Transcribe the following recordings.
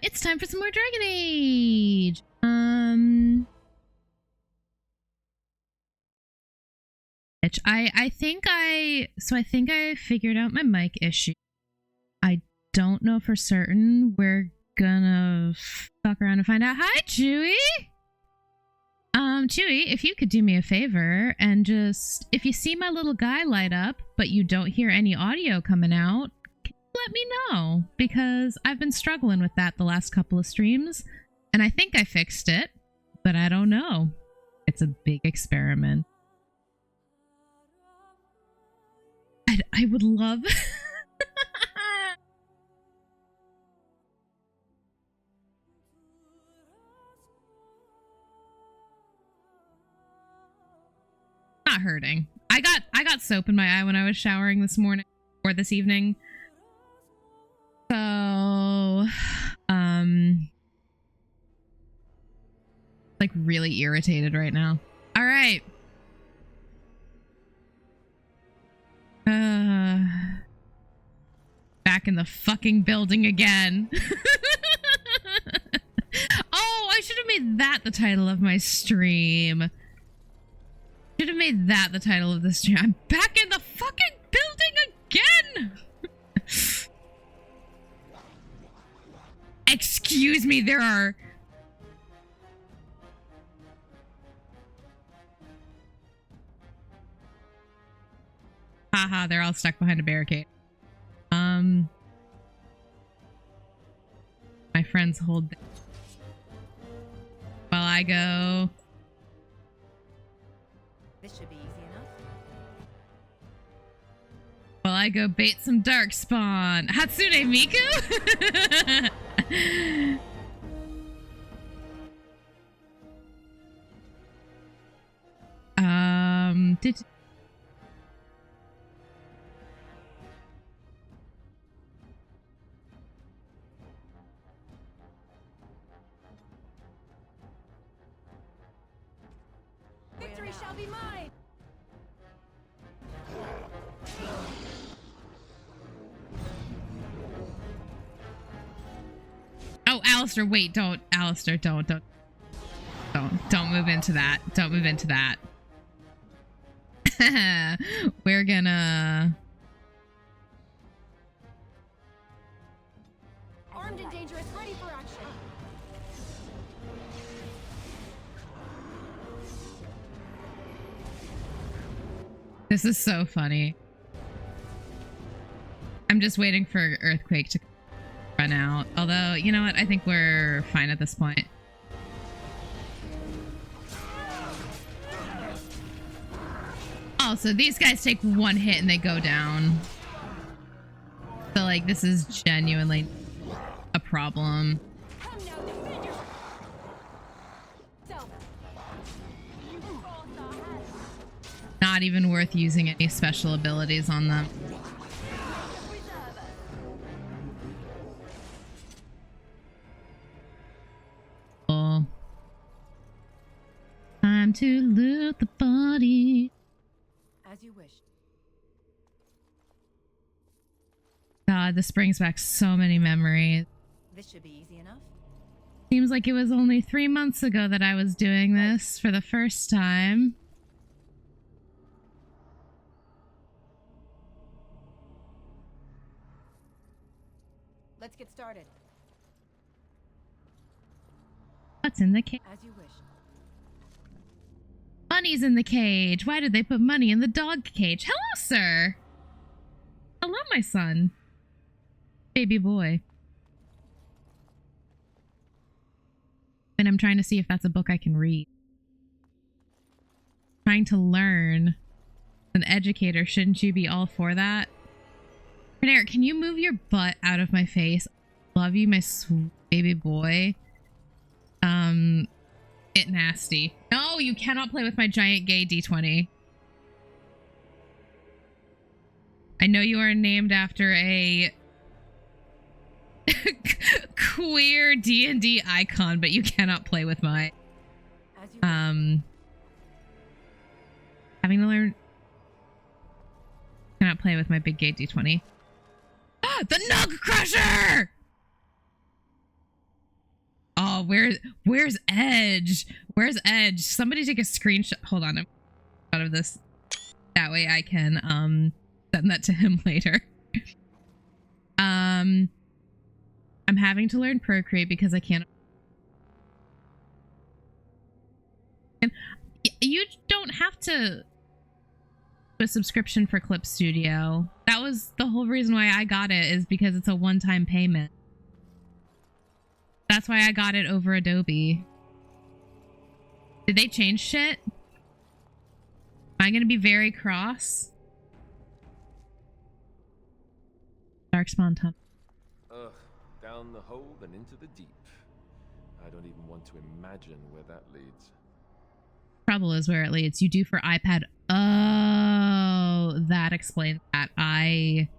it's time for some more Dragon Age. I think I figured out my mic issue. I don't know for certain. We're gonna fuck around and find out. Hi, Chewy. Chewy, if you could do me a favor and just, if you see my little guy light up, but you don't hear any audio coming out, can you let me know? Because I've been struggling with that the last couple of streams, and I think I fixed it, but I don't know. It's a big experiment. I would love... Not hurting. I got soap in my eye when I was showering this morning or this evening. So like really irritated right now. All right. Back in the fucking building again. Oh, I should have made that the title of my stream. Should have made that the title of the stream. I'm back in the fucking building again! Excuse me, there are... Haha, they're all stuck behind a barricade. My friends hold... While I go... This should be easy enough. While I go bait some Darkspawn. Hatsune Miku? Did... Victory shall be mine! Oh, Alistair, wait, don't. Alistair, don't move into that. Don't move into that. We're gonna... Armed and dangerous, ready for action. This is so funny. I'm just waiting for Earthquake to run out. Although, you know what? I think we're fine at this point. Also, these guys take one hit and they go down. So, like, this is genuinely a problem. Come now, defend yourself. Not even worth using any special abilities on them. Oh. Time to loot the body. As you wished. God, this brings back so many memories. This should be easy enough. Seems like it was only 3 months ago that I was doing this for the first time. Let's get started. What's in the cage? As you wish. Money's in the cage. Why did they put money in the dog cage? Hello, sir. Hello, my son. Baby boy. And I'm trying to see if that's a book I can read. Trying to learn. An educator, shouldn't you be all for that? Renner, can you move your butt out of my face? Love you, my sweet baby boy. It nasty. No, you cannot play with my giant gay D20. I know you are named after a queer D&D icon, but you cannot play with my having to learn. Cannot play with my big gay D20. The Nug Crusher! Oh, where's Edge? Where's Edge? Somebody take a screenshot. Hold on, I'm out of this. That way I can send that to him later. I'm having to learn Procreate because I can't. You don't have to do a subscription for Clip Studio. That was the whole reason why I got it, is because it's a one-time payment. That's why I got it over Adobe. Did they change shit? Am I gonna be very cross? Darkspawn Tom. Ugh, down the hole and into the deep. I don't even want to imagine where that leads. Trouble is where it leads. You do for iPad. Oh, that explains that. I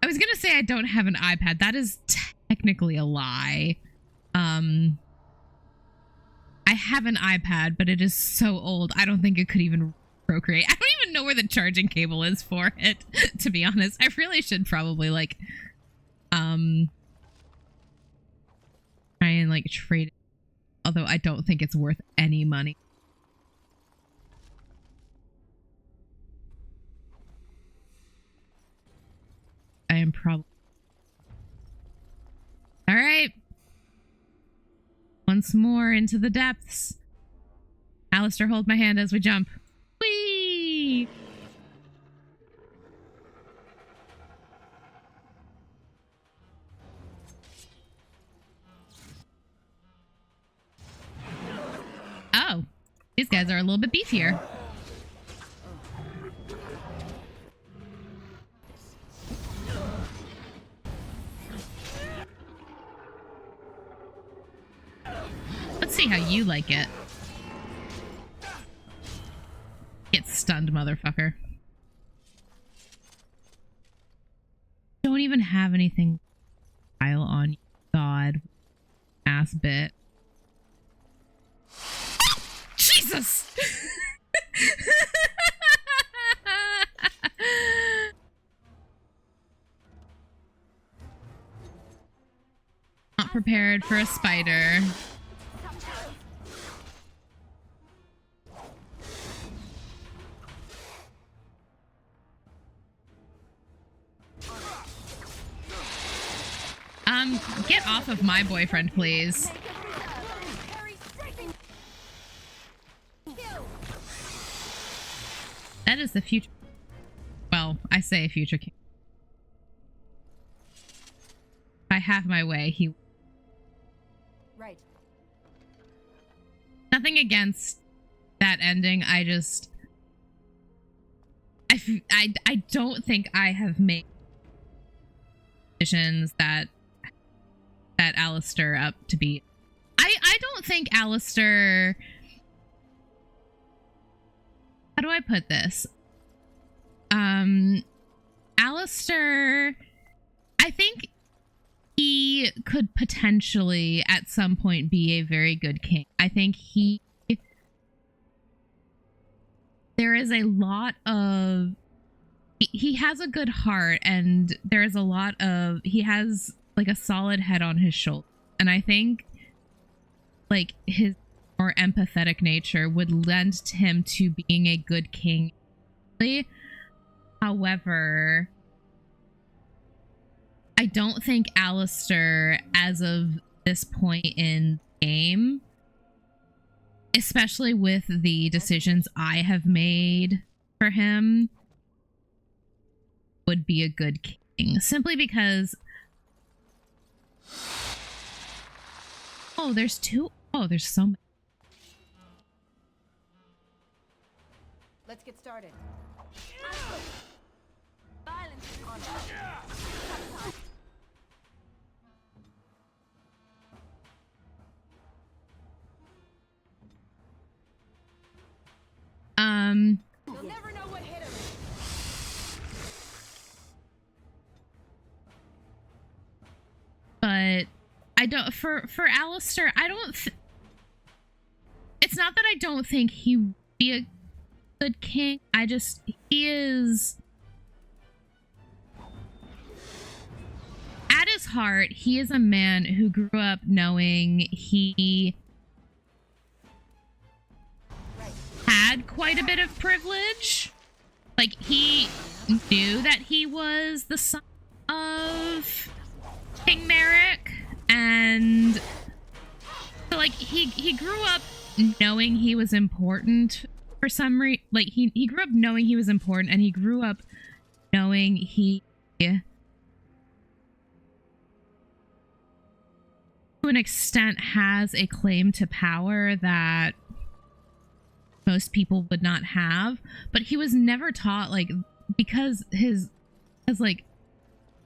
was gonna say I don't have an iPad. That is technically a lie. I have an iPad, but it is so old. I don't think it could even Procreate. I don't even know where the charging cable is for it, to be honest. I really should probably like try and like trade it. Although I don't think it's worth any money. I am probably... All right. Once more into the depths. Alistair, hold my hand as we jump. Whee! Oh, these guys are a little bit beefier. Let's see how you like it. Get stunned, motherfucker. Don't even have anything pile on you. God. Ass bit. Jesus! Not prepared for a spider. Get off of my boyfriend, please. That is the future. Well, I say future king. If I have my way, he... Right. Nothing against that ending. I just... I don't think I have made decisions that Alistair up to be. I don't think Alistair... How do I put this? Alistair, I think he could potentially at some point be a very good king. I think there is a lot of... He has a good heart, and there is a lot of... He has like a solid head on his shoulder. And I think like his more empathetic nature would lend to him to being a good king. However, I don't think Alistair, as of this point in the game, especially with the decisions I have made for him, would be a good king. Simply because... Oh, there's two... Oh, there's so many. Let's get started. You'll never know what hit him. But I don't... For Alistair, I don't... It's not that I don't think he would be a good king. I just... He is... At his heart, he is a man who grew up knowing he had quite a bit of privilege. Like, he knew that he was the son of King Merrick, and so, like, he grew up knowing he was important for some reason. Like, he grew up knowing he was important, and he grew up knowing he, to an extent, has a claim to power that most people would not have. But he was never taught, like, because like,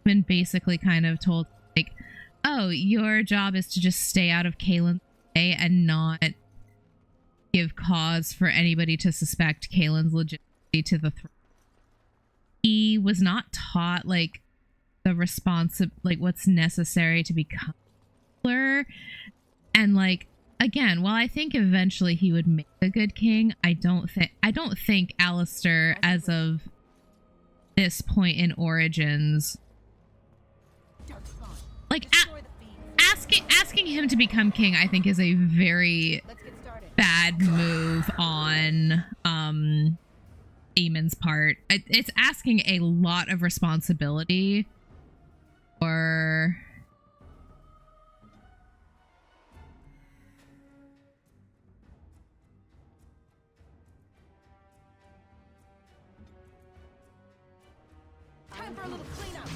been basically kind of told, like, oh, your job is to just stay out of Cailan's way and not give cause for anybody to suspect Cailan's legitimacy to the throne. He was not taught, like, the like, what's necessary to become ruler. And, like, again, while I think eventually he would make a good king, I don't think Alistair, as of this point in Origins, like, asking him to become king, I think, is a very bad move on Eamon's part. It's asking a lot of responsibility for Time for a little cleanup.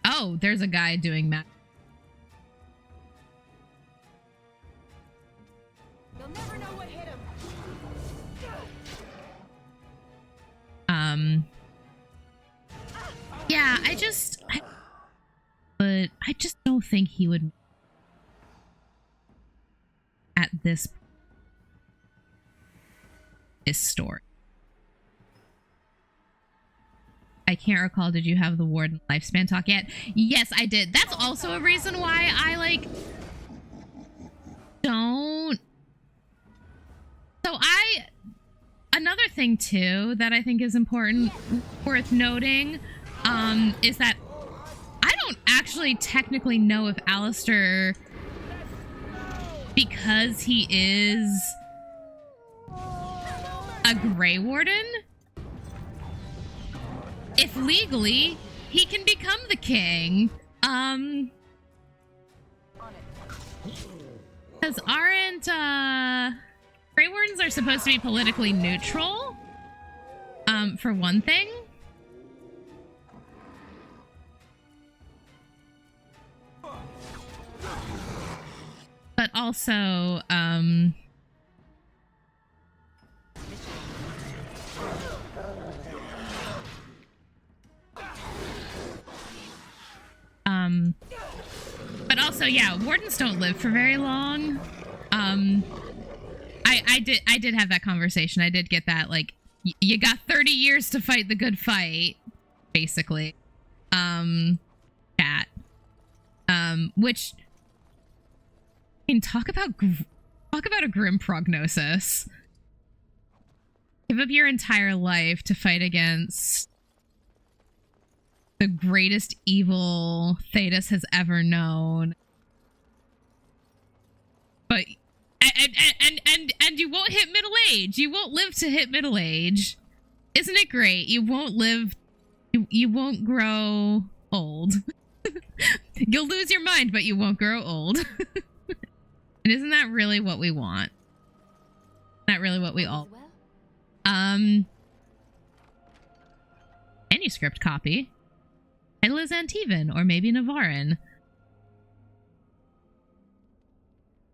Oh, there's a guy doing that. You'll never know what hit him. Yeah, but I just don't think he would at this story. I can't recall, did you have the Warden lifespan talk yet? Yes, I did. That's also a reason why I, like, don't... So another thing, too, that I think is important, worth noting, is that I don't actually technically know if Alistair, because he is a Grey Warden, if legally he can become the king. Because aren't Grey Wardens are supposed to be politically neutral, for one thing. But also, but also, yeah, wardens don't live for very long. I did have that conversation. I did get that, like, you got 30 years to fight the good fight, basically. Chat. Which, I mean, talk about a grim prognosis. Give up your entire life to fight against the greatest evil Thedas has ever known. But and you won't hit middle age. You won't live to hit middle age. Isn't it great? You won't live, you won't grow old. You'll lose your mind, but you won't grow old. And isn't that really what we want? Not really what we all... Manuscript copy. Title is Antivan, or maybe Navarin.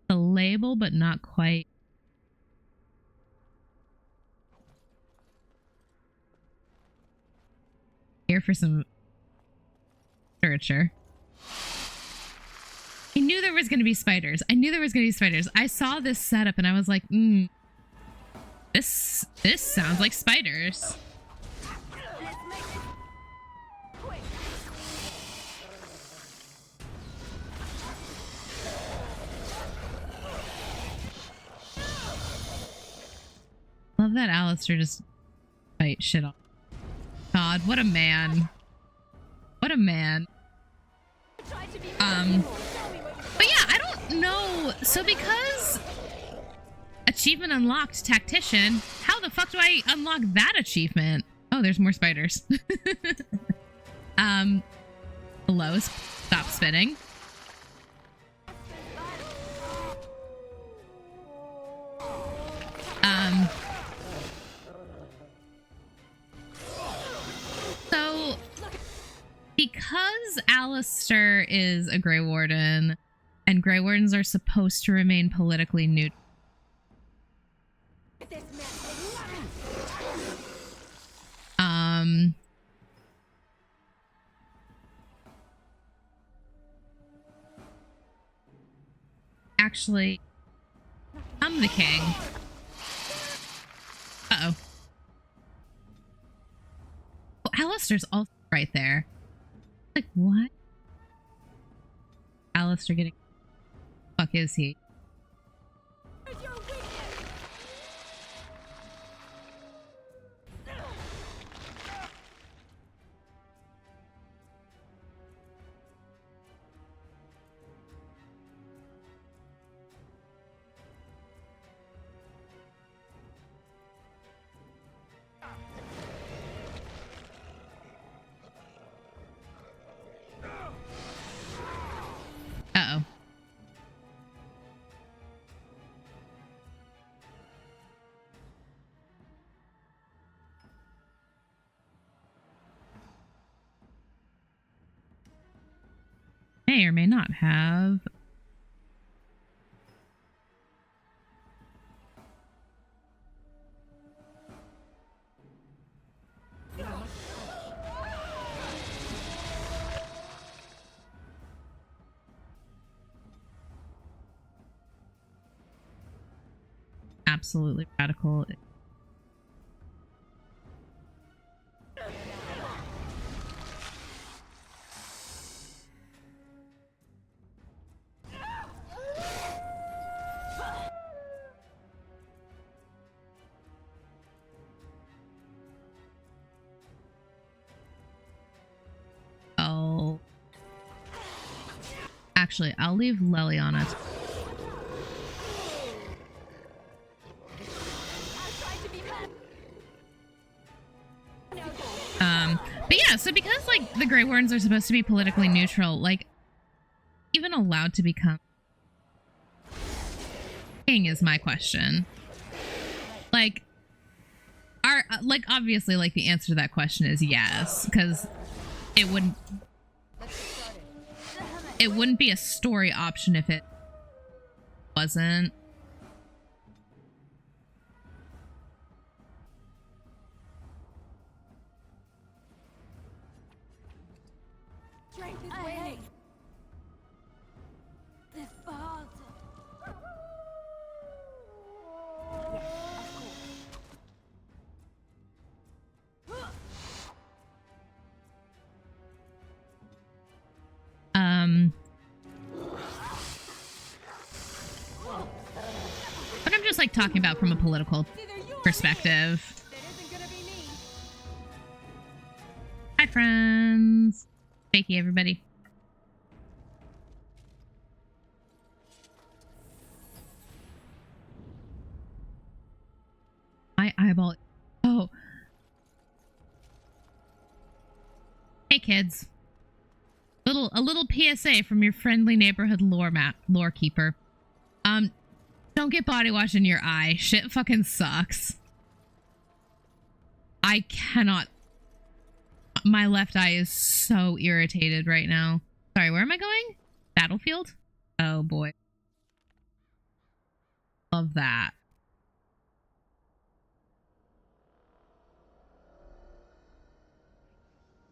The label, but not quite. Here for some literature. I knew there was going to be spiders. I saw this setup and I was like, this sounds like spiders. Love that Alistair just fight shit off. god, what a man. What a man. But yeah, I don't know. So because achievement unlocked tactician, how the fuck do I unlock that achievement? Oh, there's more spiders. Hello, stop spinning. So because Alistair is a Grey Warden, and Grey Wardens are supposed to remain politically neutral. Actually, I'm the king. Uh-oh. Oh, Alistair's also right there. Like, what? Alistair getting... Fuck is he? Uh-oh. May or may not have. Absolutely radical. Oh. Actually, I'll leave Leliana. But yeah, so because, like, the Grey Wardens are supposed to be politically neutral, like, even allowed to become king is my question. Like, obviously, like, the answer to that question is yes, because it wouldn't be a story option if it wasn't. Strength is waning. This falls. But I'm just, like, talking about from a political perspective. Hi, friends. Fakey, everybody. My eyeball. Oh. Hey, kids. A little PSA from your friendly neighborhood lore keeper. Don't get body wash in your eye. Shit fucking sucks. I cannot. My left eye is so irritated right now. Sorry, where am I going? Battlefield? Oh boy. Love that.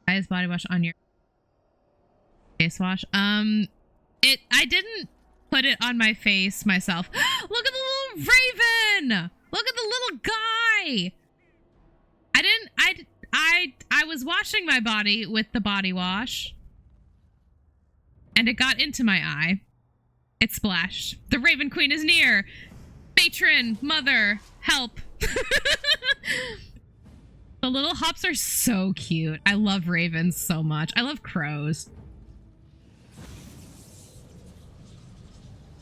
Guys, body wash on your face wash. I didn't put it on my face myself. Look at the little raven! Look at the little guy! I was washing my body with the body wash, and it got into my eye. It splashed. The Raven Queen is near. Matron, mother, help. The little hops are so cute. I love ravens so much. I love crows.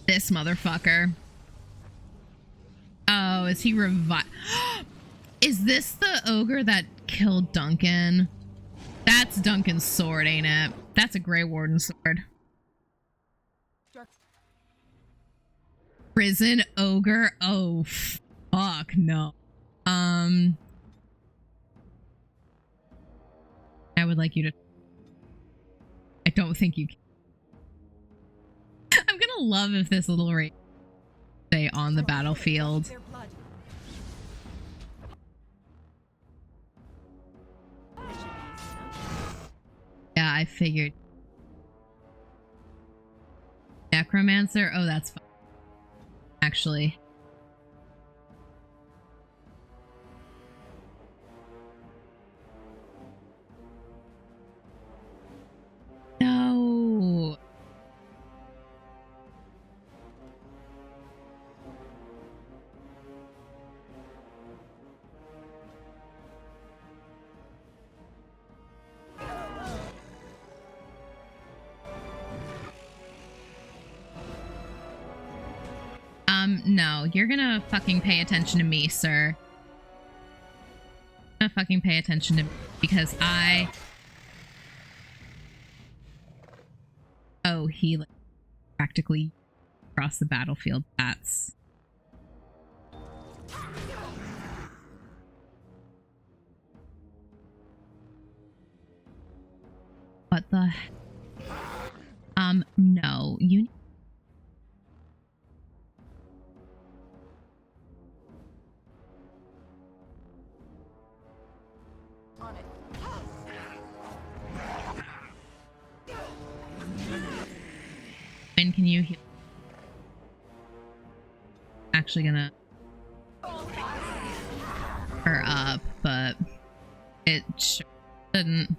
This motherfucker. Oh, is he revived? Is this the ogre that killed Duncan? That's Duncan's sword, ain't it? That's a Grey Warden sword. Prison ogre? Oh, fuck no. I would like you to... I don't think you can. I'm gonna love if this little race stay on the battlefield. Yeah, I figured. Necromancer? Oh, that's fine. Actually. No. No, you're gonna fucking pay attention to me, sir. You're gonna fucking pay attention to me because I... Oh, he like practically across the battlefield. That's... What the... No, you... When can you heal? Actually gonna her up, but it sure didn't.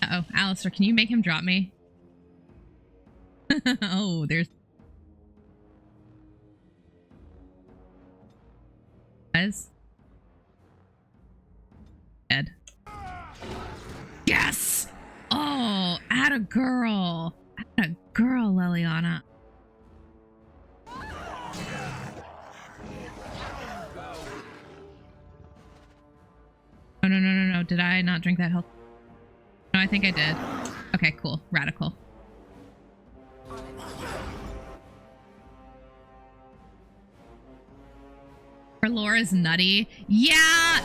Uh-oh, Alistair, can you make him drop me? Oh, there's... Guys? Dead. Yes! Oh, atta girl. Atta girl, Leliana. Oh, no. Did I not drink that health? No, I think I did. Okay, cool. Radical. Her lore is nutty. Yeah!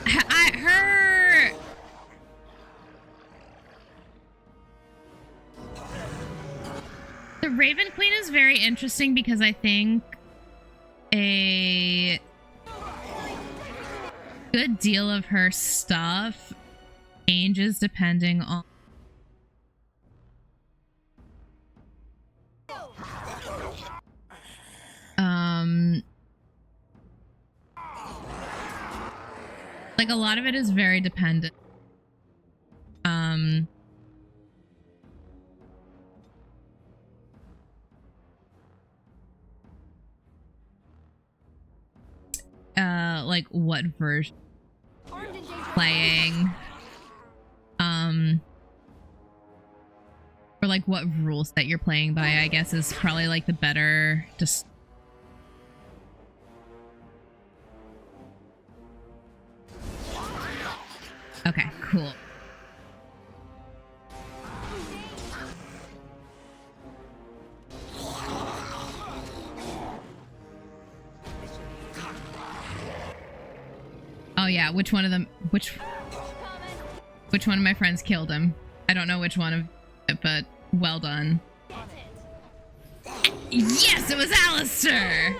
Her... The Raven Queen is very interesting because I think a good deal of her stuff changes depending on like a lot of it is very dependent like what version playing or like what rules that you're playing by, I guess, is probably like the better just okay, cool. Oh yeah, which one of them which one of my friends killed him? I don't know which one of it, but well done. Yes, it was Alistair!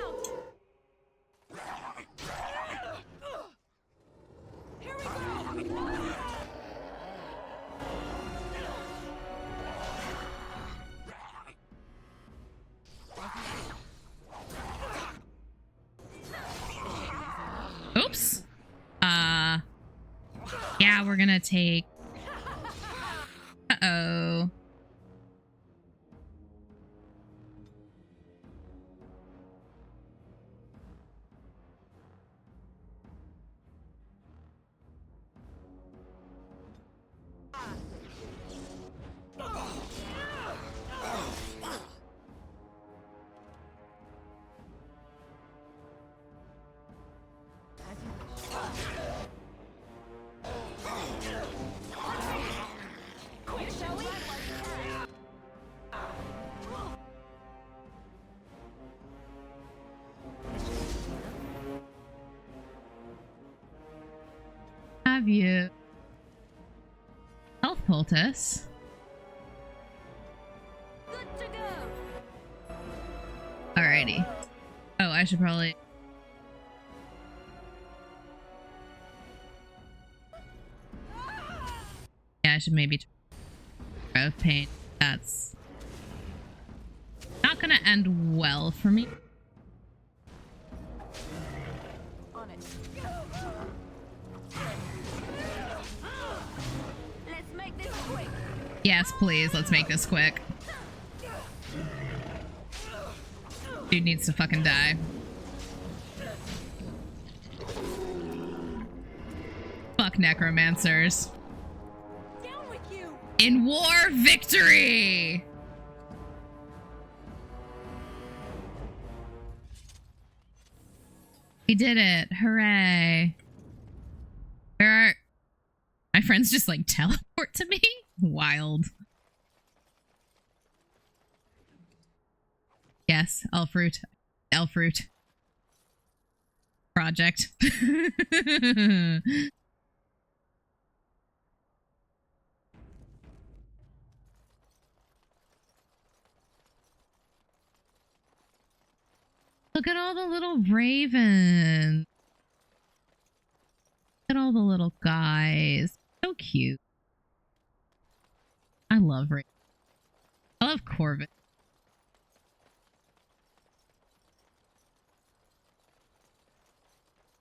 Yeah, we're gonna take... Uh-oh. Have you health poultice? Good to go. Alrighty. Oh, I should probably... Yeah, I should maybe try of pain. That's not gonna end well for me. On it. Let's make this quick. Yes, please. Let's make this quick. Dude needs to fucking die. Fuck necromancers. Down with you. In war, victory! We did it. Hooray. Where are... My friends just like teleport to me? Wild. Yes, Elfroot. Elfroot. Project. Look at all the little ravens. Look at all the little guys. So cute. I love ravens. I love Corvus.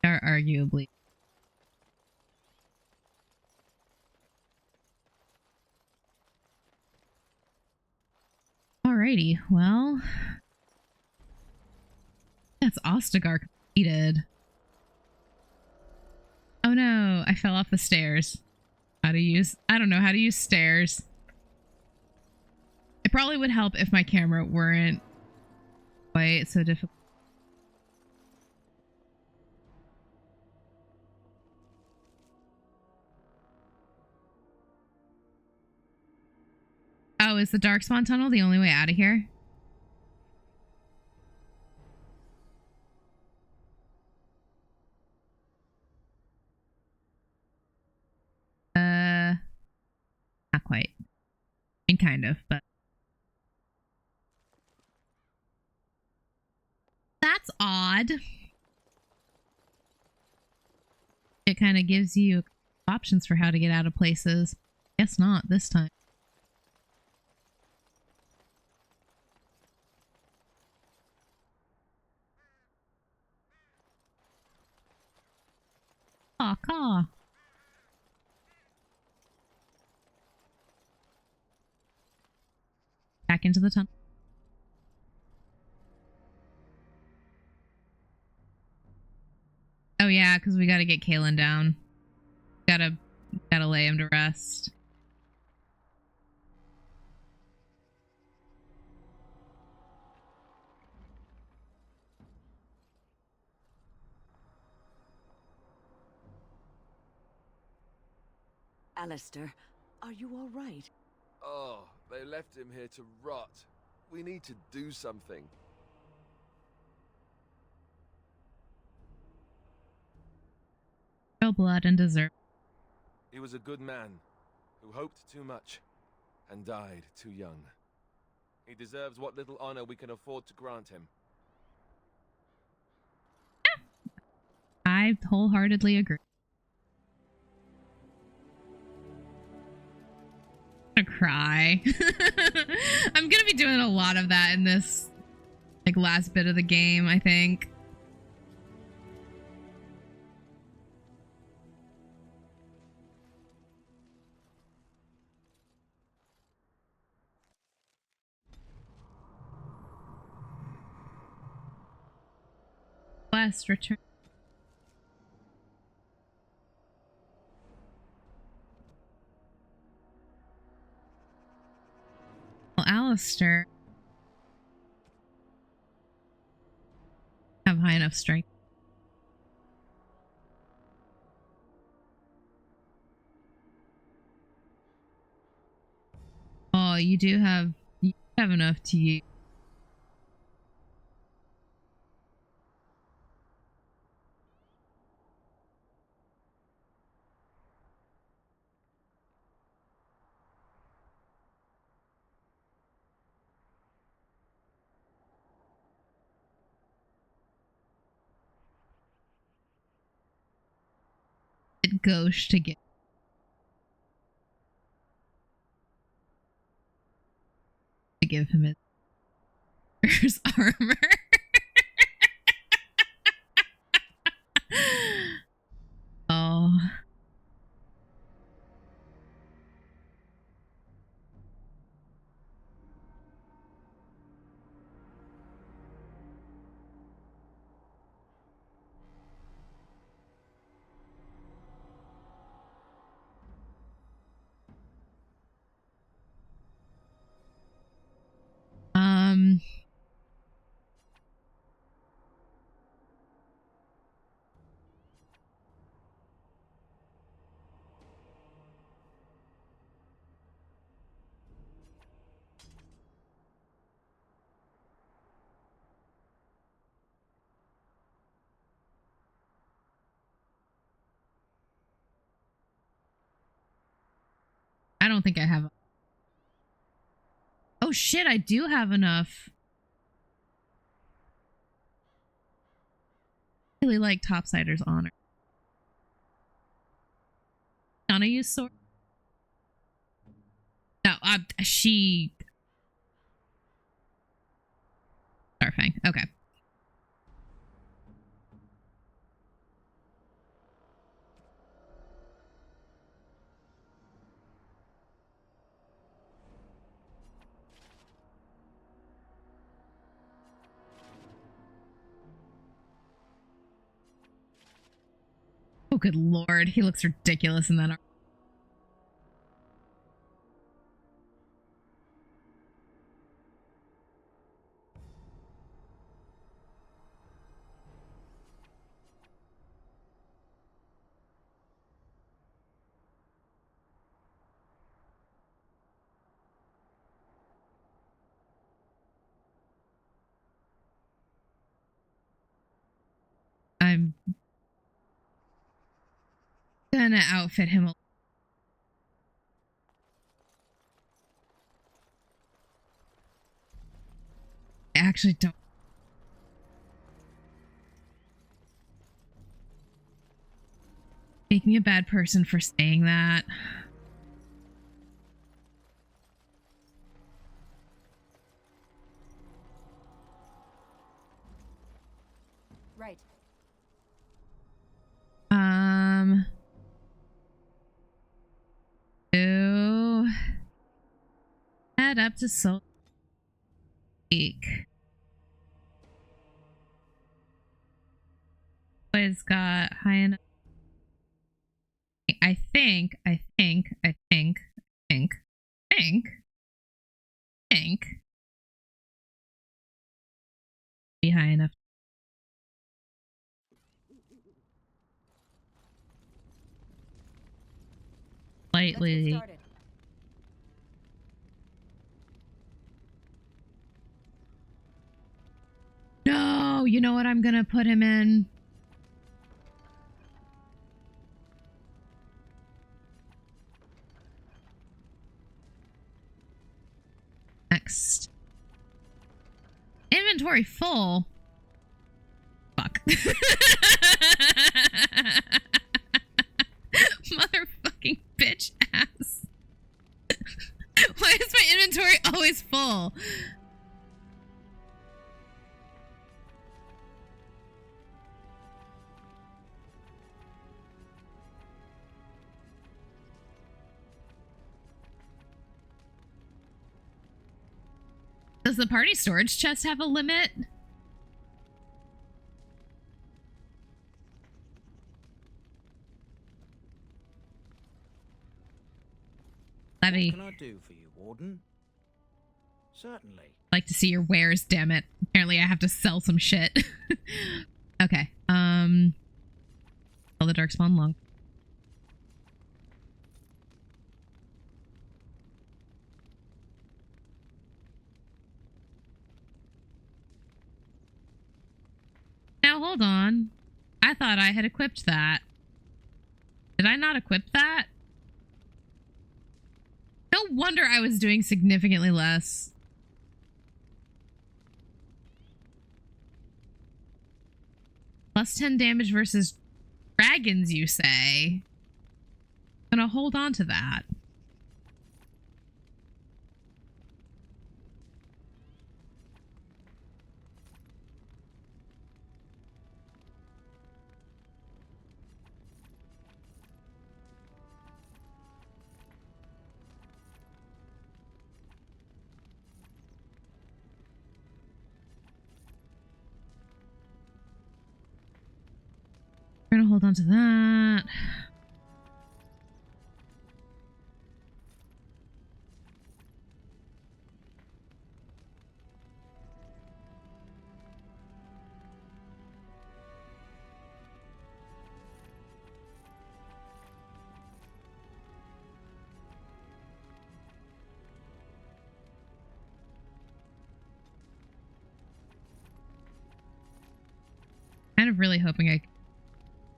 Are arguably. Alrighty, well. That's Ostagar completed. Oh no, I fell off the stairs. How to use... I don't know how to use stairs. It probably would help if my camera weren't quite so difficult. Oh, is the Darkspawn tunnel the only way out of here? Not quite. I mean, kind of, but... That's odd. It kind of gives you options for how to get out of places. Guess not this time. Aw, caw. Back into the tunnel. Oh yeah, because we gotta get Cailan down. Gotta lay him to rest. Alistair, are you all right? Oh, they left him here to rot. We need to do something. No blood and deserve. He was a good man who hoped too much and died too young. He deserves what little honor we can afford to grant him. I wholeheartedly agree. I'm gonna cry. I'm gonna be doing a lot of that in this like last bit of the game, I think. Yes, return. Well, Alistair have high enough strength. Oh, you have enough to use. Gauche to give him his armor. Oh. I don't think I have. Oh shit, I do have enough. I really like Topsider's honor. Gonna use sword? No, she... Starfang, okay. Oh, good lord. He looks ridiculous in that armor. I'm gonna outfit him a I actually don't. Make me a bad person for saying that. Right. So head up to Salt Lake. Boys got high enough. I think be high enough. Slightly. No, you know what I'm gonna put him in? Next. Inventory full. Fuck. Motherfucking bitch ass. Why is my inventory always full? Does the party storage chest have a limit? Levy. What can I do for you, Warden? Certainly. Like to see your wares, damn it. Apparently I have to sell some shit. Okay. Sell the Darkspawn long. Now hold on. I thought I had equipped that. Did I not equip that? No wonder I was doing significantly less. Plus 10 damage versus dragons, you say? I'm gonna hold on to that. We're gonna hold on to that. Kind of really hoping I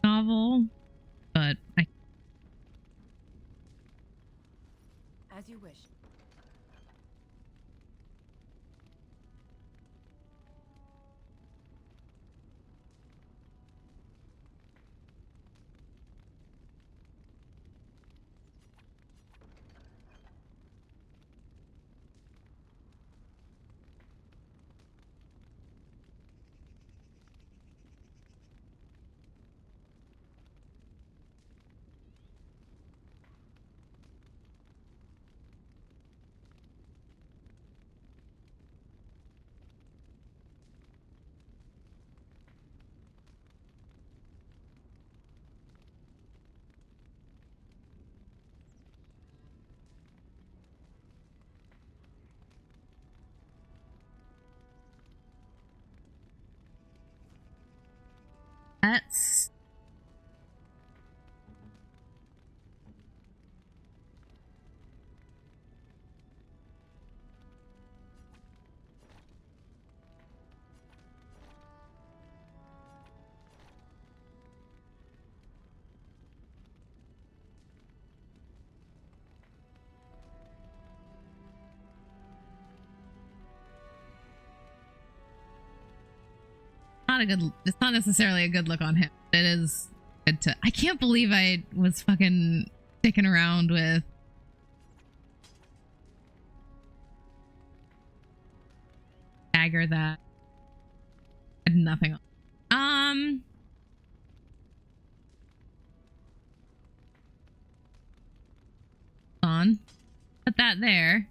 novel, but I As you wish. that's not a good, it's not necessarily a good look on him. It is good to, I can't believe I was fucking sticking around with dagger that had nothing on. On. Put that there.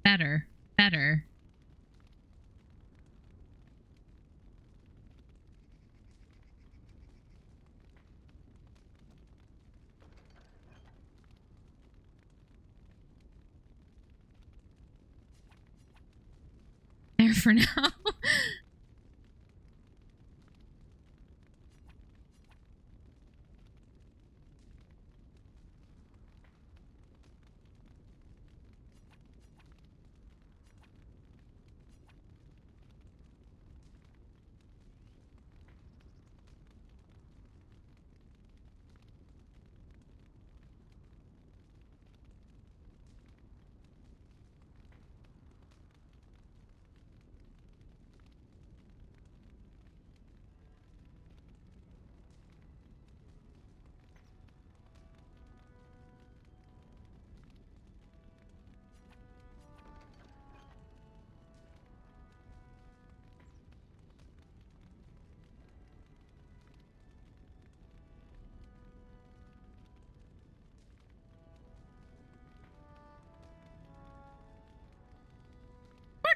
Better. Better. There for now.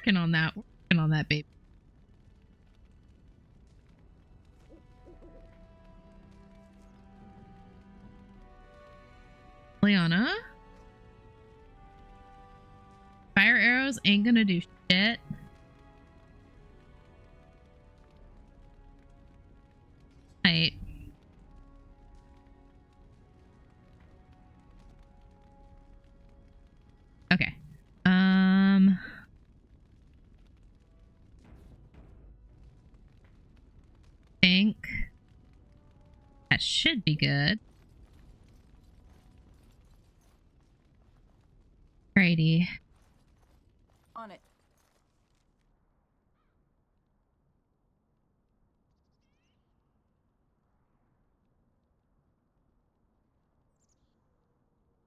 Working on that. Working on that, baby. Anna. Fire arrows ain't gonna do shit. Right. Okay. Think that should be good. Alrighty. On it.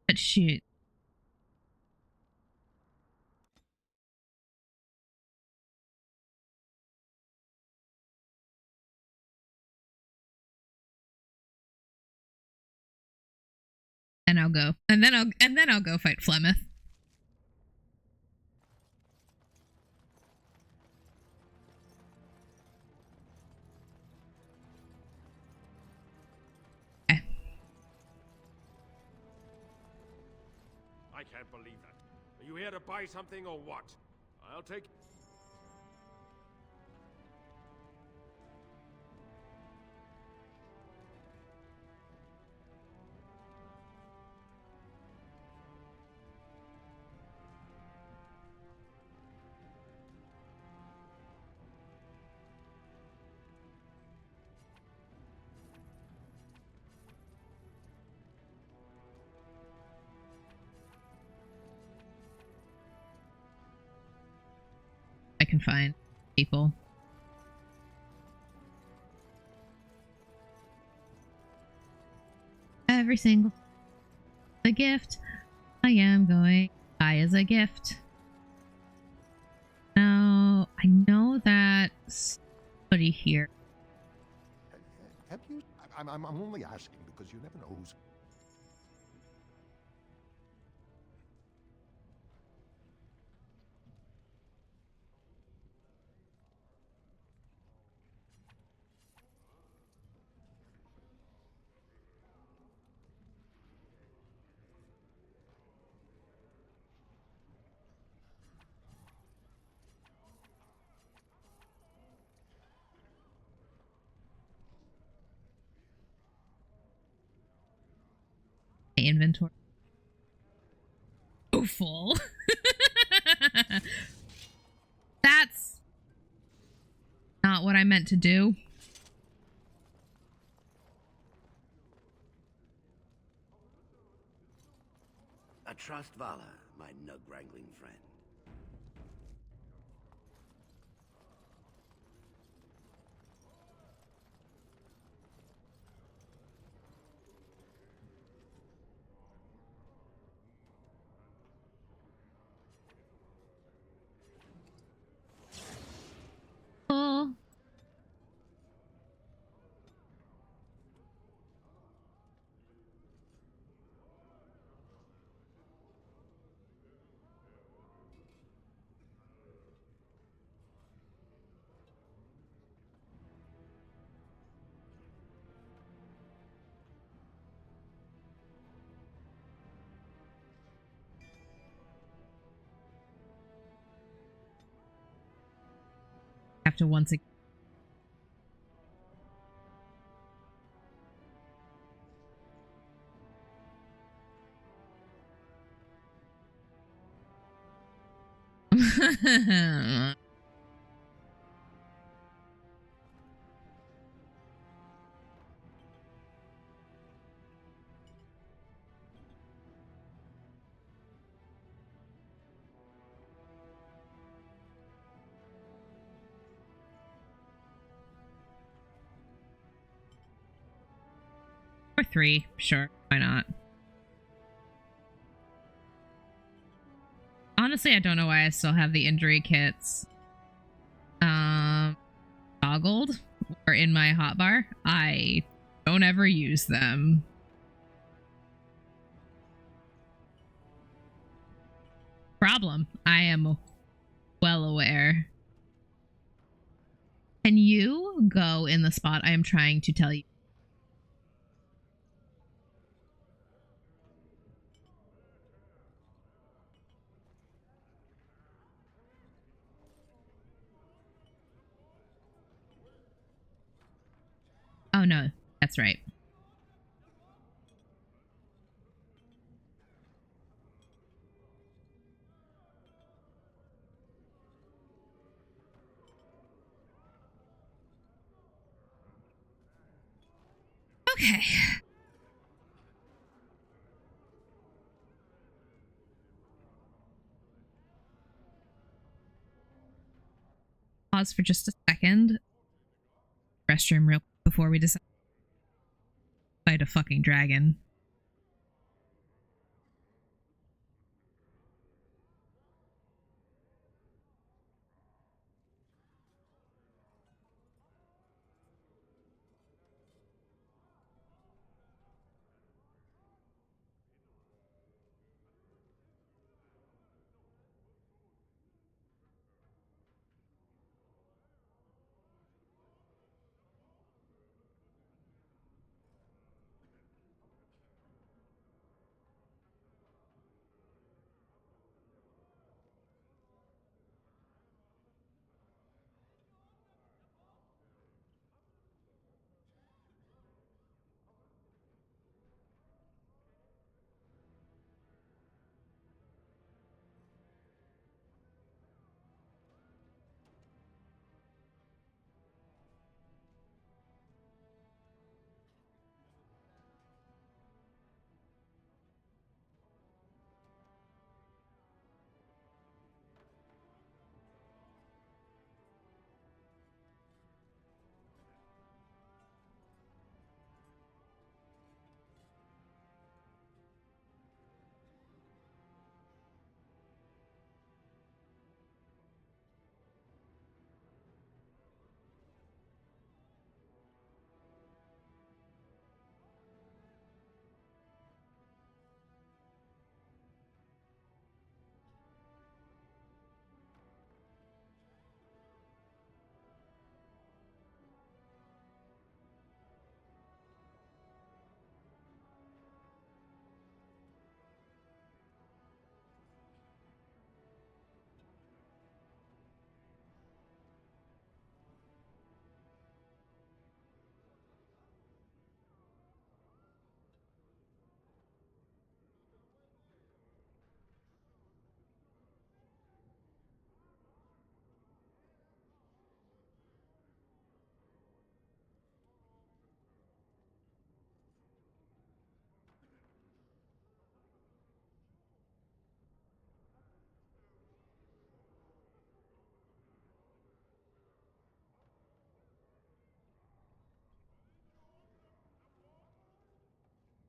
But shoot. And I'll go. And then I'll go fight Flemeth. Okay. I can't believe that. Are you here to buy something or what? I'll take... I can find people. Every single a gift. I am going buy as a gift. Now I know that somebody here. Have you? I'm only asking because you never know who's. My inventory. Oh, full. That's not what I meant to do. I trust Vala, my nug-wrangling friend. Oh. Have to once again. Or 3, sure, why not? Honestly, I don't know why I still have the injury kits toggled or in my hotbar. I don't ever use them. Problem. I am well aware. Can you go in the spot I am trying to tell you? no, that's right. Okay. Pause for just a second. Restroom real quick before we decide to fight a fucking dragon.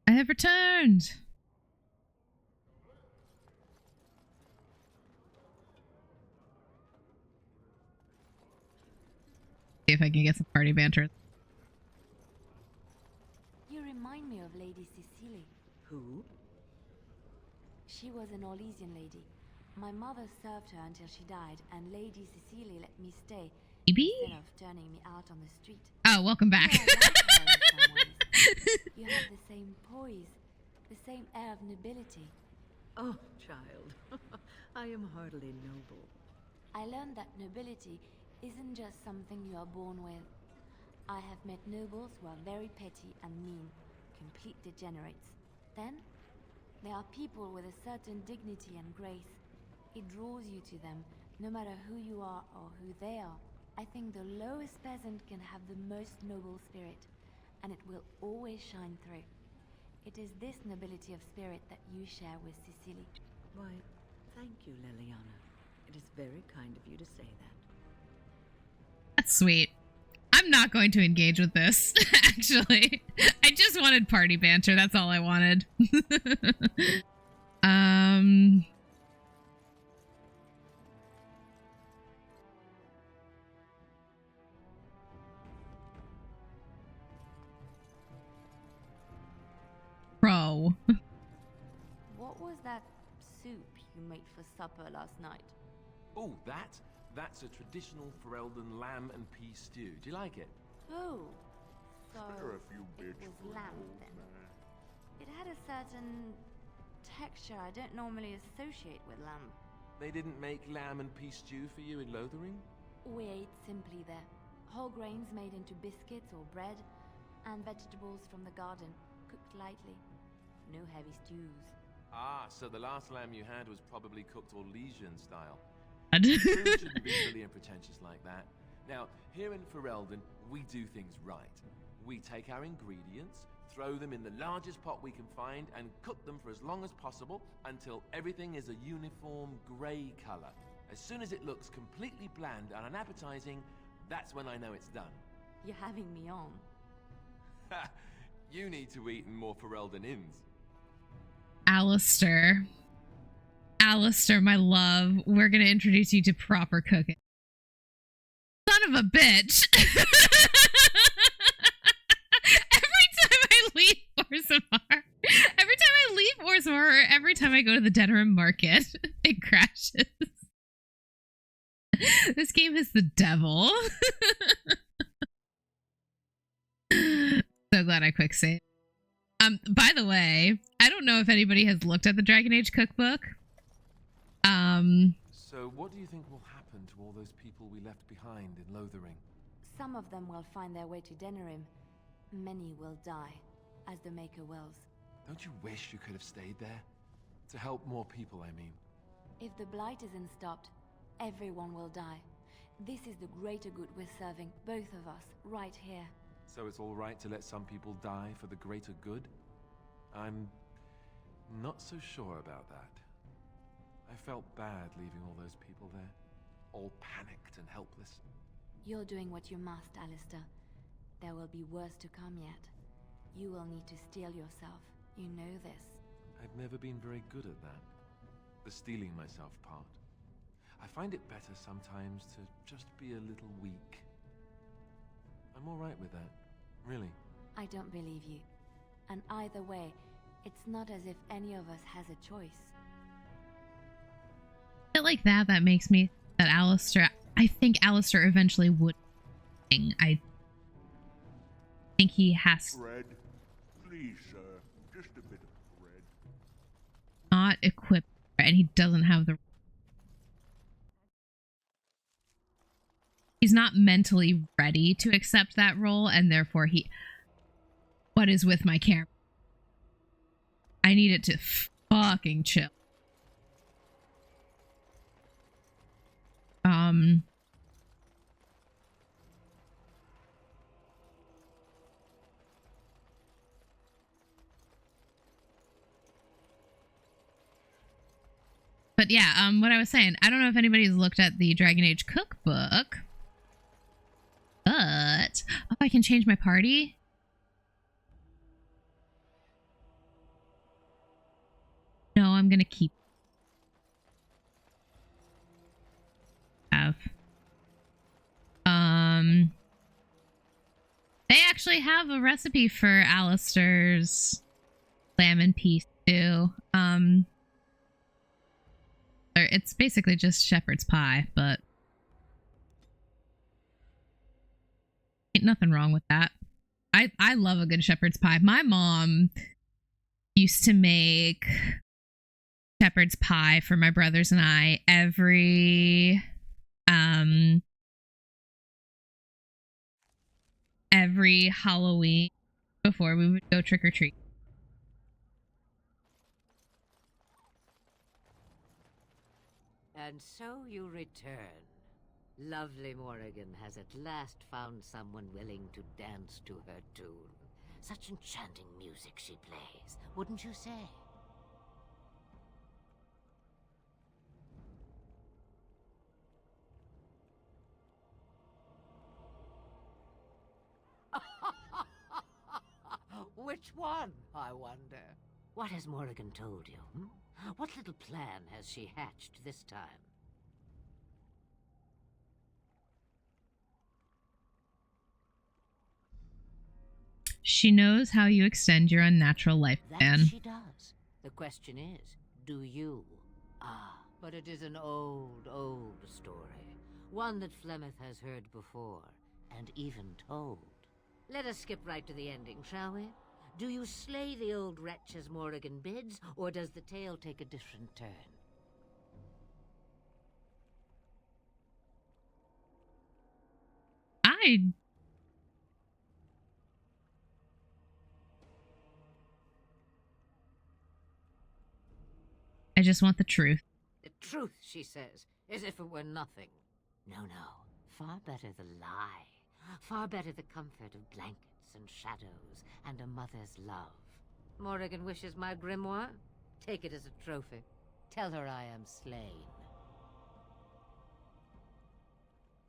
I have returned! See if I can get some party banter. You remind me of Lady Cecily. Who? She was an Orlesian lady. My mother served her until she died, and Lady Cecily let me stay Maybe? instead of turning me out on the street. Oh, welcome back. You are like her in some ways. You have the same poise, the same air of nobility. Oh, child. I am hardly noble. I learned that nobility isn't just something you are born with. I have met nobles who are very petty and mean, complete degenerates. Then, there are people with a certain dignity and grace. It draws you to them, no matter who you are or who they are. I think the lowest peasant can have the most noble spirit, and it will always shine through. It is this nobility of spirit that you share with Cecily. Why, thank you, Liliana. It is very kind of you to say that. That's sweet. I'm not going to engage with this, actually. I just wanted party banter. That's all I wanted. Bro. What was that soup you made for supper last night? Oh, that's a traditional Ferelden lamb and pea stew. Do you like it? Oh, so Spare a few it bits was for an lamb old then. man. It had a certain texture I don't normally associate with lamb. They didn't make lamb and pea stew for you in Lothering? We ate simply there. Whole grains made into biscuits or bread, and vegetables from the garden, cooked lightly. No heavy stews. Ah, so the last lamb you had was probably cooked Orlesian style. God. Food shouldn't be silly and pretentious like that. Now, here in Ferelden, we do things right. We take our ingredients, throw them in the largest pot we can find, and cook them for as long as possible until everything is a uniform grey colour. As soon as it looks completely bland and unappetizing, that's when I know it's done. You're having me on. Ha! You need to eat in more Ferelden inns. Alistair. Alistair, my love, we're gonna introduce you to proper cooking. Son of a bitch! Every time I leave Orzammar, or every time I go to the Denerim market, it crashes. This game is the devil. So glad I quick saved. By the way, I don't know if anybody has looked at the Dragon Age cookbook. So what do you think will happen to all those people we left behind in Lothering? Some of them will find their way to Denerim. Many will die, as the Maker wills. Don't you wish you could have stayed there? To help more people, I mean. If the Blight isn't stopped, everyone will die. This is the greater good we're serving, both of us, right here. So it's all right to let some people die for the greater good? I'm not so sure about that. I felt bad leaving all those people there, all panicked and helpless. You're doing what you must, Alistair. There will be worse to come yet. You will need to steel yourself. You know this. I've never been very good at that. The steeling myself part. I find it better sometimes to just be a little weak. I'm all right with that, really. I don't believe you. And either way, it's not as if any of us has a choice. Bit like that makes me that Alistair, I think Alistair eventually would. I think he has Bread. Please, sir. Just a bit of bread. not equipped and he doesn't have the. He's not mentally ready to accept that role, and therefore he. What is with my camera? I need it to fucking chill. But yeah, what I was saying, I don't know if anybody's looked at the Dragon Age cookbook, but oh, I can change my party. No, I'm gonna keep. They actually have a recipe for Alistair's lamb and peas stew. It's basically just shepherd's pie, but ain't nothing wrong with that. I love a good shepherd's pie. My mom used to make shepherd's pie for my brothers and I every Halloween before we would go trick-or-treat. And so you return. Lovely Morrigan has at last found someone willing to dance to her tune. Such enchanting music she plays, wouldn't you say? Which one, I wonder? What has Morrigan told you? What little plan has she hatched this time? She knows how you extend your unnatural lifespan. That she does. The question is, do you? Ah, but it is an old, old story. One that Flemeth has heard before, and even told. Let us skip right to the ending, shall we? Do you slay the old wretch as Morrigan bids, or does the tale take a different turn? I just want the truth. The truth, she says, as if it were nothing. No, no. Far better the lie. Far better the comfort of blankets and shadows and a mother's love. Morrigan wishes my grimoire? Take it as a trophy. Tell her I am slain.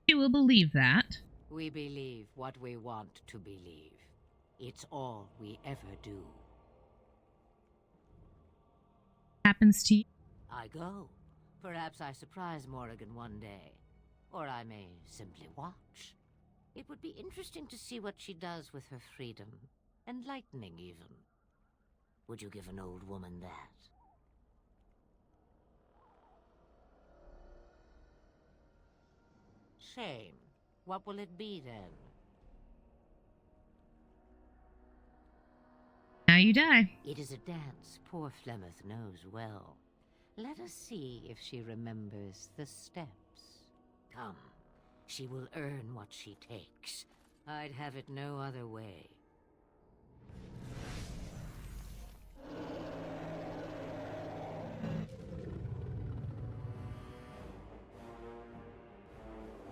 She will believe that. We believe what we want to believe. It's all we ever do. Happens to you. I go. Perhaps I surprise Morrigan one day. Or I may simply watch. It would be interesting to see what she does with her freedom. Enlightening, even. Would you give an old woman that? Shame. What will it be, then? Now you die. It is a dance poor Flemeth knows well. Let us see if she remembers the steps. Come. She will earn what she takes. I'd have it no other way.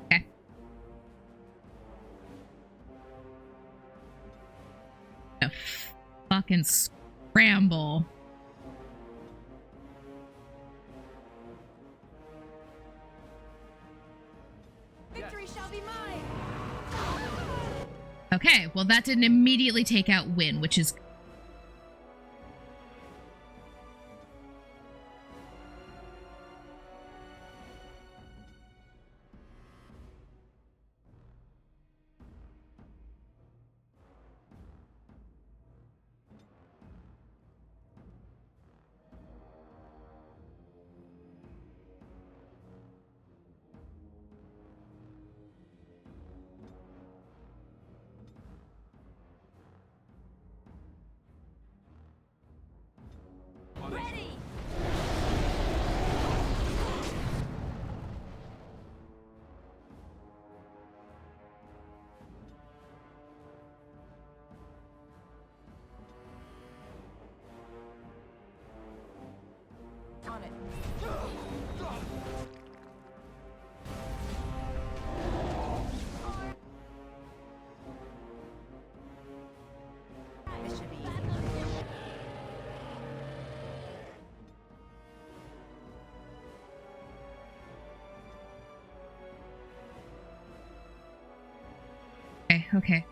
Okay. A fucking scramble. Victory shall be mine! Okay, well that didn't immediately take out win, which is... Ready! On it. This should be easy. Okay, okay.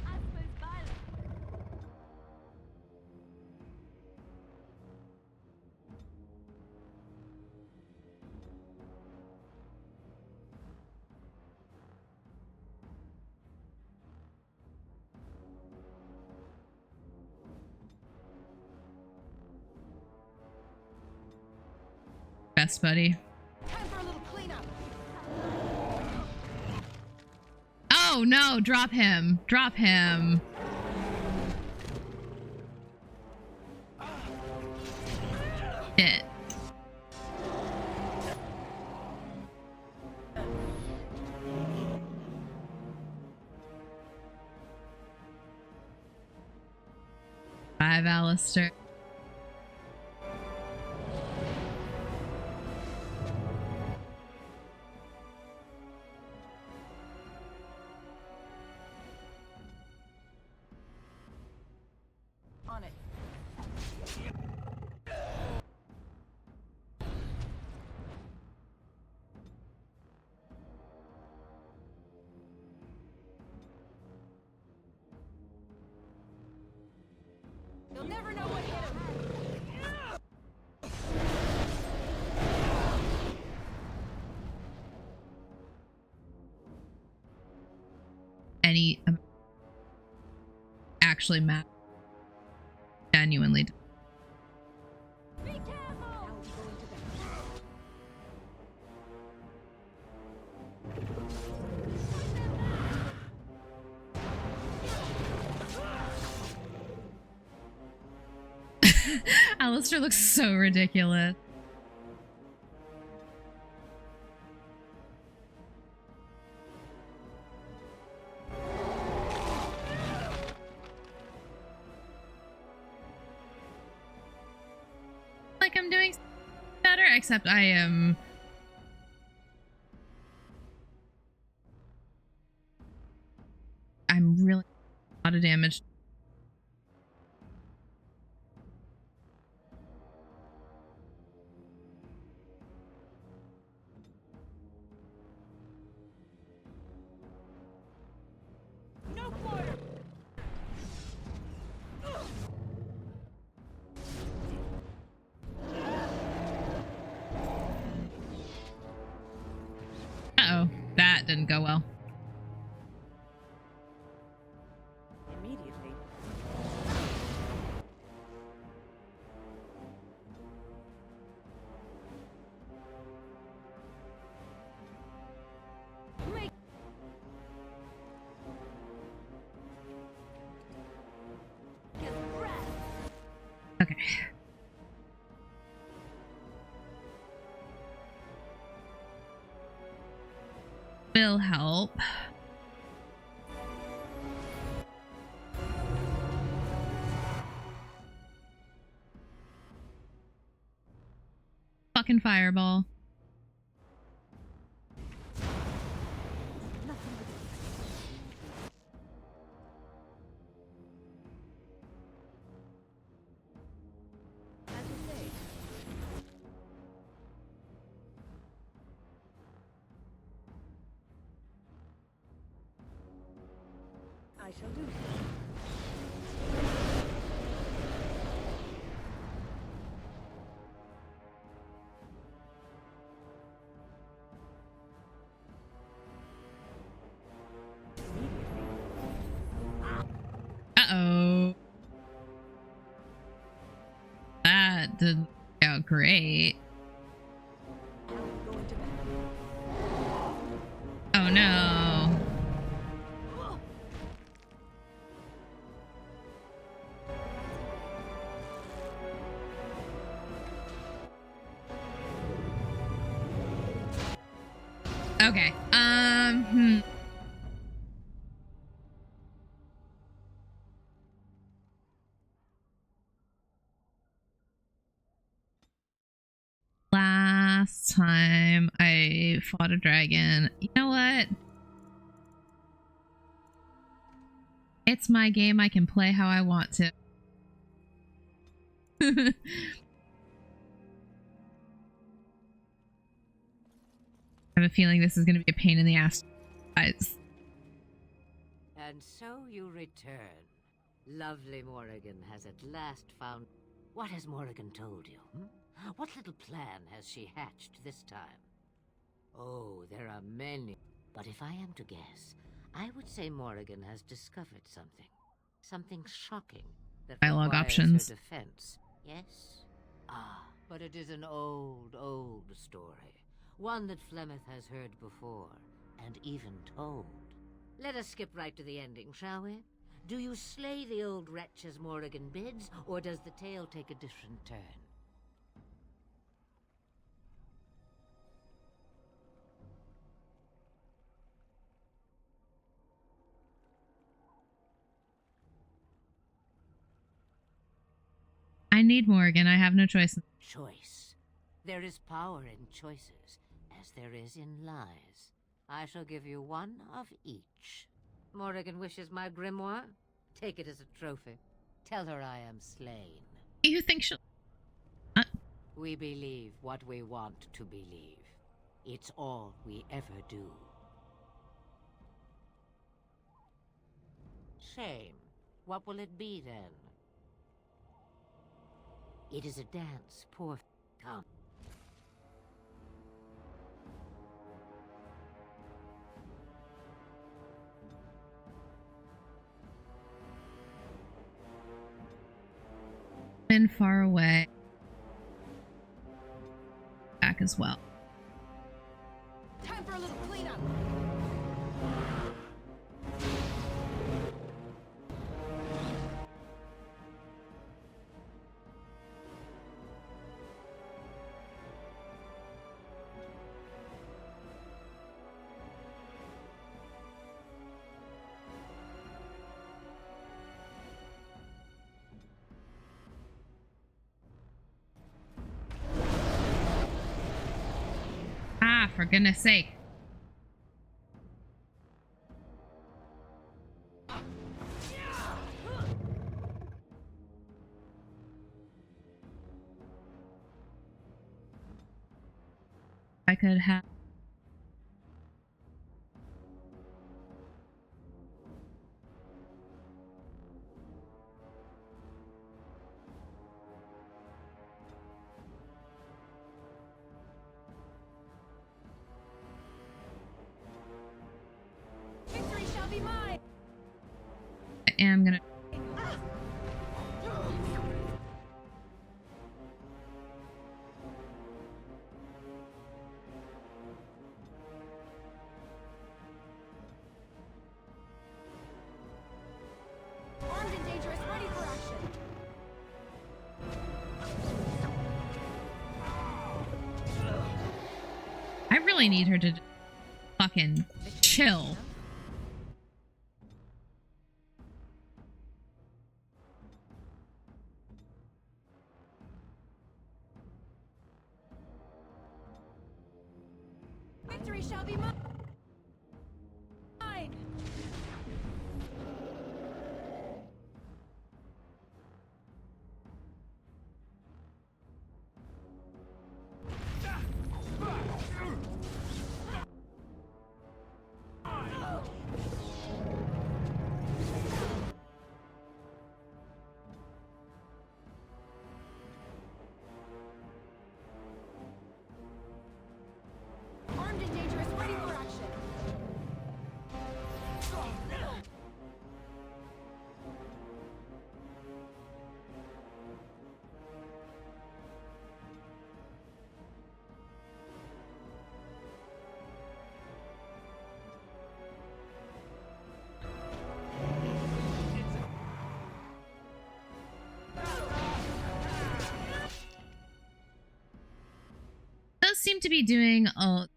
I suppose violence. Best buddy. Time for a little cleanup. Oh no, drop him. Drop him. Shit. Five, Alistair. On it. You'll never know what hit him. Any actually matter. Genuinely. Be careful! Alistair looks so ridiculous. like I'm doing better, except I am... I'm really a lot of damage. No quarter. Uh-oh, that didn't go well. Immediately. Make Get breath. Okay. Will help. Fucking fireball. As you say. I shall do so. Uh-oh. That didn't go great. Go into battle. Oh no. Okay. Last time I fought a dragon. You know what? It's my game. I can play how I want to. I have a feeling this is going to be a pain in the ass. Guys. And so you return. Lovely Morrigan has at last found... What has Morrigan told you? What little plan has she hatched this time? Oh, there are many. But if I am to guess, I would say Morrigan has discovered something. Something shocking that Dialogue requires options. her defense. Yes? Ah, but it is an old, old story. One that Flemeth has heard before, and even told. Let us skip right to the ending, shall we? Do you slay the old wretch as Morrigan bids, or does the tale take a different turn? I need Morrigan. I have no choice. Choice. There is power in choices, as there is in lies. I shall give you one of each. Morrigan wishes my grimoire? Take it as a trophy. Tell her I am slain. You think she'll... We believe what we want to believe. It's all we ever do. Shame. What will it be then? It is a dance, poor... Come. Been far away. Back as well. Time for a little cleanup. Ah, for goodness sake. I could have... Victory shall be mine! I am gonna... Armed and dangerous, ready for action! I really need her to fucking chill. Victory shall be mine! Armed and dangerous, ready for action! Does seem to be doing a...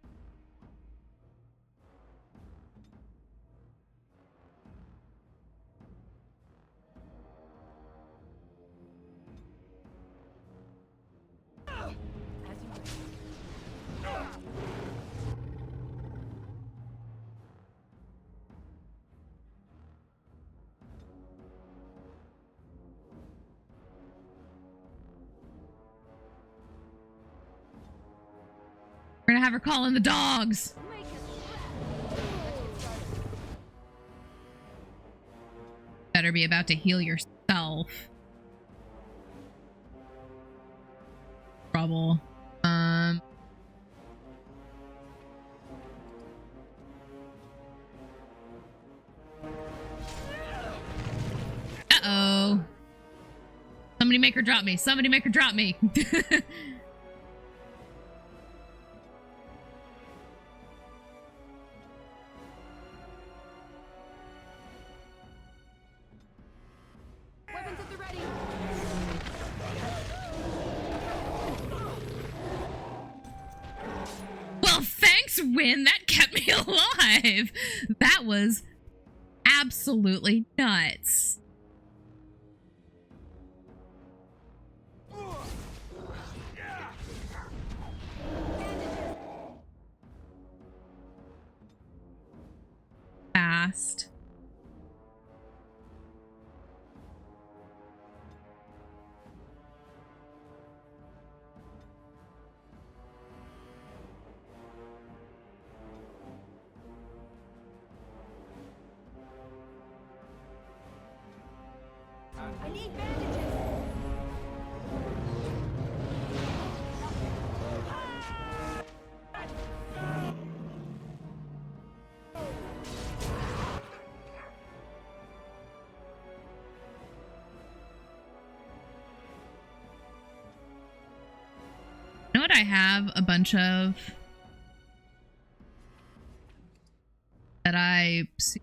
We're gonna have her call in the dogs. Better be about to heal yourself. Trouble. Uh-oh. Somebody make her drop me. Somebody make her drop me. Weapons at the ready! Well, thanks, Win. That kept me alive. That was absolutely nuts. Fast. I need bandages! You know what I have a bunch of that I see?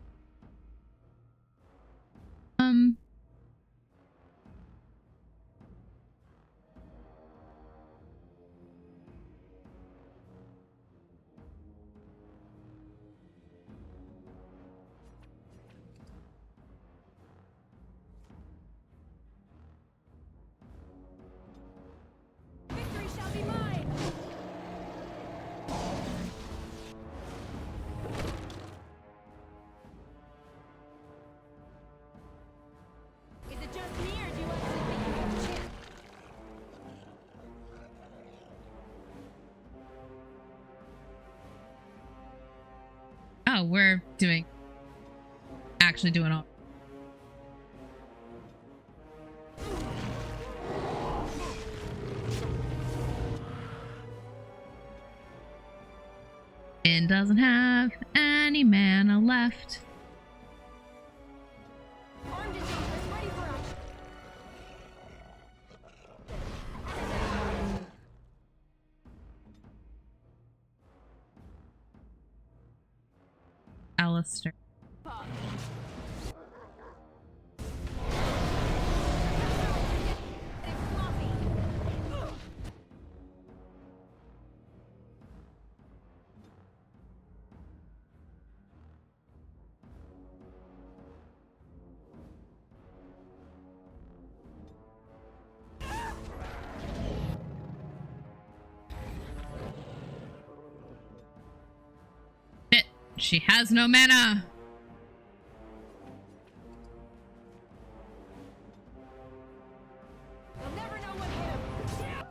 Victory shall be mine! it just me, or do you actually think you have a chance? Oh, we're actually doing all. It doesn't have any mana left. Armed and dangerous, ready for action. Alistair. It's sloppy. Shit, she has no mana. You'll never know what hit him.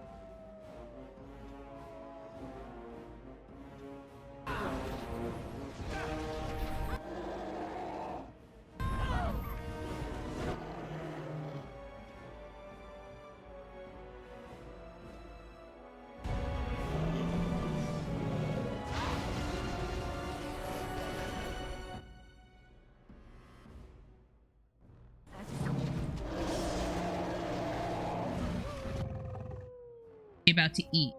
About to eat.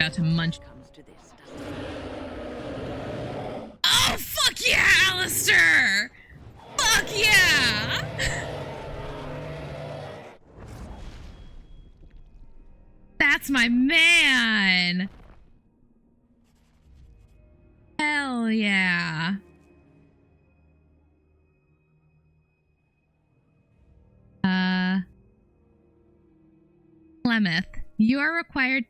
About to munch. Comes to this, doesn't it? Oh, fuck yeah, Alistair! Fuck yeah! That's my man! Hell yeah. Flemeth, you are required.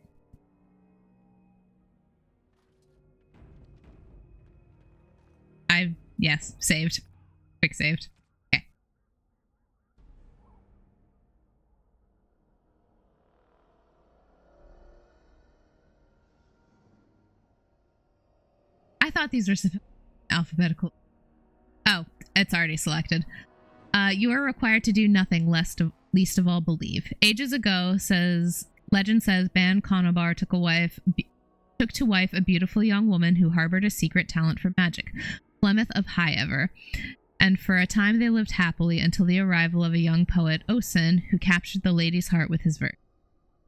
Yes, saved. Quick saved. Okay. I thought these were alphabetical. Oh, it's already selected. You are required to do nothing least of all believe. Ages ago, legend says, Ban Conobar took to wife a beautiful young woman who harbored a secret talent for magic, Flemeth of Highever, and for a time they lived happily until the arrival of a young poet, Osin, who captured the lady's heart with his verse.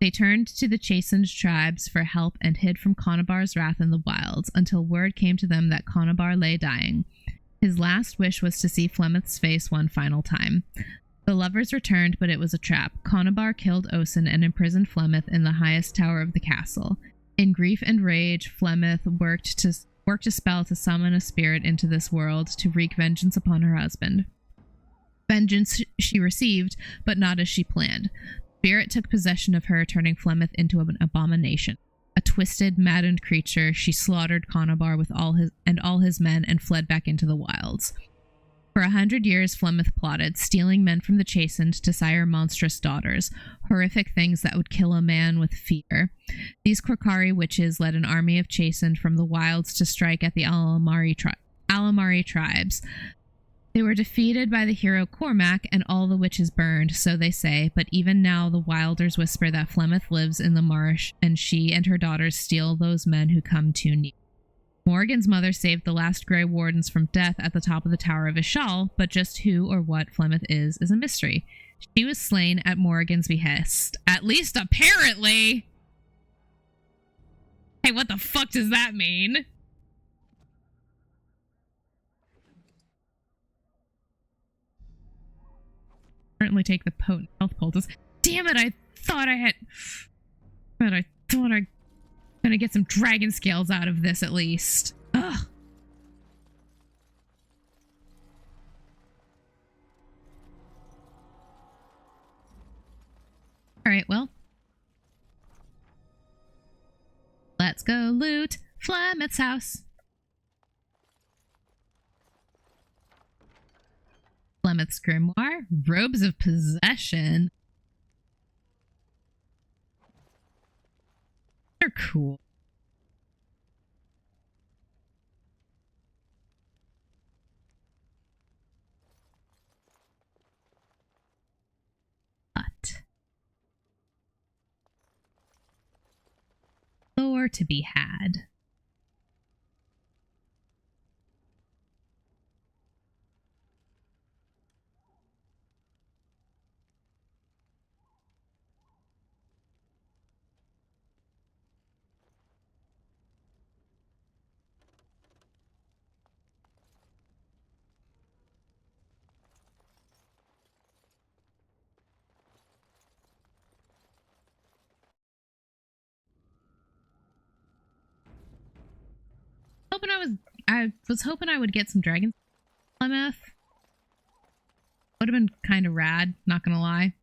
They turned to the chastened tribes for help and hid from Conobar's wrath in the wilds, until word came to them that Conobar lay dying. His last wish was to see Flemeth's face one final time. The lovers returned, but it was a trap. Conobar killed Osin and imprisoned Flemeth in the highest tower of the castle. In grief and rage, Flemeth worked a spell to summon a spirit into this world to wreak vengeance upon her husband. Vengeance she received, but not as she planned. Spirit took possession of her, turning Flemeth into an abomination. A twisted, maddened creature, she slaughtered Conobar with all his men and fled back into the wilds. For 100 years, Flemeth plotted, stealing men from the Chastened to sire monstrous daughters, horrific things that would kill a man with fear. These Korkari witches led an army of Chastened from the wilds to strike at the Alamari tribes. They were defeated by the hero Cormac, and all the witches burned, so they say, but even now the Wilders whisper that Flemeth lives in the marsh, and she and her daughters steal those men who come too near. Morrigan's mother saved the last Grey Wardens from death at the top of the Tower of Ishal, but just who or what Flemeth is a mystery. She was slain at Morrigan's behest. At least apparently! Hey, what the fuck does that mean? Currently take the potent health poultice. Damn it, I thought I gonna get some dragon scales out of this at least. Ugh. Alright, well. Let's go loot Flemeth's house. Flemeth's grimoire. Robes of Possession. They're cool. But lore to be had. I was hoping I would get some dragons. Plymouth would have been kind of rad, not gonna lie.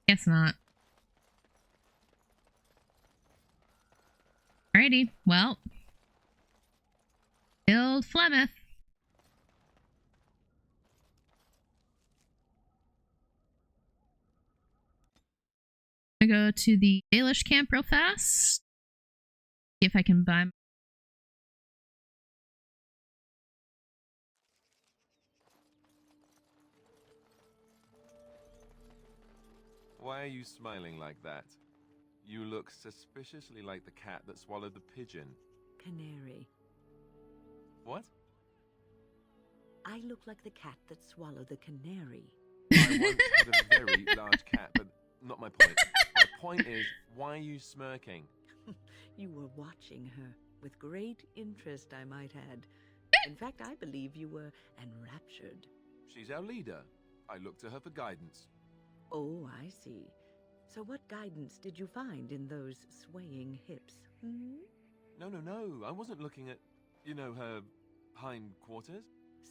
Guess not. Alrighty, well. Build Flemeth. I'm gonna go to the Baelish camp real fast. See if I can buy. Why are you smiling like that? You look suspiciously like the cat that swallowed the pigeon. Canary. What? I look like the cat that swallowed the canary. I once had a very large cat, but not my point. My point is, why are you smirking? You were watching her with great interest, I might add. In fact, I believe you were enraptured. She's our leader. I look to her for guidance. Oh, I see. So what guidance did you find in those swaying hips? Hmm? No. I wasn't looking at, you know, her hind quarters.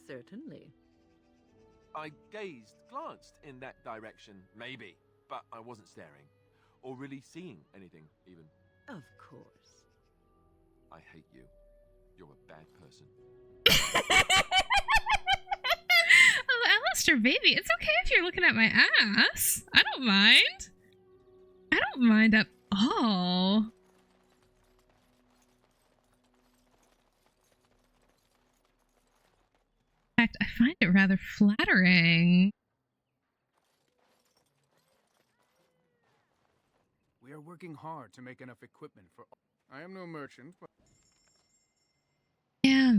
Certainly. I glanced in that direction, maybe, but I wasn't staring. Or really seeing anything, even. Of course. I hate you. You're a bad person. Oh, Alistair, baby, it's okay if you're looking at my ass. I don't mind. I don't mind at all. In fact, I find it rather flattering. We are working hard to make enough equipment for all. I am no merchant, but... Yeah.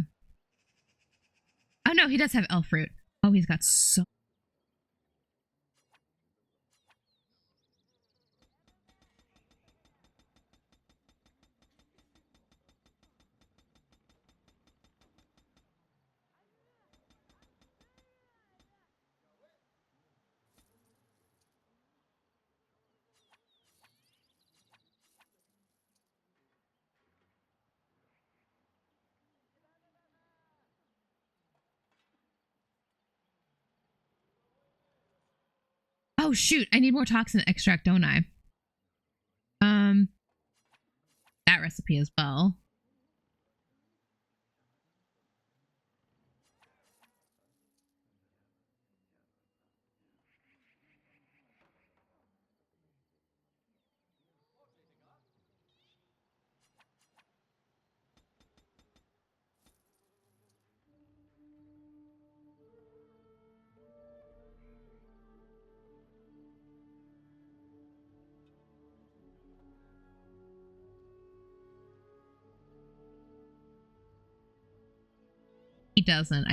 Oh no, he does have elf fruit. Oh, he's got so... Oh shoot, I need more toxin extract, don't I? That recipe as well. He doesn't,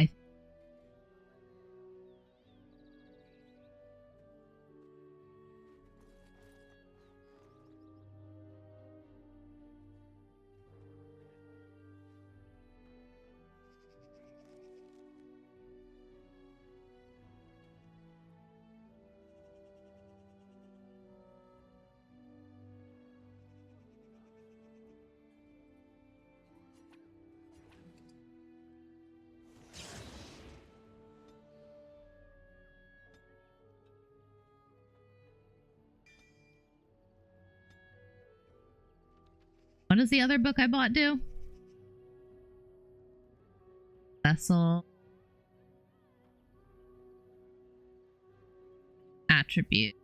What does the other book I bought do? Vessel. Attribute.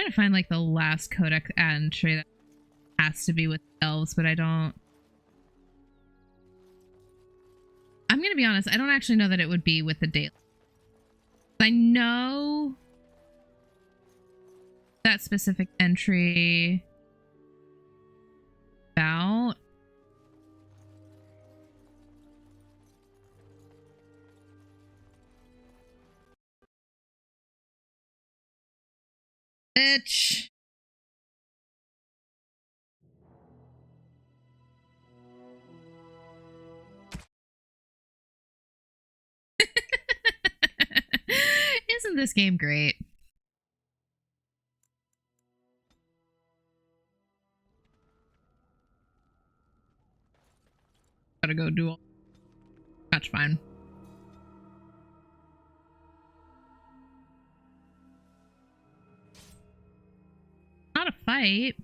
I'm trying to find like the last codex entry that has to be with elves, but I don't. I'm gonna be honest, I don't actually know that it would be with the daily. I know that specific entry about. Bitch. Isn't this game great? Gotta go do all. That's fine. Not a fight.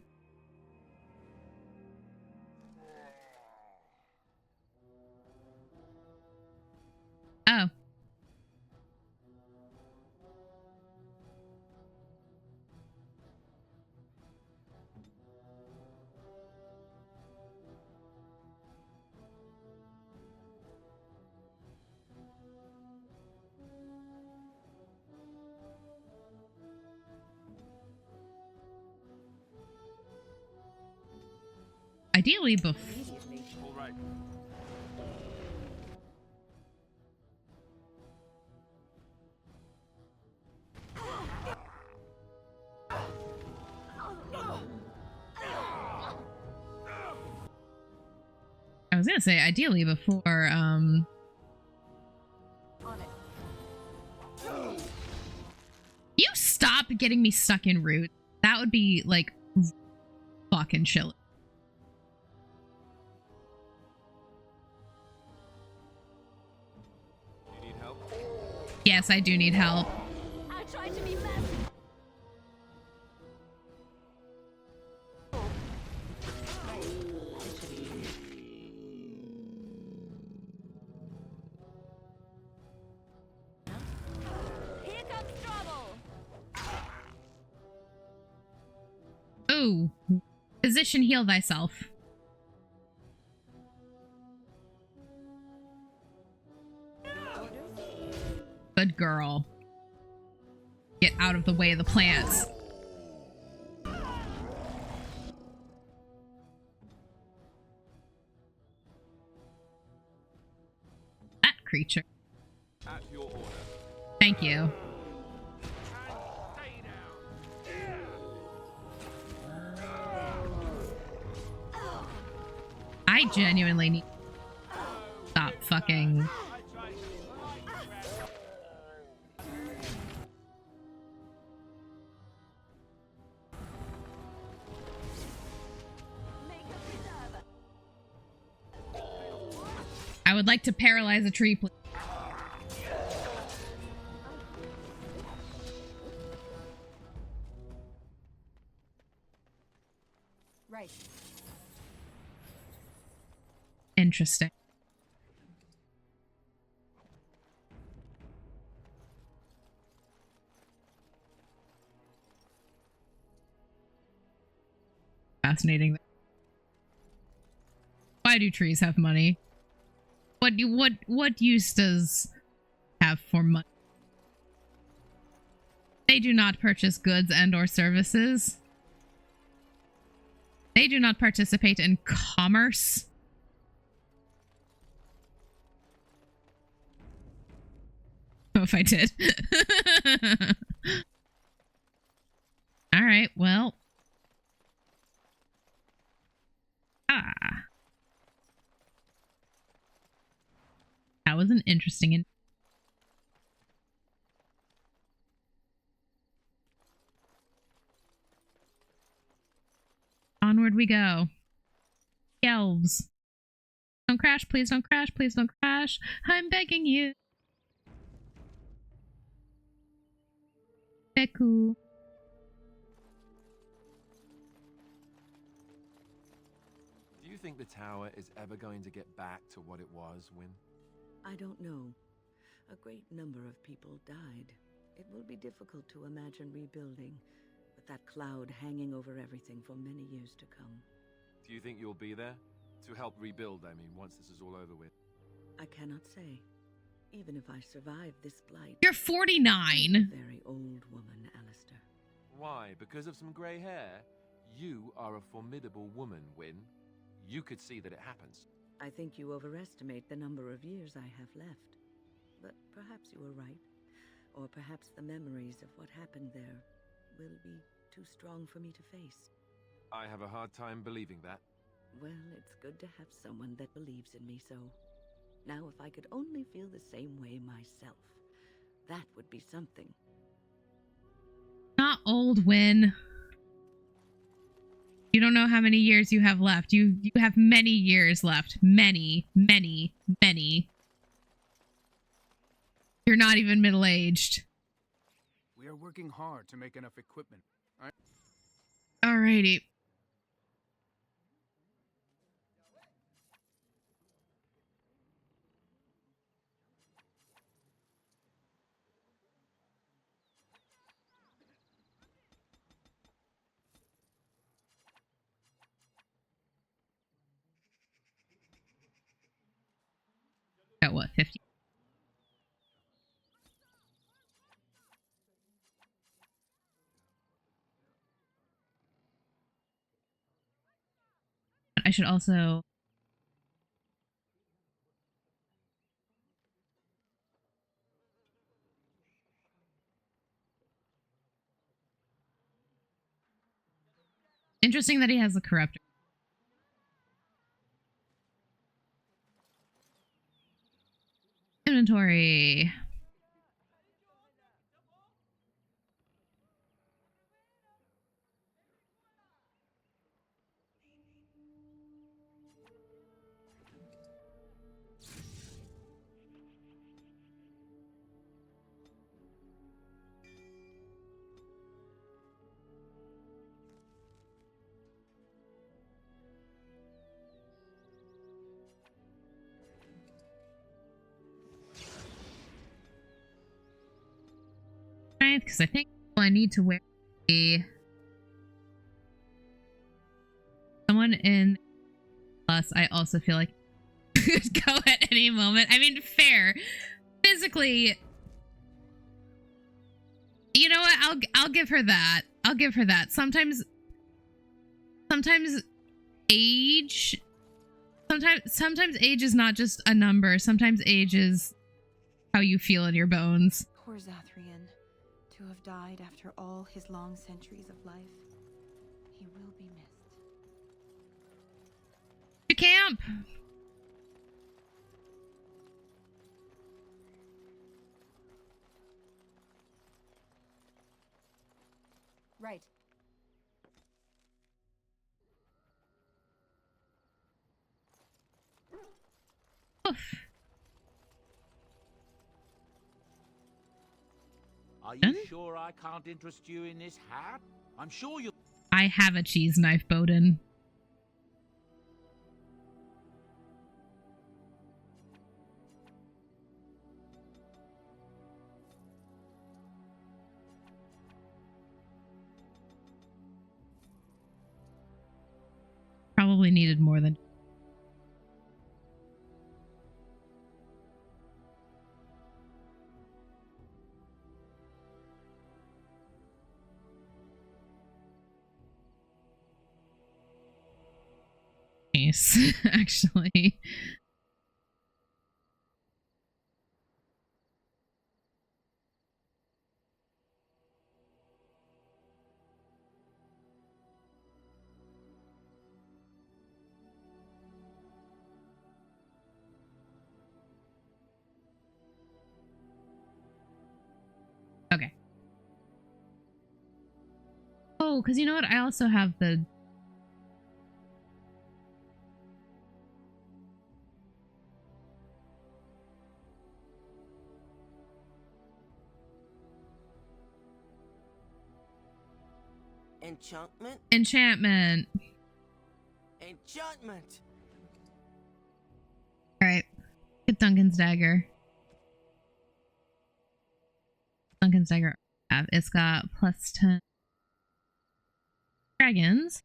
Oh. Ideally before. All right. I was gonna say ideally before you stop getting me stuck in root. That would be like fucking chill. You need help? Yes, I do need help. I tried to be less. Here comes trouble. Ooh. Position heal thyself. Good girl. Get out of the way of the plants. That creature. At your order. Thank you. Stay down. I genuinely need to stop fucking. I would like to paralyze a tree, please. Right. Interesting. Fascinating. Why do trees have money? What use does have for money? They do not purchase goods and or services. They do not participate in commerce. Oh, if I did. All right, well. That was an interesting... Onward we go. Elves. Don't crash, please don't crash, please don't crash. I'm begging you. Beku. Do you think the tower is ever going to get back to what it was, Wynne? I don't know. A great number of people died. It will be difficult to imagine rebuilding, with that cloud hanging over everything for many years to come. Do you think you'll be there? To help rebuild, I mean, once this is all over with. I cannot say. Even if I survive this blight... You're 49! I'm a very old woman, Alistair. Why? Because of some grey hair? You are a formidable woman, Wynne. You could see that it happens. I think you overestimate the number of years I have left. But perhaps you are right. Or perhaps the memories of what happened there will be too strong for me to face. I have a hard time believing that. Well, it's good to have someone that believes in me so. Now, if I could only feel the same way myself, that would be something. Not old, Wynne. You don't know how many years you have left. You have many years left. Many, many, many. You're not even middle-aged. We are working hard to make enough equipment. Alrighty. Got what, 50? I should also... Interesting that he has the corruptor. Inventory. Because I think I need to wear someone in plus I also feel like could go at any moment. I mean, fair. Physically, you know what? I'll give her that. I'll give her that. Sometimes age sometimes age is not just a number. Sometimes age is how you feel in your bones. Poor Zathrian. To have died after all his long centuries of life. He will be missed. To camp! Right. Oof. Are you sure I can't interest you in this hat? I'm sure you... I have a cheese knife, Bowden. Probably needed more than... nice, actually. Okay. Oh, because you know what? I also have the... Enchantment? Enchantment. Enchantment! Alright. Get Duncan's dagger. Duncan's dagger. It's got plus 10 dragons.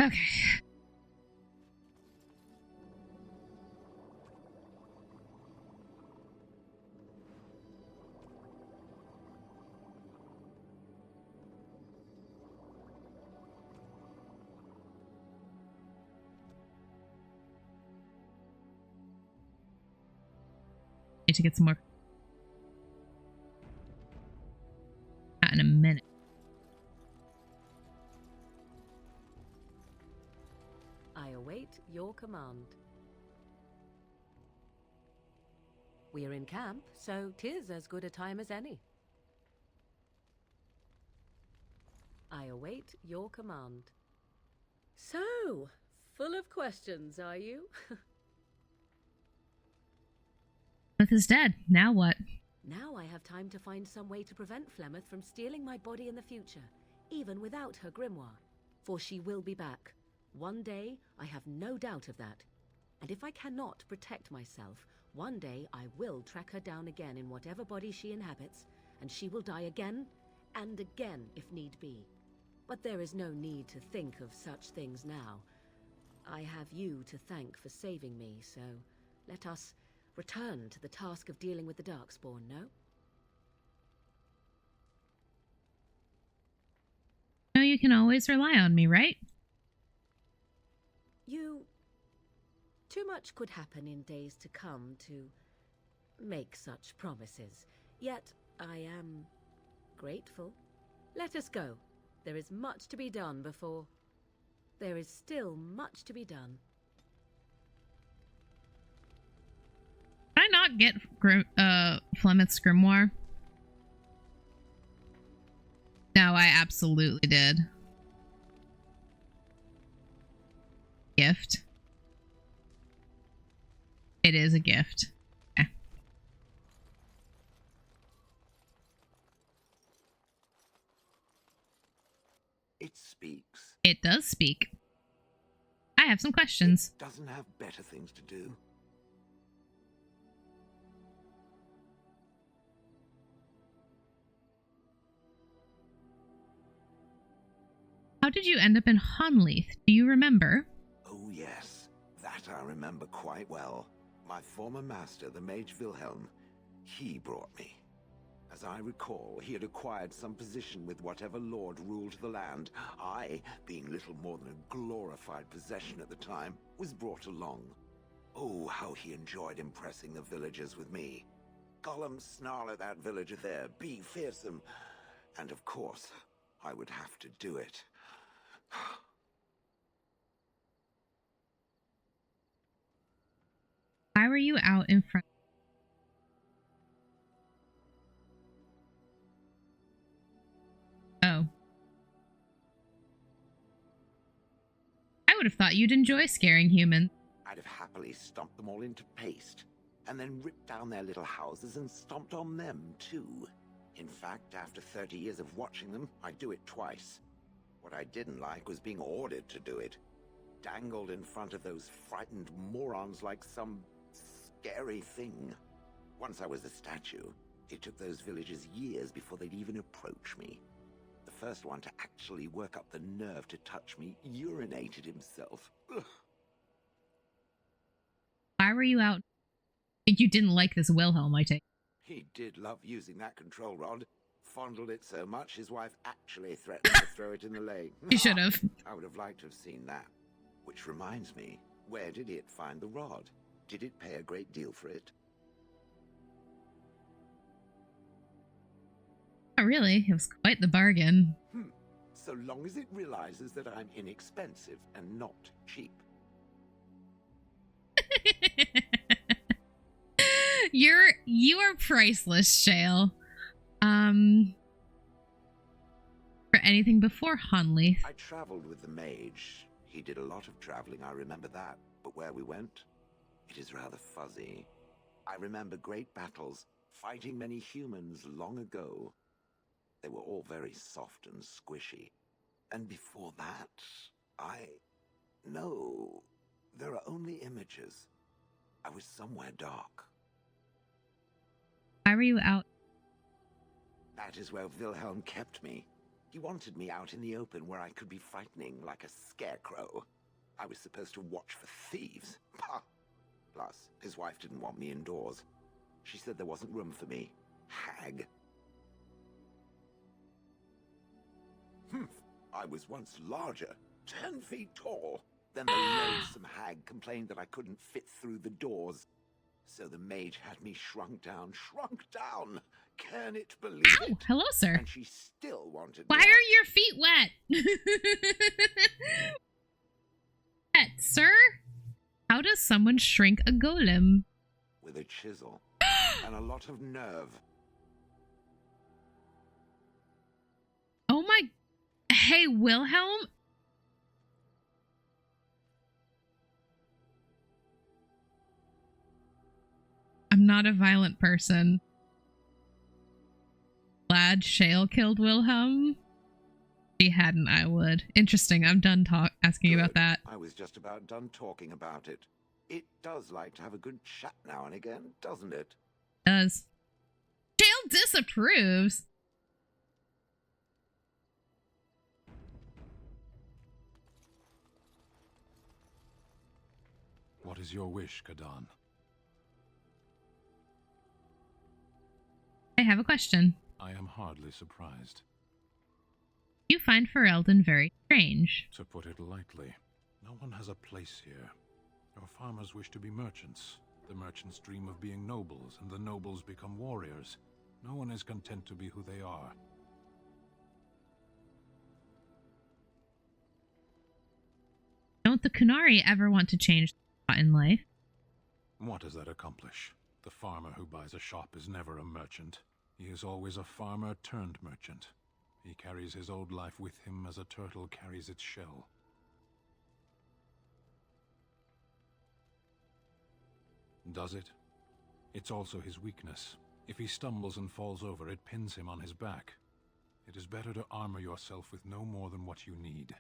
Okay. Need to get some more. Not in a minute. I await your command. We're in camp, so 'tis as good a time as any. I await your command. So, full of questions, are you? Flemeth is dead. Now what? Now I have time to find some way to prevent Flemeth from stealing my body in the future, even without her grimoire. For she will be back. One day, I have no doubt of that. And if I cannot protect myself, one day I will track her down again in whatever body she inhabits, and she will die again and again if need be. But there is no need to think of such things now. I have you to thank for saving me, so let us return to the task of dealing with the Darkspawn, no? No, you can always rely on me, right? Too much could happen in days to come to make such promises. Yet I am grateful. Let us go. There is much to be done before. There is still much to be done. Did I not get Flemeth's grimoire? No, I absolutely did. Gift. It is a gift. Okay. It speaks. It does speak. I have some questions. It doesn't have better things to do. 'Tis did you end up in Honleith? Do you remember? Oh yes, that I remember quite well. My former master, the Mage Wilhelm, he brought me. As I recall, he had acquired some position with whatever lord ruled the land. I, being little more than a glorified possession at the time, was brought along. Oh, how he enjoyed impressing the villagers with me. Gollum snarl at that villager there, be fearsome. And of course, I would have to do it. Why were you out in front? Oh. I would have thought you'd enjoy scaring humans. I'd have happily stomped them all into paste, and then ripped down their little houses and stomped on them, too. In fact, after 30 years of watching them, I'd do it twice. What I didn't like was being ordered to do it. Dangled in front of those frightened morons like some scary thing. Once I was a statue, it took those villagers years before they'd even approach me. The first one to actually work up the nerve to touch me urinated himself. Ugh. Why were you out? You didn't like this Wilhelm, I take. He did love using that control rod. Fondled it so much his wife actually threatened to throw it in the lake. You should have. I would have liked to have seen that. Which reminds me, where did it find the rod? Did it pay a great deal for it? Not really. It was quite the bargain. So long as it realizes that I'm inexpensive and not cheap. You are priceless, Shale. For anything before Honleith. I traveled with the mage. He did a lot of traveling, I remember that. But where we went, it is rather fuzzy. I remember great battles, fighting many humans long ago. They were all very soft and squishy. And before that, No, there are only images. I was somewhere dark. Why were you out? That is where Wilhelm kept me. He wanted me out in the open where I could be frightening like a scarecrow. I was supposed to watch for thieves. Pah! Plus, his wife didn't want me indoors. She said there wasn't room for me. Hag. I was once larger, 10 feet tall. Then the loathsome hag complained that I couldn't fit through the doors. So the mage had me shrunk down. Can it believe it? Hello, sir. And she still wanted Why me are out. your feet wet? Wet, sir? How does someone shrink a golem? With a chisel and a lot of nerve. Oh my... Hey, Wilhelm? I'm not a violent person. Glad Shale killed Wilhelm. If he hadn't, I would. Interesting. I'm done asking about that. I was just about done talking about it. It does like to have a good chat now and again, doesn't it? Does. Shale disapproves. What is your wish, Kadan? I have a question. I am hardly surprised. You find Ferelden very strange. To put it lightly, no one has a place here. Your farmers wish to be merchants. The merchants dream of being nobles, and the nobles become warriors. No one is content to be who they are. Don't the Kunari ever want to change the lot in life? What does that accomplish? The farmer who buys a shop is never a merchant. He is always a farmer turned merchant. He carries his old life with him as a turtle carries its shell. Does it? It's also his weakness. If he stumbles and falls over, it pins him on his back. It is better to armor yourself with no more than what you need.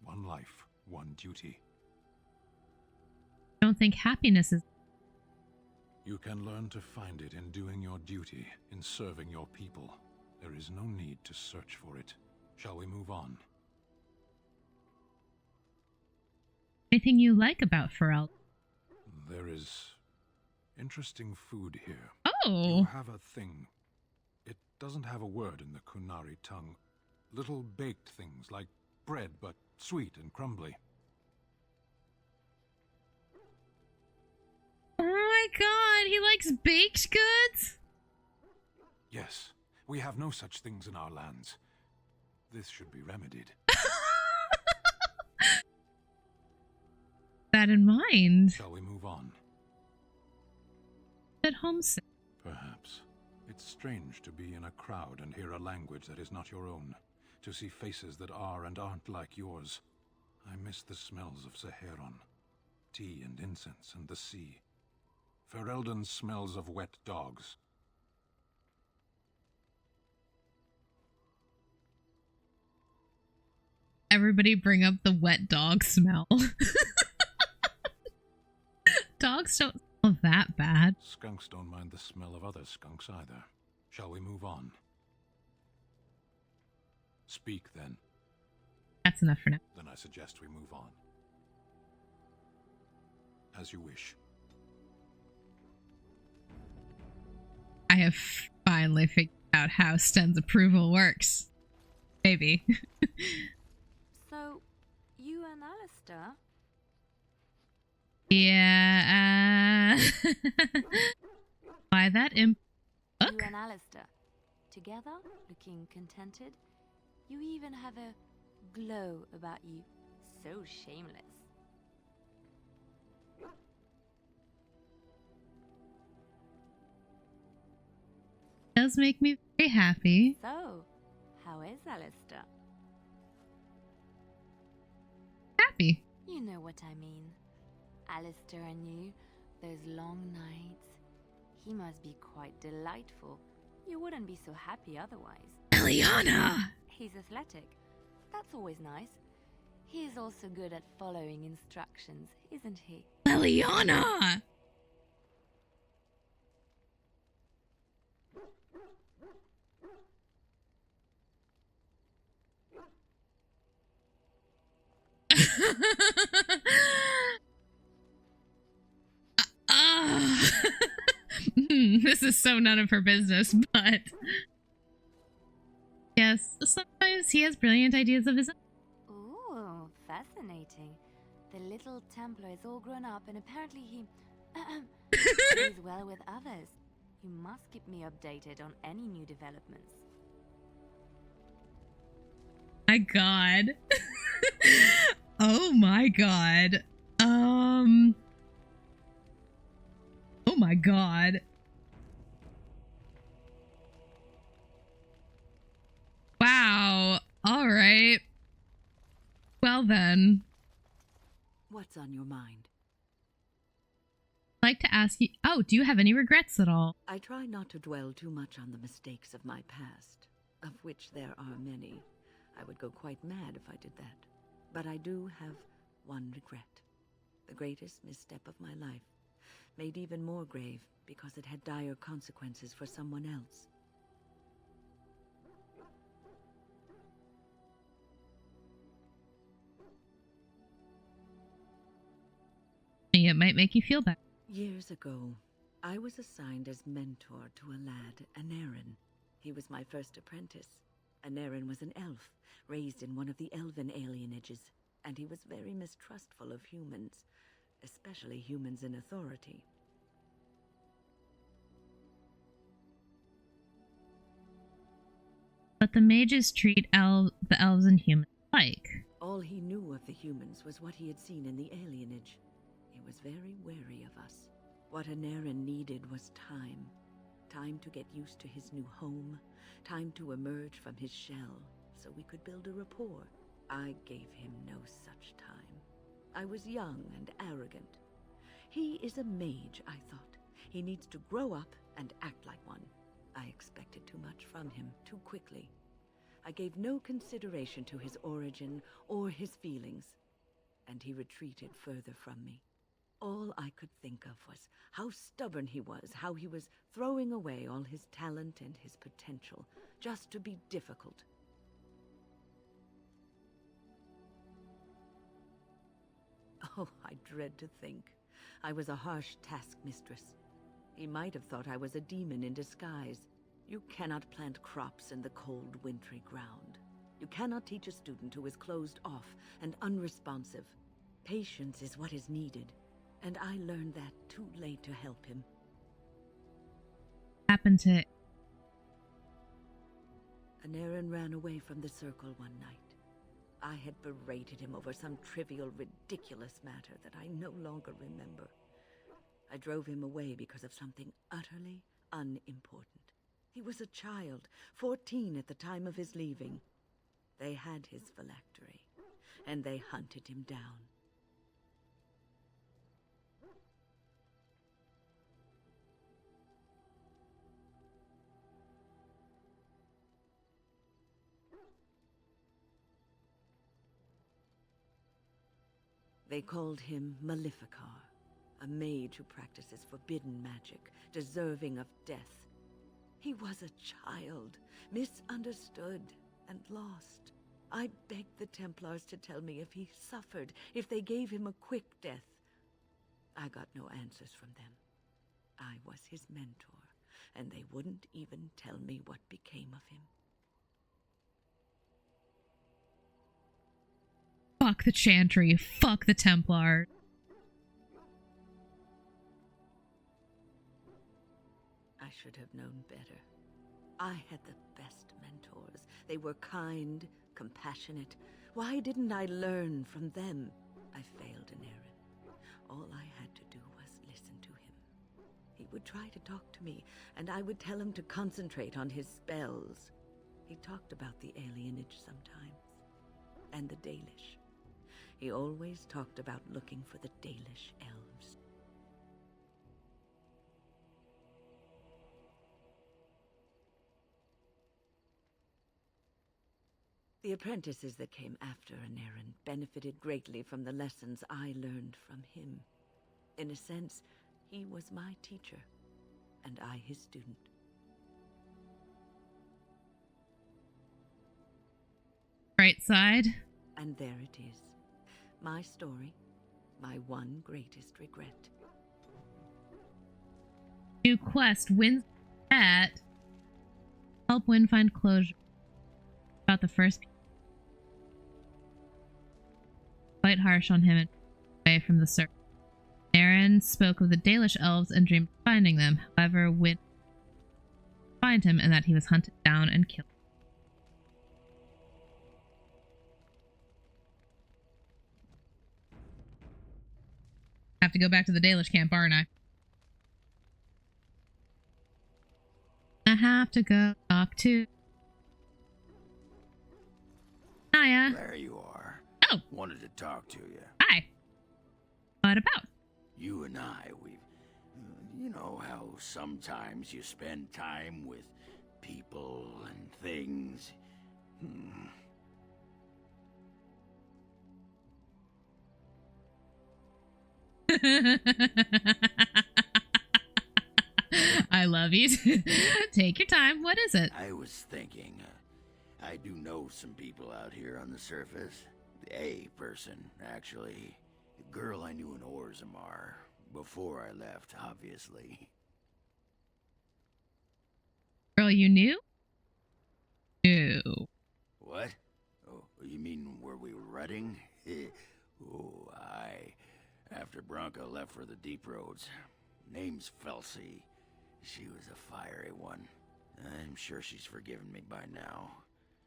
One life, one duty. I don't think happiness is... You can learn to find it in doing your duty, in serving your people. There is no need to search for it. Shall we move on? Anything you like about Ferelden? There is interesting food here. Oh! You have a thing. It doesn't have a word in the Kunari tongue. Little baked things like bread, but sweet and crumbly. Oh my god, he likes baked goods? Yes, we have no such things in our lands. This should be remedied. That in mind. Shall we move on? At homesick. Perhaps. It's strange to be in a crowd and hear a language that is not your own. To see faces that are and aren't like yours. I miss the smells of Saharan. Tea and incense and the sea. Ferelden smells of wet dogs. Everybody bring up the wet dog smell. Dogs don't smell that bad. Skunks don't mind the smell of other skunks either. Shall we move on? Speak, then. That's enough for now. Then I suggest we move on. As you wish. I have finally figured out how Sten's approval works. Maybe. So, you and Alistair? Yeah, Why that imp... You and Alistair. Together, looking contented. You even have a glow about you. So shameless. Does make me very happy. So, how is Alistair? Happy. You know what I mean. Alistair and you, those long nights. He must be quite delightful. You wouldn't be so happy otherwise. Eliana! He's athletic. That's always nice. He is also good at following instructions, isn't he? Eliana! This is so none of her business, but yes, sometimes he has brilliant ideas of his own. Ooh, fascinating. The little Templar is all grown up and apparently he plays well with others. You must keep me updated on any new developments. My god. Oh my god. Oh my god. Wow. All right. Well then. What's on your mind? I'd like to ask you, oh, do you have any regrets at all? I try not to dwell too much on the mistakes of my past, of which there are many. I would go quite mad if I did that. But I do have one regret. The greatest misstep of my life, made even more grave because it had dire consequences for someone else. It might make you feel better. Years ago, I was assigned as mentor to a lad, Anarin. He was my first apprentice. Anarin was an elf, raised in one of the elven alienages, and he was very mistrustful of humans, especially humans in authority. But the mages treat the elves and humans alike. All he knew of the humans was what he had seen in the alienage. He was very wary of us. What Anarin needed was time. Time to get used to his new home. Time to emerge from his shell, so we could build a rapport. I gave him no such time. I was young and arrogant. He is a mage, I thought. He needs to grow up and act like one. I expected too much from him too quickly. I gave no consideration to his origin or his feelings, and he retreated further from me. All I could think of was how stubborn he was, how he was throwing away all his talent and his potential just to be difficult. Oh, I dread to think. I was a harsh taskmistress. He might have thought I was a demon in disguise. You cannot plant crops in the cold, wintry ground. You cannot teach a student who is closed off and unresponsive. Patience is what is needed, and I learned that too late to help him. Happened to... Anarin ran away from the circle one night. I had berated him over some trivial, ridiculous matter that I no longer remember. I drove him away because of something utterly unimportant. He was a child, 14 at the time of his leaving. They had his phylactery, and they hunted him down. They called him Maleficar, a mage who practices forbidden magic, deserving of death. He was a child, misunderstood and lost. I begged the Templars to tell me if he suffered, if they gave him a quick death. I got no answers from them. I was his mentor, and they wouldn't even tell me what became of him. Fuck the Chantry. Fuck the Templar. I should have known better. I had the best mentors. They were kind, compassionate. Why didn't I learn from them? I failed in Aaron. All I had to do was listen to him. He would try to talk to me, and I would tell him to concentrate on his spells. He talked about the alienage sometimes, and the Dalish. He always talked about looking for the Dalish elves. The apprentices that came after Anarin benefited greatly from the lessons I learned from him. In a sense, he was my teacher, and I his student. Right side. And there it is. My story, my one greatest regret. New quest, wins at help Wynn find closure. About the first quite harsh on him and away from the circle. Aaron spoke of the Dalish elves and dreamed of finding them. However, Wynn find him and that he was hunted down and killed. I have to go back to the Dalish camp, aren't I? I have to go talk to Naya. There you are. Oh. Wanted to talk to you. Hi. What about? You and I, you know how sometimes you spend time with people and things. I love you. Take your time. What is it? I was thinking, I do know some people out here on the surface. A person, actually. The girl I knew in Orzammar. Before I left, obviously. Girl you knew? No. What? Oh, you mean where we were running? Oh, aye. After Bronca left for the deep roads. Name's Felsi. She was a fiery one. I'm sure she's forgiven me by now.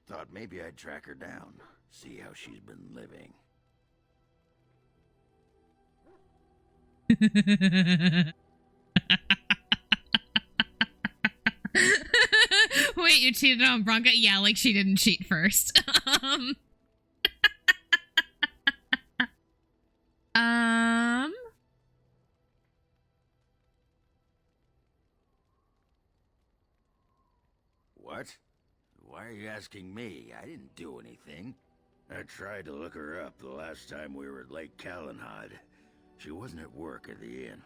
Thought maybe I'd track her down. See how she's been living. Wait, you cheated on Bronca? Yeah, like she didn't cheat first. What? Why are you asking me? I didn't do anything. I tried to look her up the last time we were at Lake Cailan. She wasn't at work at the inn.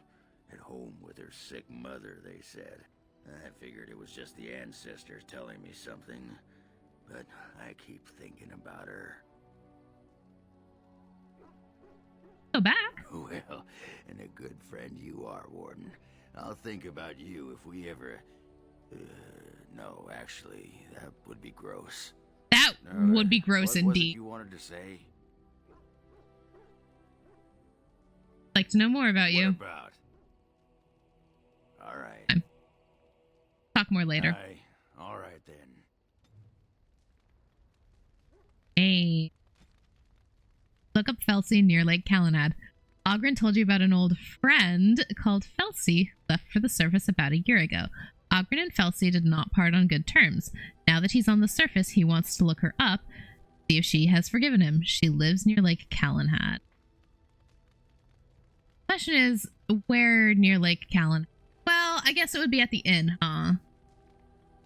At home with her sick mother, they said. I figured it was just the ancestors telling me something. But I keep thinking about her. go back. Well, and a good friend you are, Warden. I'll think about you if we ever... no, actually, that would be gross. That would be gross what was it indeed. you wanted to say? Like to know more about you. What about? All right. Talk more later. All right then. Hey. Look up Felsi near Lake Cailan. Ogren told you about an old friend called Felsi who left for the surface about a year ago. Ogren and Felsi did not part on good terms. Now that he's on the surface, he wants to look her up, see if she has forgiven him. She lives near Lake Cailan. Question is, where near Lake Cailan? Well, I guess it would be at the inn, huh?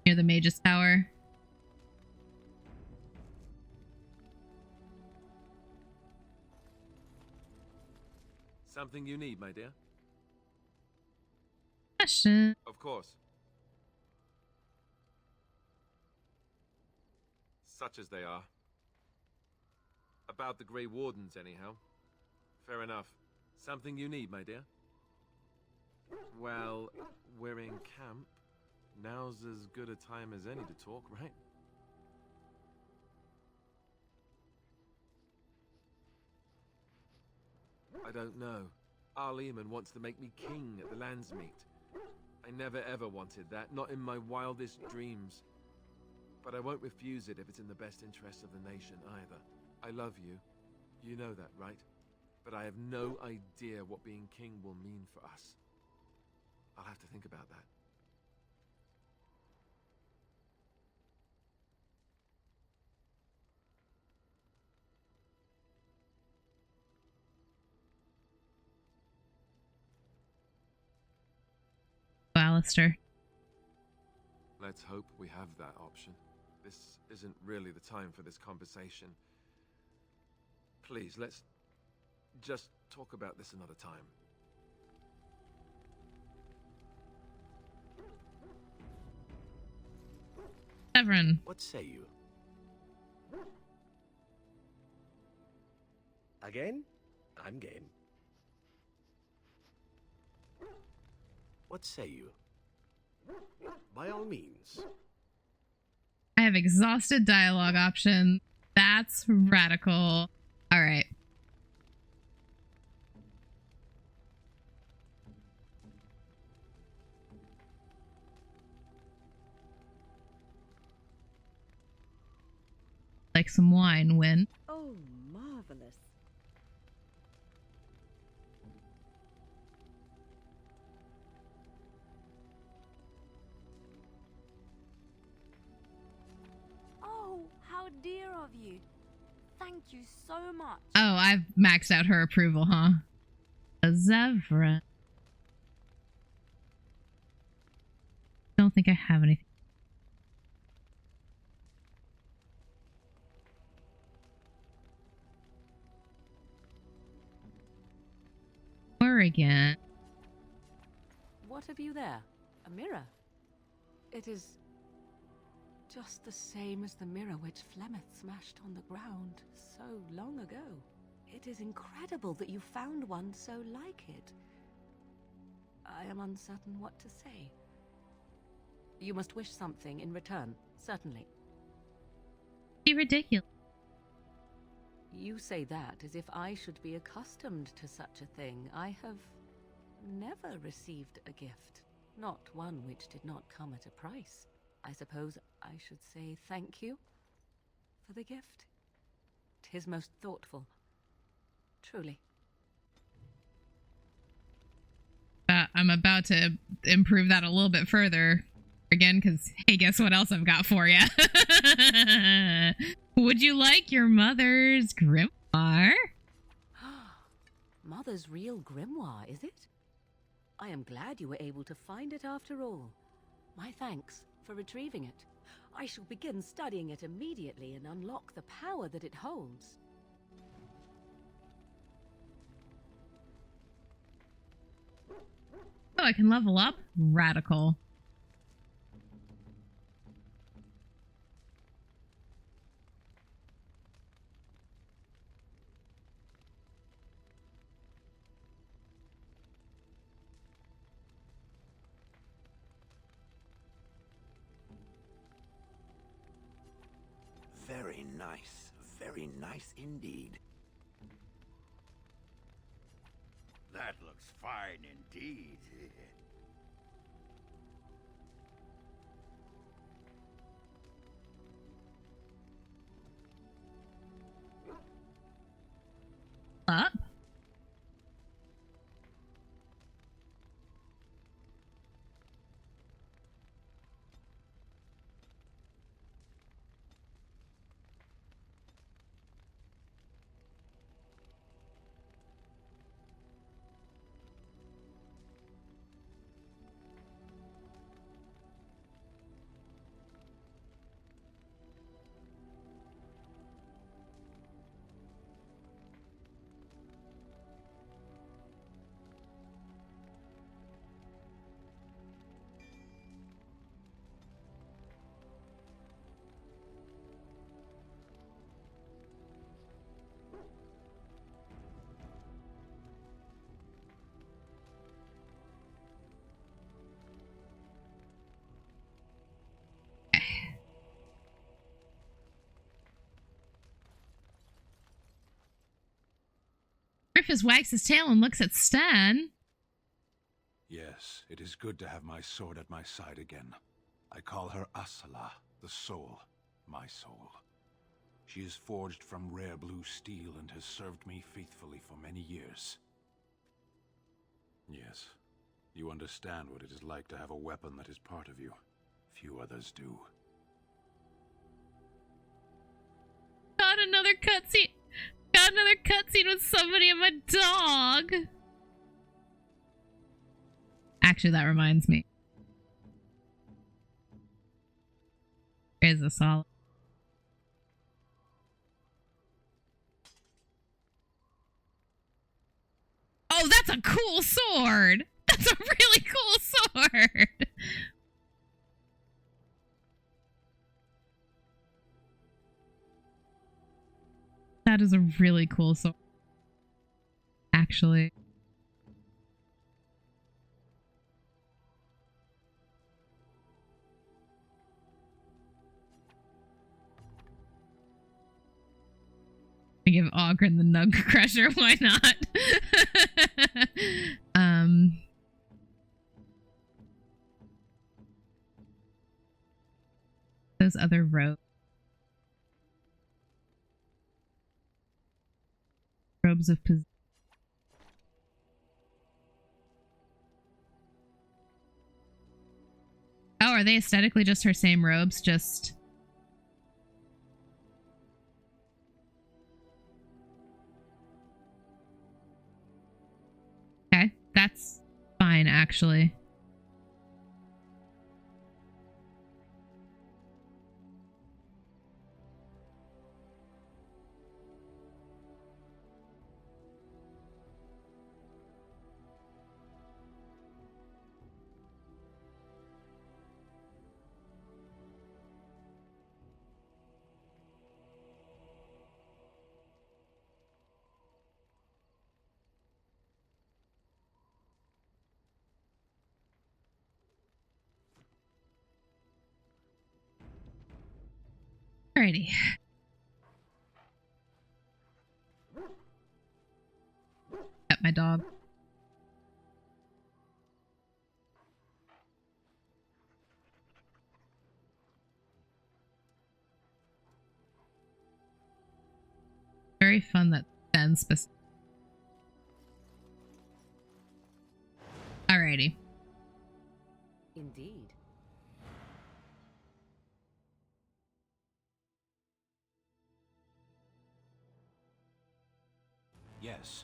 Near the Mage's Tower. Something you need, my dear? Question. Of course. Such as they are. About the Grey Wardens, anyhow. Fair enough. Something you need, my dear? Well, we're in camp. Now's as good a time as any to talk, right? I don't know. Eamon wants to make me king at the Landsmeet. I never ever wanted that, not in my wildest dreams. But I won't refuse it if it's in the best interest of the nation either. I love you. You know that, right? But I have no idea what being king will mean for us. I'll have to think about that. Alistair. Let's hope we have that option. This isn't really the time for this conversation. Please, let's just talk about this another time. Severin. What say you? Again? I'm game. What say you? By all means. I have exhausted dialogue options. That's radical. All right. Like some wine, Win. Oh, marvelous. Oh, how dear of you. Thank you so much. Oh, I've maxed out her approval, huh? Zevra. Don't think I have anything. Again. What have you there? A mirror? It is just the same as the mirror which Flemeth smashed on the ground so long ago. It is incredible that you found one so like it. I am uncertain what to say. You must wish something in return, certainly. Be ridiculous. You say that as if I should be accustomed to such a thing. I have never received a gift, not one which did not come at a price. I suppose I should say thank you for the gift. 'Tis most thoughtful, truly. I'm about to improve that a little bit further again, because hey, guess what else I've got for you? Would you like your mother's grimoire? Mother's real grimoire, is it? I am glad you were able to find it after all. My thanks for retrieving it. I shall begin studying it immediately and unlock the power that it holds. Oh, I can level up? Radical. Very nice. Very nice indeed. That looks fine indeed. Up. Griffiths wags his tail and looks at Stan. Yes, it is good to have my sword at my side again. I call her Asala, the soul, my soul. She is forged from rare blue steel and has served me faithfully for many years. Yes, you understand what it is like to have a weapon that is part of you. Few others do. Got another cutscene. Got another cutscene with somebody and my dog. Actually, that reminds me. Here's a solid. Oh, that's a cool sword. That's a really cool sword. That is a really cool sword. Actually. I give Ogren the Nug Crusher, why not? Those other robes. Robes of possession. Oh, are they aesthetically just her same robes? Just... Okay, that's fine, actually. Alrighty. At my dog. Very fun that Ben specific. Alrighty. Indeed. Yes.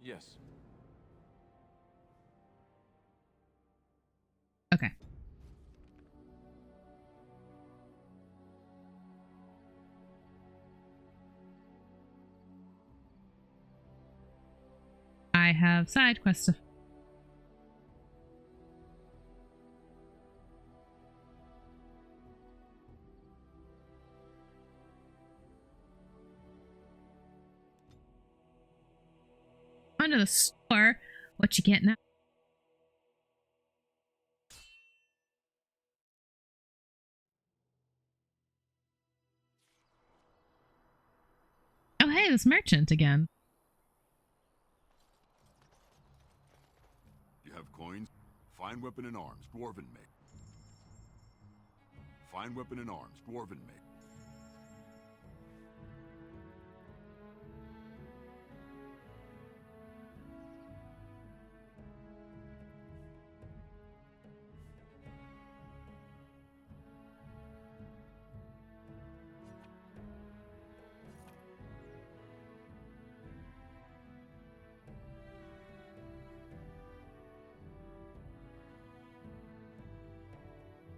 Yes. Okay. I have side quests to... going to the store. What you getting at? Oh, hey, this merchant again. You have coins? Fine weapon and arms, dwarven make. Fine weapon and arms, dwarven make.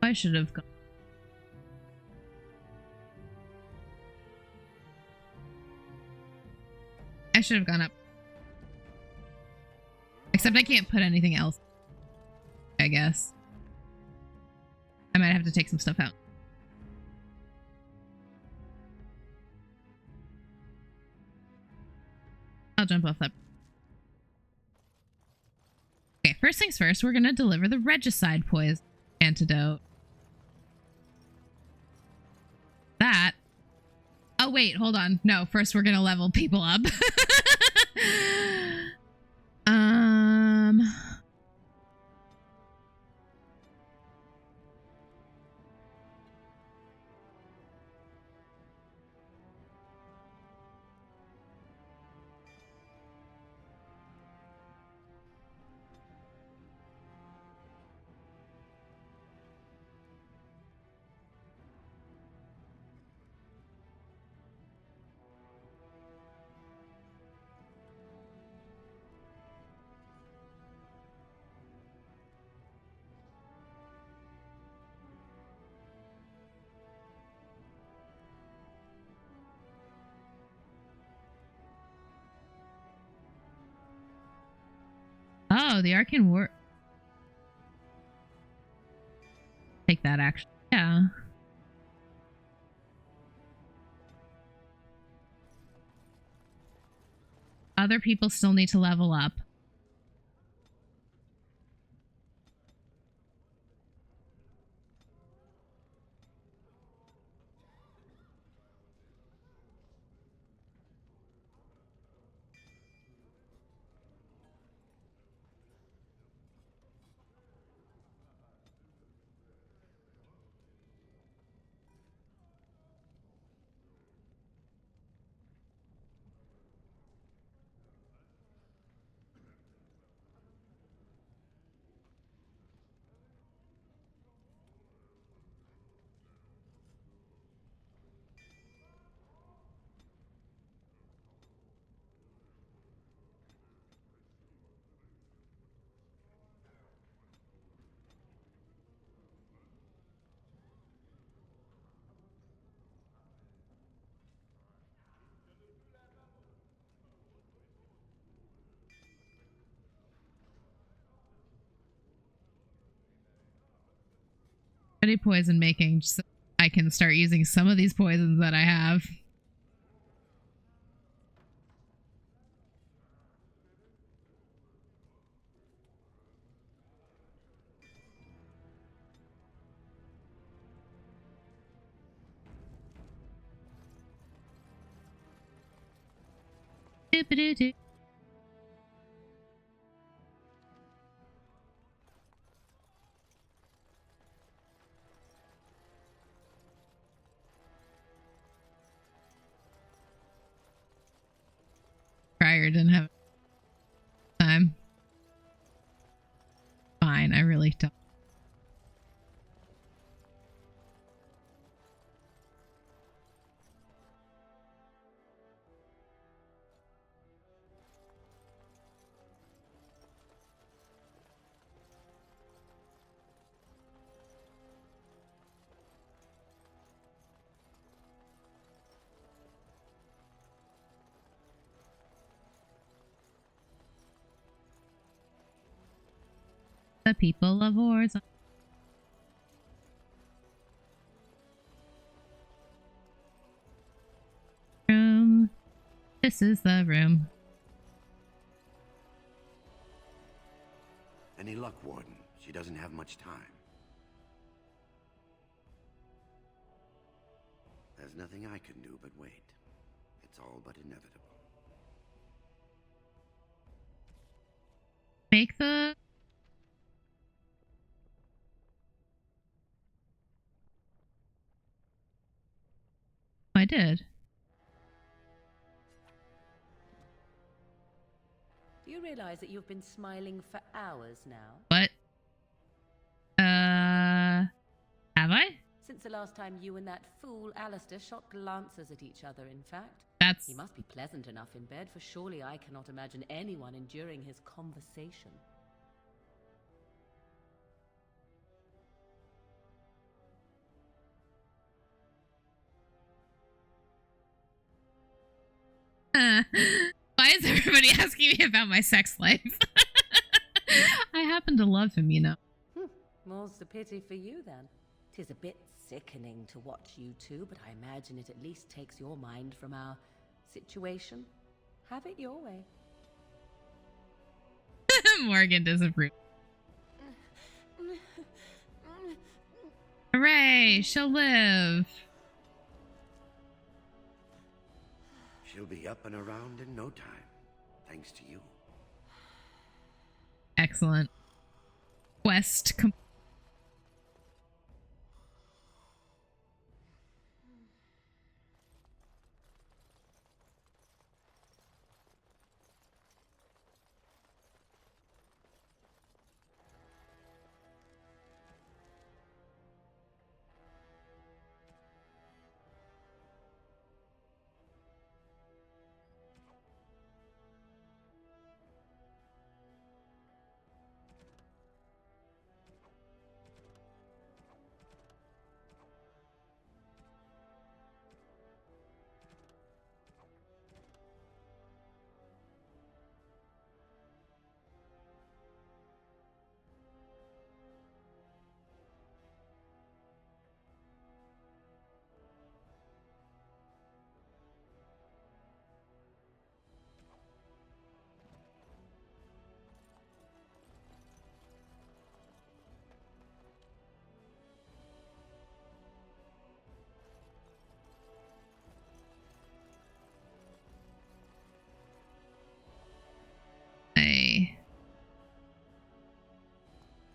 I should have gone. I should have gone up. Except I can't put anything else. I guess. I might have to take some stuff out. I'll jump off that. Okay, first things first, we're gonna deliver the regicide poison antidote. That. Oh, wait, hold on. No, first we're gonna level people up. Oh, the arcane war. Take that action. Yeah. Other people still need to level up. Ready poison making, just so I can start using some of these poisons that I have. Doop-a-doo-doo. Prior didn't have time. Fine, I really don't. The people of Warzone. Room. This is the room. luck, Warden. She doesn't have much time. There's nothing I can do but wait. It's all but inevitable. Make the... I did. Do you realize that you've been smiling for hours now? What? Have I? Since the last time you and that fool Alistair shot glances at each other, in fact. That's... He must be pleasant enough in bed, for surely I cannot imagine anyone enduring his conversation. Why is everybody asking me about my sex life? I happen to love him, you know. More's the pity for you, then. 'Tis a bit sickening to watch you two, but I imagine it at least takes your mind from our situation. Have it your way. Morgan disapproves. Hooray! She'll live! She'll be up and around in no time, thanks to you. Excellent. Quest complete.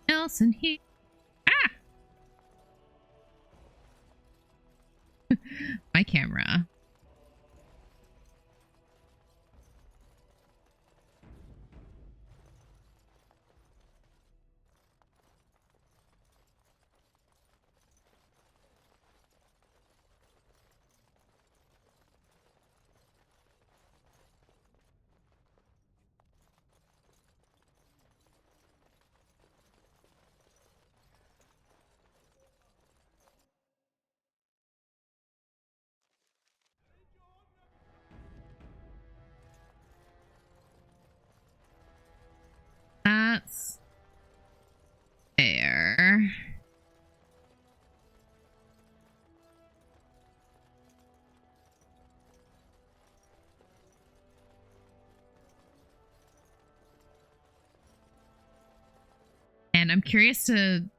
Nelson here. Ah! My camera. That's fair. And I'm curious to...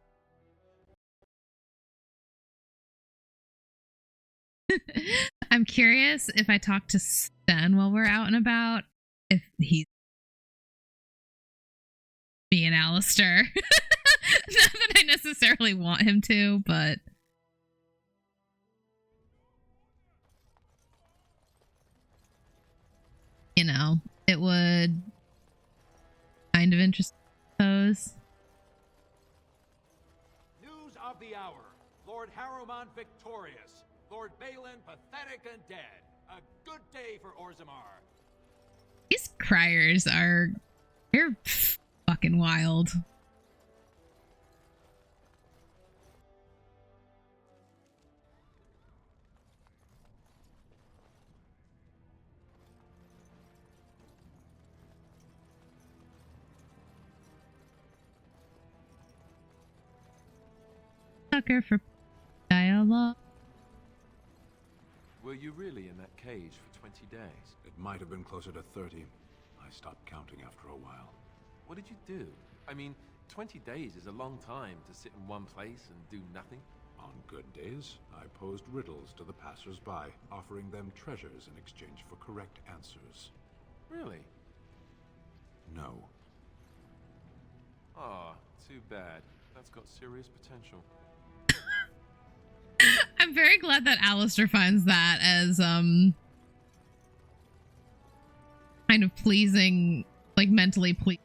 I'm curious if I talk to Sten while we're out and about, if he's me and Alistair. Not that I necessarily want him to, but... You know, it would kind of interest those. News of the hour. Lord Harrowmont victorious. Lord Balin pathetic and dead. A good day for Orzammar. These criers are... They're fucking wild. Sucker for dialogue. Were you really in that cage for 20 days? It might have been closer to 30. I stopped counting after a while. What did you do? I mean, 20 days is a long time to sit in one place and do nothing. On good days, I posed riddles to the passers-by, offering them treasures in exchange for correct answers. Really? No. Ah, too bad. That's got serious potential. I'm very glad that Alistair finds that as, kind of pleasing, like, mentally pleasing.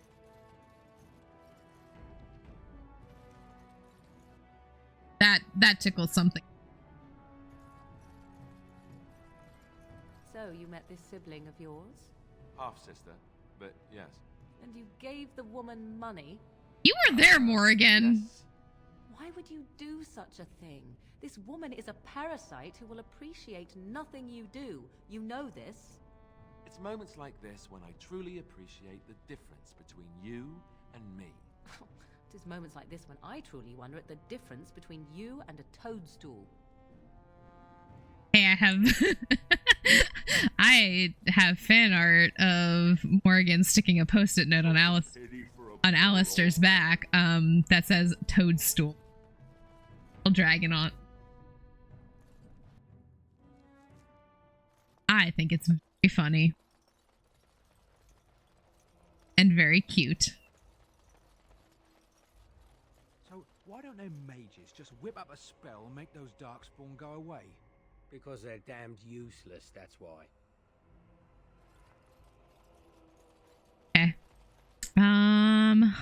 That tickles something. So, you met this sibling of yours? Half-sister, but yes. And you gave the woman money? You were there, Morrigan. Yes. Why would you do such a thing? This woman is a parasite who will appreciate nothing you do. You know this. It's moments like this when I truly appreciate the difference between you and me. It is moments like this when I truly wonder at the difference between you and a toadstool. Hey, I have fan art of Morgan sticking a post-it note on Alistair's back that says toadstool. Dragon on. I think it's very funny. And very cute. So, why don't them mages just whip up a spell and make those Darkspawn go away? Because they're damned useless, that's why. Okay. I'm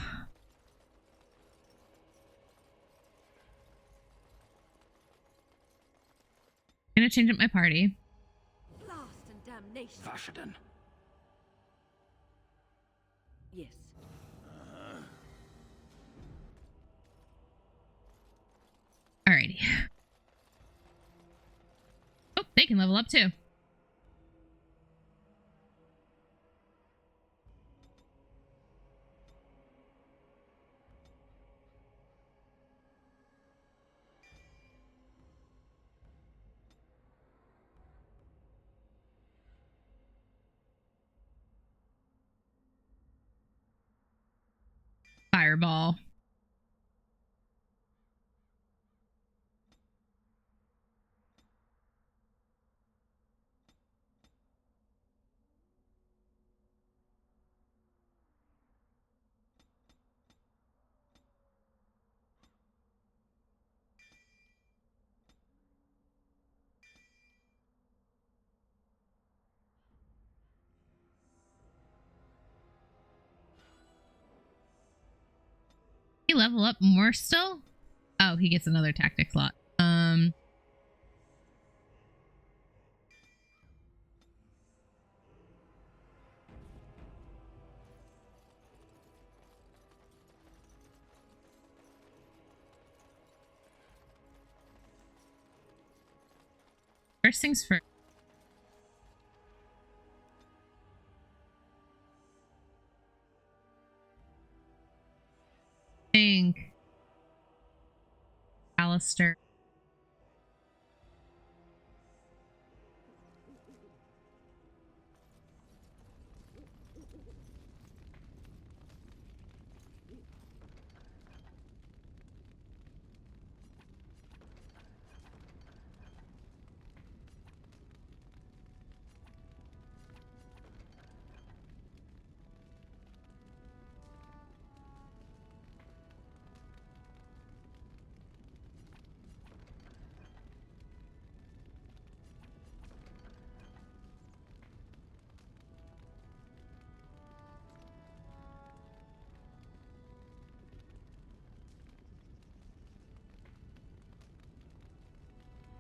gonna change up my party. Blast and damnation. Vashaden. Yes. Alrighty. Oh, they can level up too. Fireball. He level up more still? Oh, he gets another tactic slot. First things first. Think Alistair.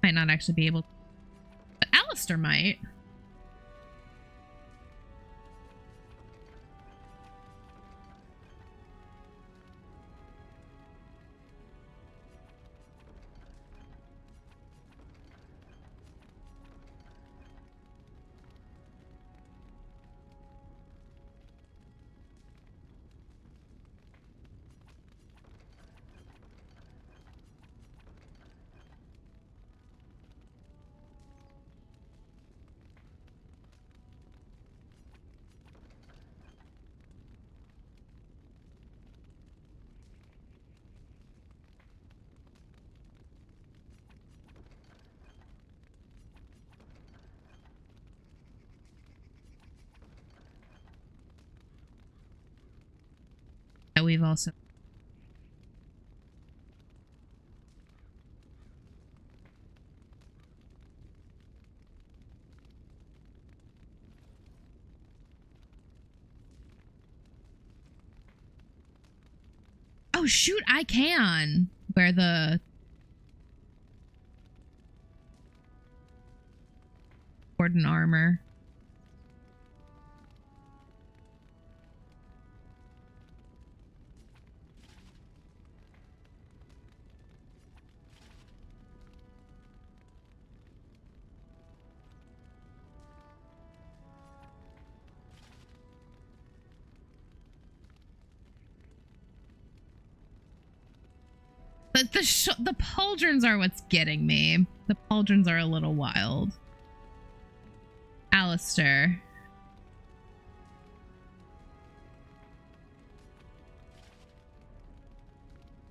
Might not actually be able to, but Alistair might. we've also... Oh, shoot, I can wear the... Warden armor. But the pauldrons are what's getting me. The pauldrons are a little wild. Alistair.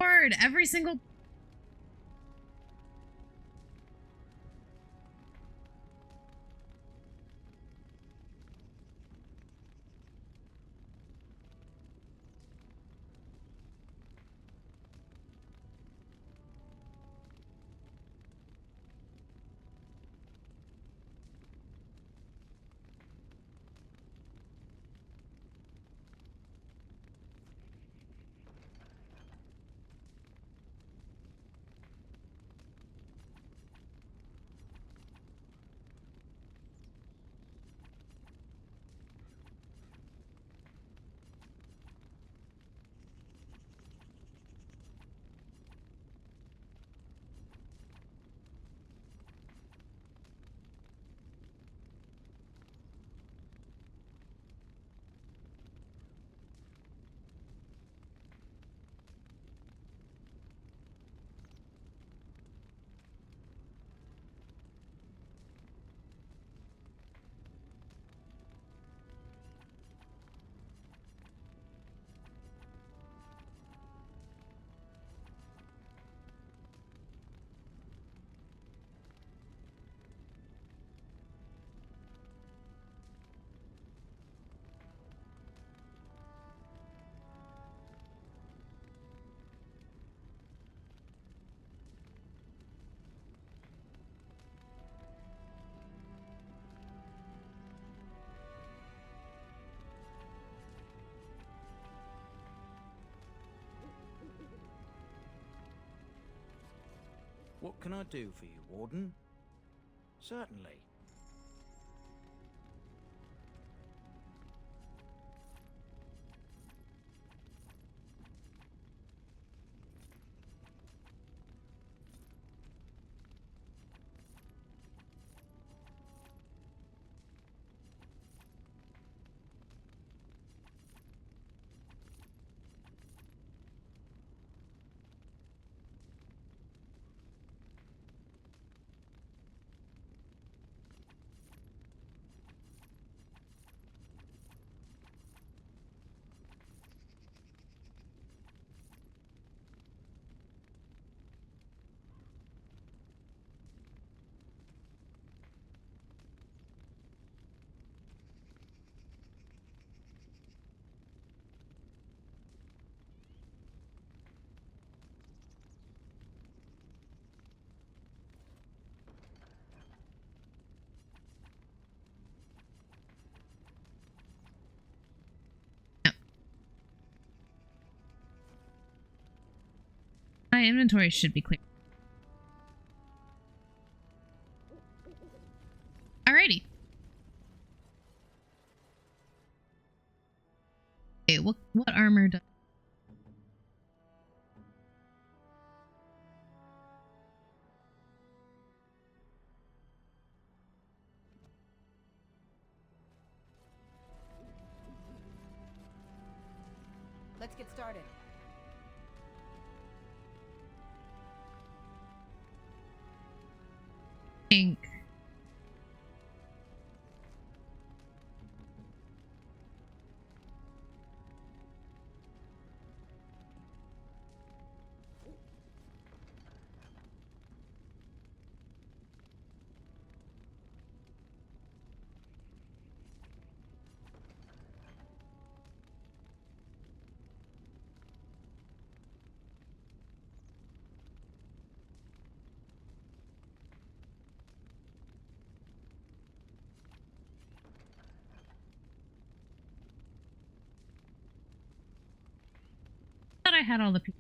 Word, every single... What can I do for you, Warden? Certainly. My inventory should be clear. Alrighty. Okay, what armor does... Let's get started. Pink. I had all the people.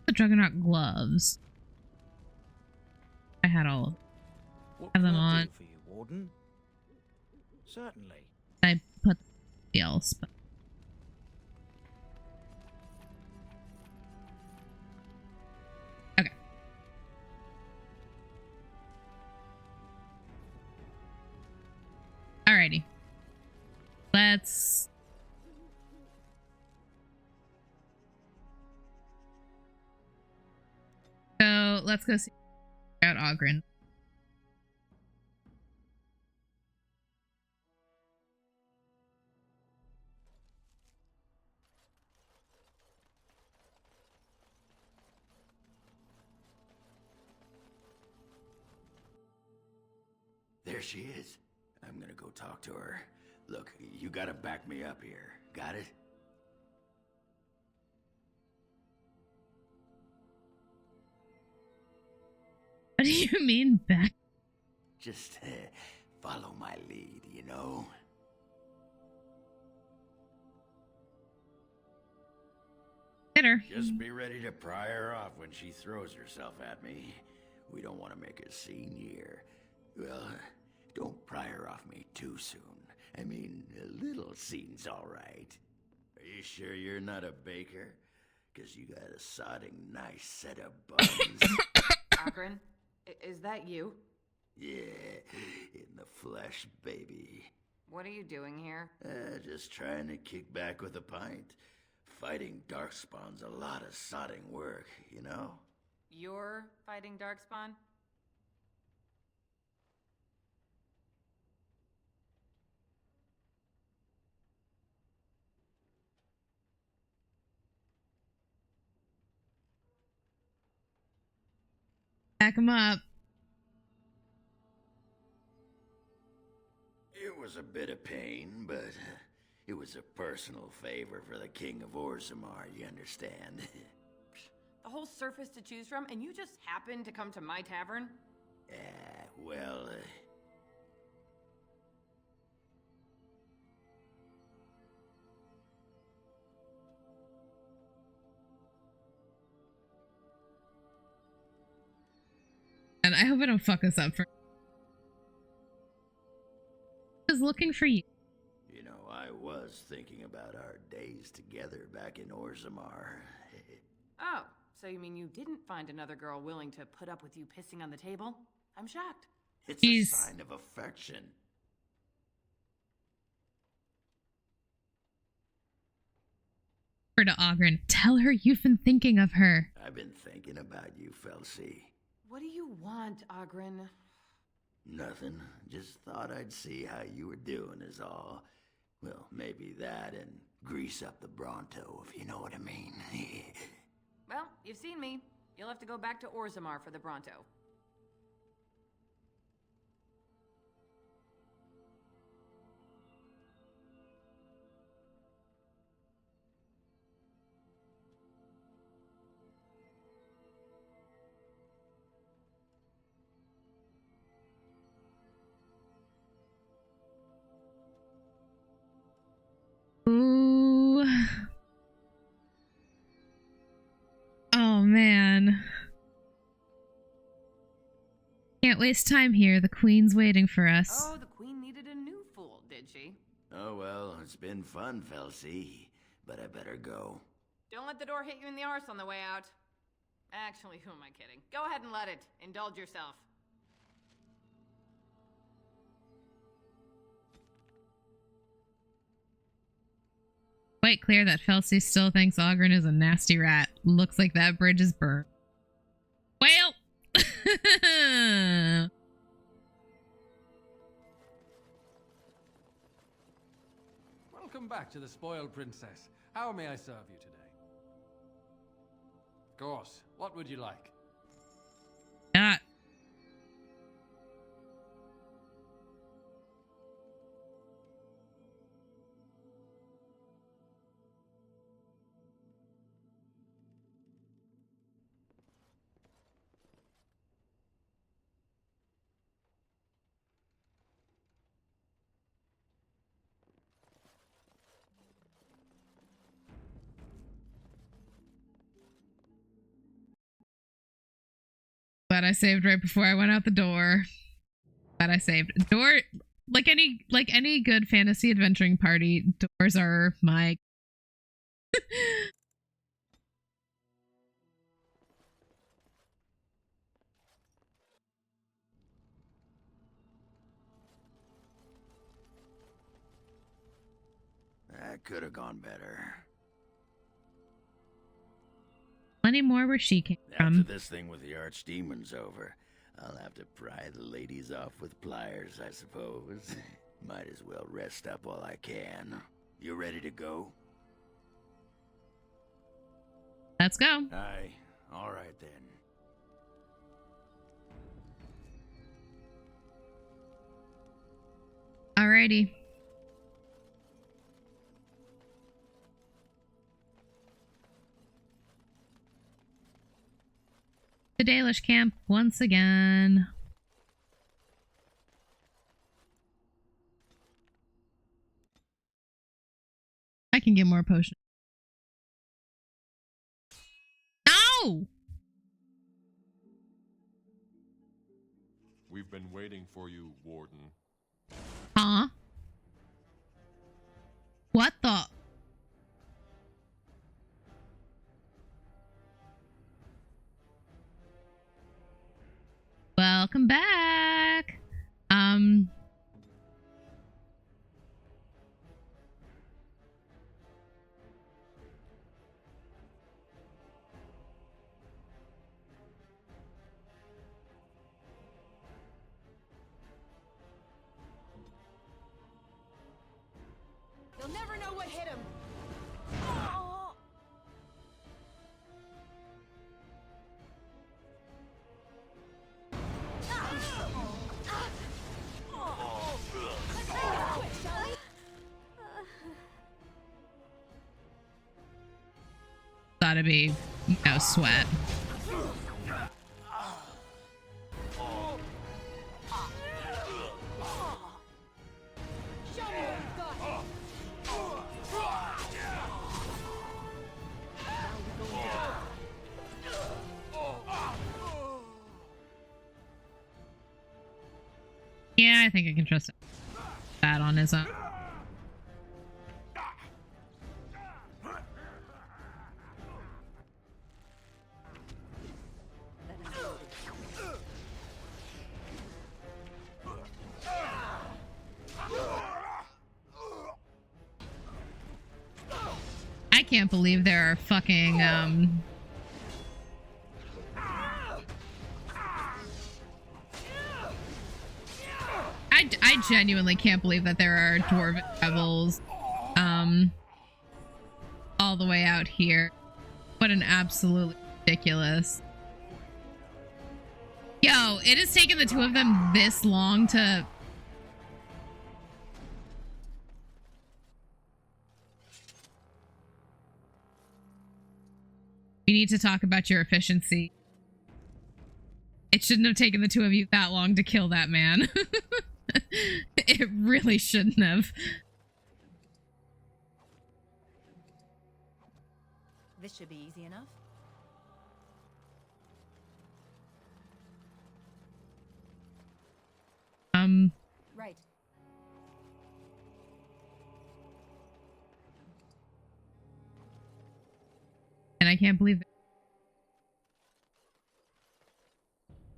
The Juggernaut gloves. I had all of them. What Have can them I on. do for you, Warden? Certainly. I put the else, but okay. Alrighty. Let's go see out Ogren. There she is. I'm gonna go talk to her. Look, you gotta back me up here. Got it? What do you mean back? Just follow my lead, you know? Get her. Just be ready to pry her off when she throws herself at me. We don't want to make a scene here. Well, don't pry her off me too soon. I mean, a little scene's all right. Are you sure you're not a baker? 'Cause you got a sodding nice set of buns. Ogren, is that you? Yeah, in the flesh, baby. What are you doing here? Just trying to kick back with a pint. Fighting Darkspawn's a lot of sodding work, you know? You're fighting Darkspawn? Back him up. It was a bit of pain, but it was a personal favor for the King of Orzammar, you understand? The whole surface to choose from, and you just happened to come to my tavern? Well, And I hope I don't fuck us up for. I was looking for you. you know, I was thinking about our days together back in Orzammar. Oh, so you mean you didn't find another girl willing to put up with you pissing on the table? I'm shocked. It's a sign of affection. Her to Ogren. Tell her you've been thinking of her. I've been thinking about you, Felsi. What do you want, Ogren? Nothing. Just thought I'd see how you were doing is all. Well, maybe that and grease up the Bronto, if you know what I mean. Well, you've seen me. You'll have to go back to Orzammar for the Bronto. Ooh. Oh, man. Can't waste time here. The Queen's waiting for us. Oh, the Queen needed a new fool, did she? Oh, well, it's been fun, Felsi. But I better go. Don't let the door hit you in the arse on the way out. Actually, who am I kidding? Go ahead and let it. Indulge yourself. Quite clear that Felsi still thinks Ogren is a nasty rat. Looks like that bridge is burnt. Well! back to the spoiled princess. How may I serve you today? Of course. What would you like? Not. Glad I saved right before I went out the door. Glad I saved. Door, like any good fantasy adventuring party, doors are my That could have gone better. plenty more where she came After from. this thing with the archdemon's over, I'll have to pry the ladies off with pliers, I suppose. Might as well rest up while I can. You ready to go? Let's go. Aye. All right then. Alrighty. The Dalish camp once again. I can get more potions. No! We've been waiting for you, Warden. Huh? What the? Welcome back. They'll never know what hit him. Gotta be, you know, sweat. Yeah, I think I can trust that on his own. I can't believe there are fucking, I genuinely can't believe that there are dwarven rebels, all the way out here. What an absolutely ridiculous. Yo, it has taken the two of them this long to... We need to talk about your efficiency. It shouldn't have taken the two of you that long to kill that man. It really shouldn't have. This should be easy enough. Right. And I can't believe it.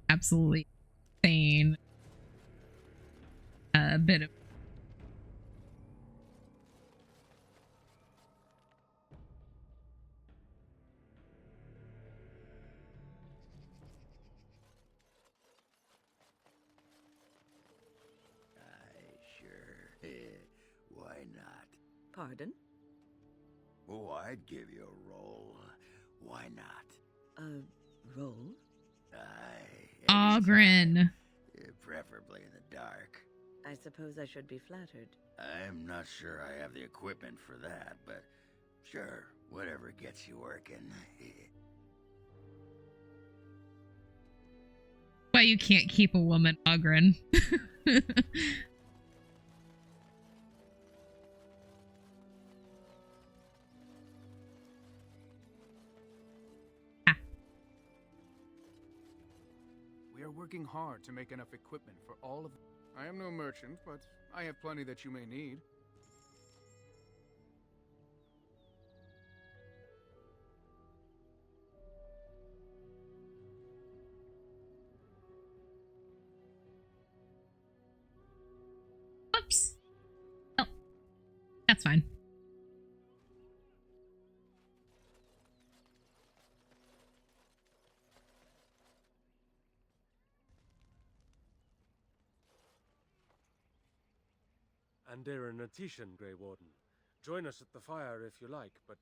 Absolutely insane. A bit of... Aye, sure. Why not? Pardon? Oh, I'd give you a roll. Why not? A roll? Aye. Ogren. Preferably in the dark. I suppose I should be flattered. I'm not sure I have the equipment for that, but sure, whatever gets you working. Why you can't keep a woman, Ogren. We are working hard to make enough equipment for all of... I am no merchant, but I have plenty that you may need. Oops. Oh, that's fine. Andiran Atishan, Grey Warden. Join us at the fire if you like, but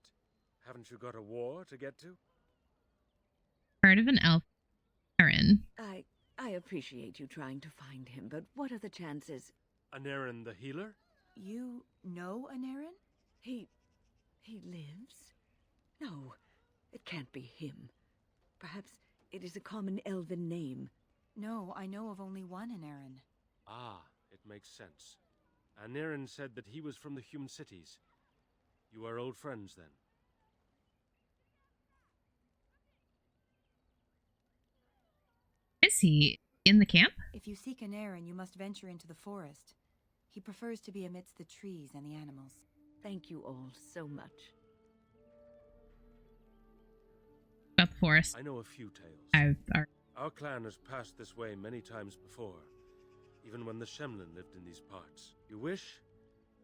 haven't you got a war to get to? Part of an elf, Aaron. I appreciate you trying to find him, but what are the chances? Anaren the healer? You know Anaren? He lives? No, it can't be him. Perhaps it is a common elven name. No, I know of only one Anaren. Ah, it makes sense. Anaren said that he was from the human cities. You are old friends, then? Is he in the camp? If you seek Anaren, you must venture into the forest. He prefers to be amidst the trees and the animals. Thank you all so much. About the forest. I know a few tales. Our clan has passed this way many times before, even when the Shemlin lived in these parts. You wish,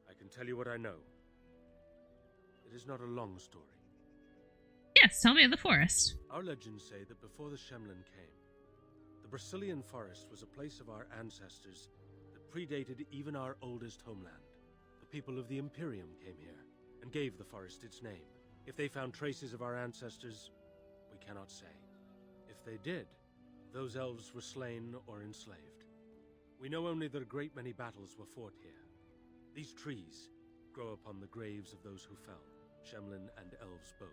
I can tell you what I know. It is not a long story. Yes, tell me of the forest. Our legends say that before the Shemlin came, the Brazilian forest was a place of our ancestors that predated even our oldest homeland. The people of the Imperium came here and gave the forest its name. If they found traces of our ancestors, we cannot say. If they did, those elves were slain or enslaved. We know only that a great many battles were fought here. These trees grow upon the graves of those who fell, Shemlin and elves both.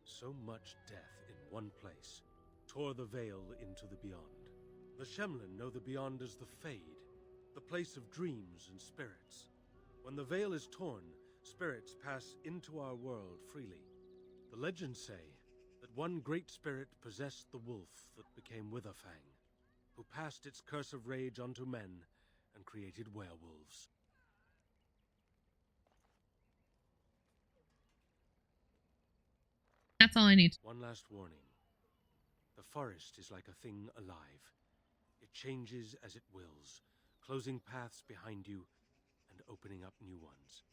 So much death in one place tore the veil into the beyond. The Shemlin know the beyond as the Fade, the place of dreams and spirits. When the veil is torn, spirits pass into our world freely. The legends say that one great spirit possessed the wolf that became Witherfang, who passed its curse of rage onto men and created werewolves. That's all I need. One last warning. The forest is like a thing alive. It changes as it wills, closing paths behind you and opening up new ones.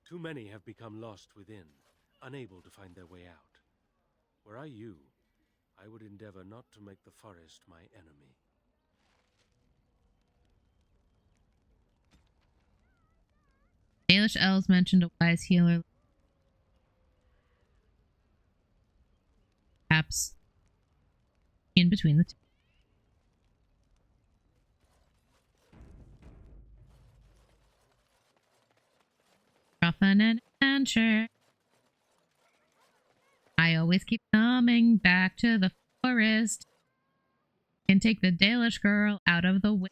Too many have become lost within, unable to find their way out. Were I you, I would endeavor not to make the forest my enemy. Dalish elves mentioned a wise healer. Perhaps in between the two. Off on an adventure. I always keep coming back to the forest. You can take the Dalish girl out of the wilderness,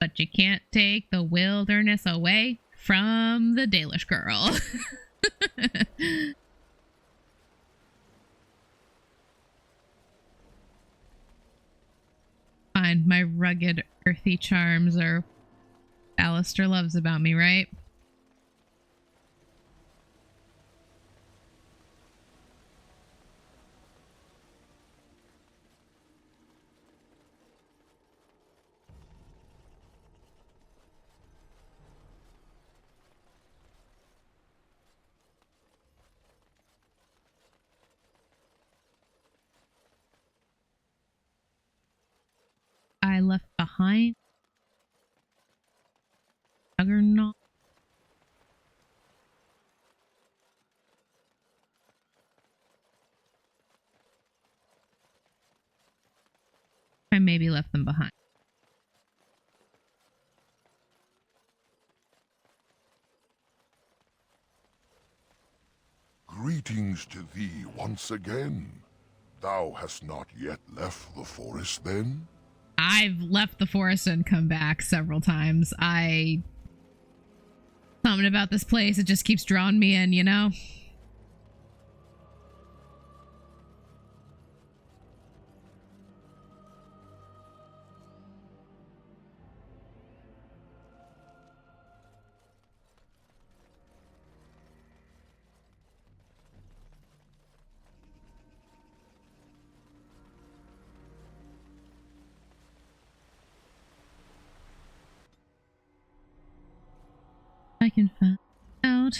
but you can't take the wilderness away from the Dalish girl. Fine, my rugged, earthy charms are Alistair loves about me, right? I left behind. Juggernaut. I maybe left them behind. Greetings to thee once again. Thou hast not yet left the forest, then? I've left the forest and come back several times. Something about this place, it just keeps drawing me in, you know? I can find out.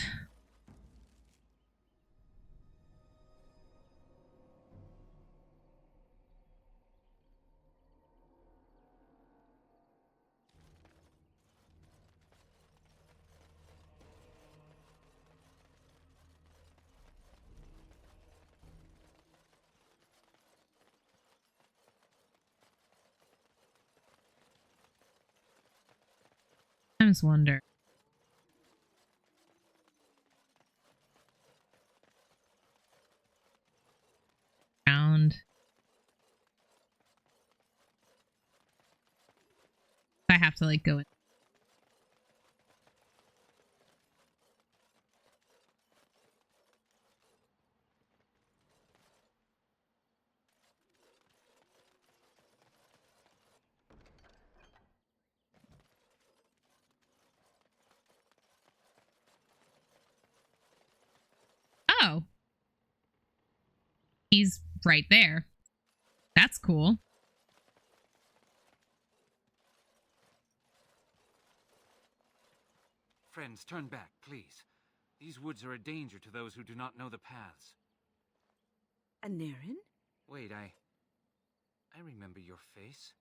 I just wonder. Around. I have to like go in. Oh. He's right there. That's cool. Friends, turn back, please. These woods are a danger to those who do not know the paths. Naren? Wait, I remember your face.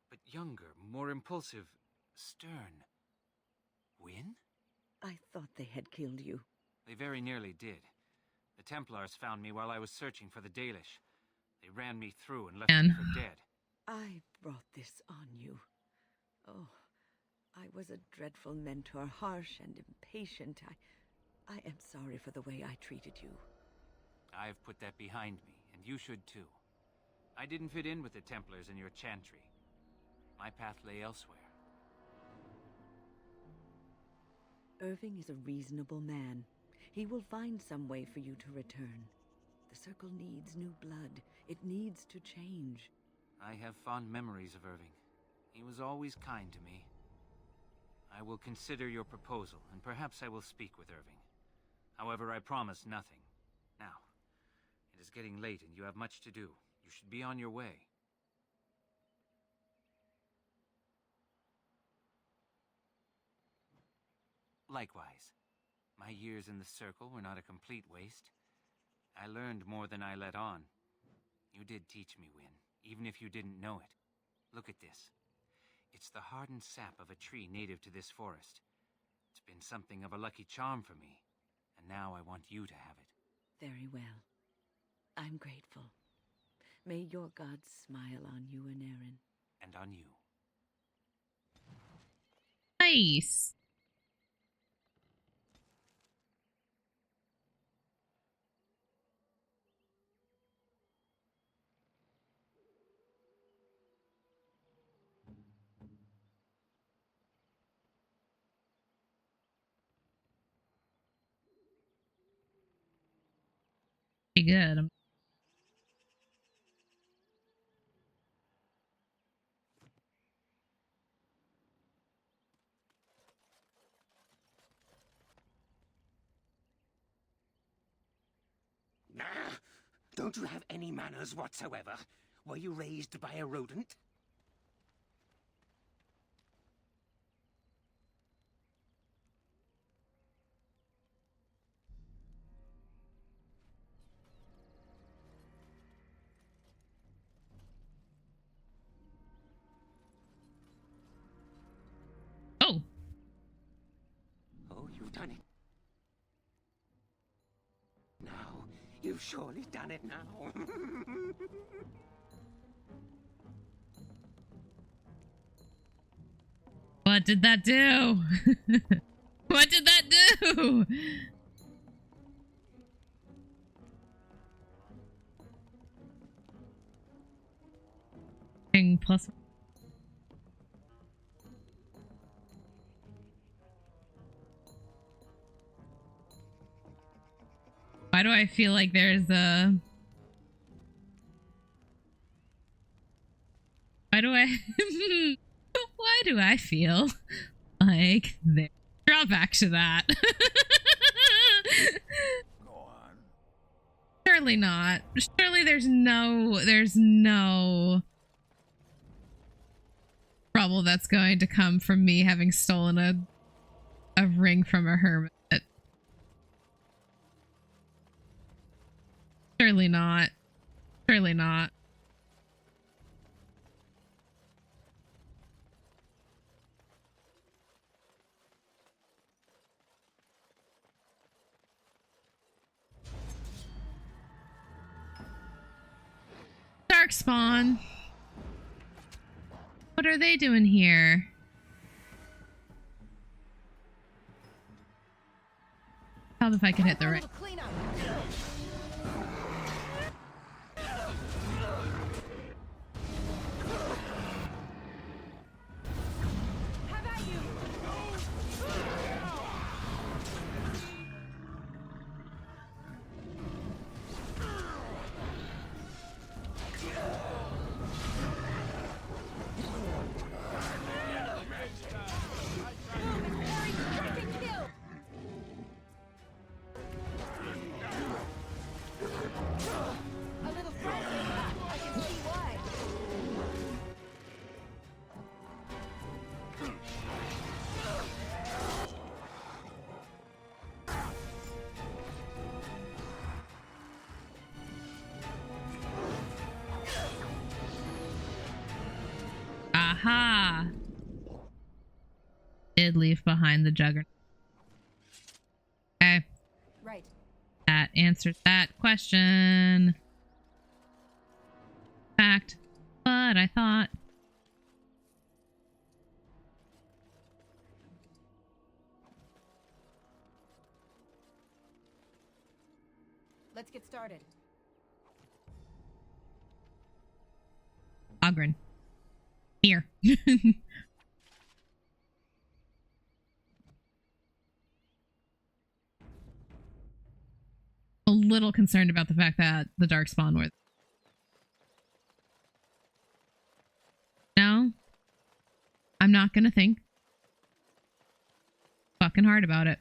But younger, more impulsive, stern. Wynne? I thought they had killed you. They very nearly did. The Templars found me while I was searching for the Dalish. They ran me through and left me for dead. I brought this on you. Oh, I was a dreadful mentor, harsh and impatient. I am sorry for the way I treated you. I've put that behind me, and you should too. I didn't fit in with the Templars in your chantry. My path lay elsewhere. Irving is a reasonable man. He will find some way for you to return. The Circle needs new blood. It needs to change. I have fond memories of Irving. He was always kind to me. I will consider your proposal, and perhaps I will speak with Irving. However, I promise nothing. Now, it is getting late and you have much to do. You should be on your way. Likewise, my years in the Circle were not a complete waste. I learned more than I let on. You did teach me, Wynne, even if you didn't know it. Look at this. It's the hardened sap of a tree native to this forest. It's been something of a lucky charm for me, and now I want you to have it. Very well. I'm grateful. May your gods smile on you and Aaron. And on you. Nice. Pretty good. Nah! Don't you have any manners whatsoever? Were you raised by a rodent? Oh. You've surely done it now. What did that do? What did that do? Plus. Why do I feel like there's a... Why do I feel like there's a drawback to that? Go on. Surely not. Surely there's no trouble that's going to come from me having stolen a ring from a hermit. Surely not. Surely not. Darkspawn. What are they doing here? How if I can hit the right. Aha! Did leave behind the juggernaut. Okay. Right. That answers that question. Fact. But I thought. Let's get started. Ogren. Here. A little concerned about the fact that the Darkspawn were... No. I'm not gonna think fucking hard about it.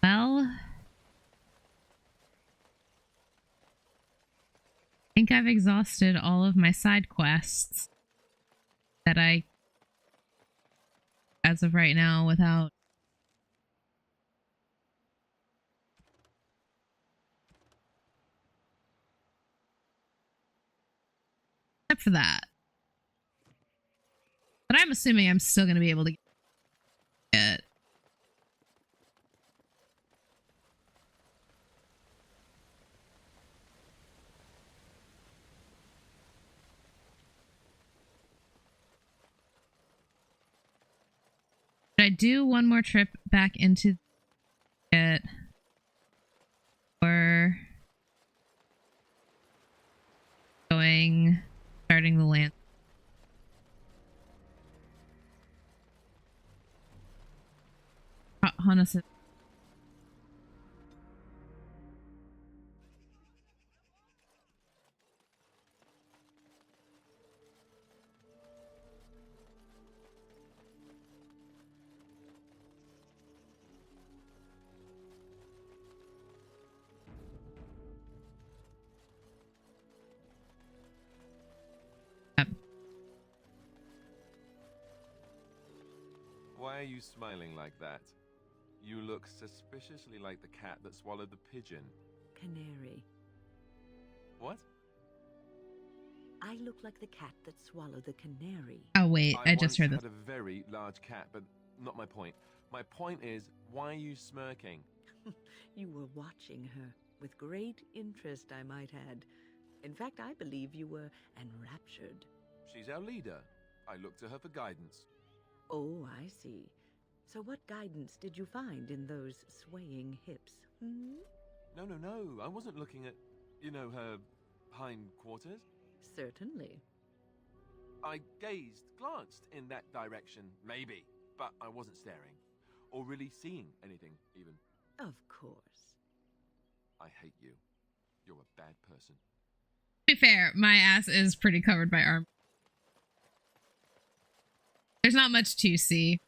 Well, I think I've exhausted all of my side quests that I, as of right now, without... Except for that. But I'm assuming I'm still going to be able to get... Should I do one more trip back into it? Or starting the land? Honestly. Why are you smiling like that? You look suspiciously like the cat that swallowed the pigeon. Canary. What? I look like the cat that swallowed the canary. Oh wait, I just heard this. I once had a very large cat, but not my point. My point is, why are you smirking? You were watching her with great interest, I might add. In fact, I believe you were enraptured. She's our leader. I look to her for guidance. Oh, I see. So what guidance did you find in those swaying hips? Hmm? No. I wasn't looking at, you know, her hindquarters. Certainly. I glanced in that direction, maybe, but I wasn't staring. Or really seeing anything, even. Of course. I hate you. You're a bad person. To be fair, my ass is pretty covered by armor. There's not much to see,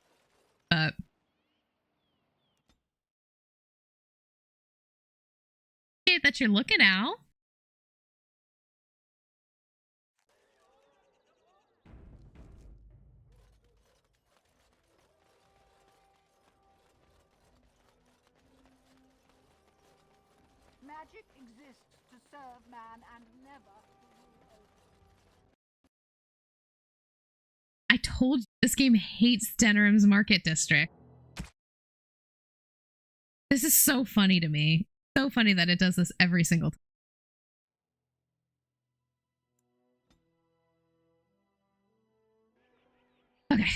but... Okay, that you're looking out. Magic exists to serve man and never to rule over. I told you this game hates Denerim's Market District. This is so funny to me. So funny that it does this every single time. Okay.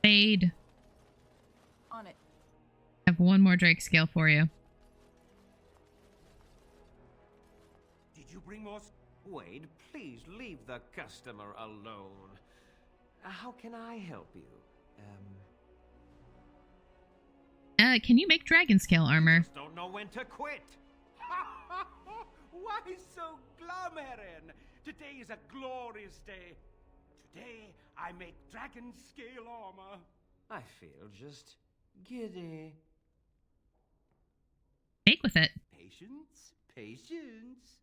Fade. On it. I have one more Drake scale for you. Did you bring more? Wade, please leave the customer alone. How can I help you? Can you make dragon scale armor? Just don't know when to quit. Why so glum, Erin? Today is a glorious day. Today I make dragon scale armor. I feel just giddy. Make with it. Patience, patience.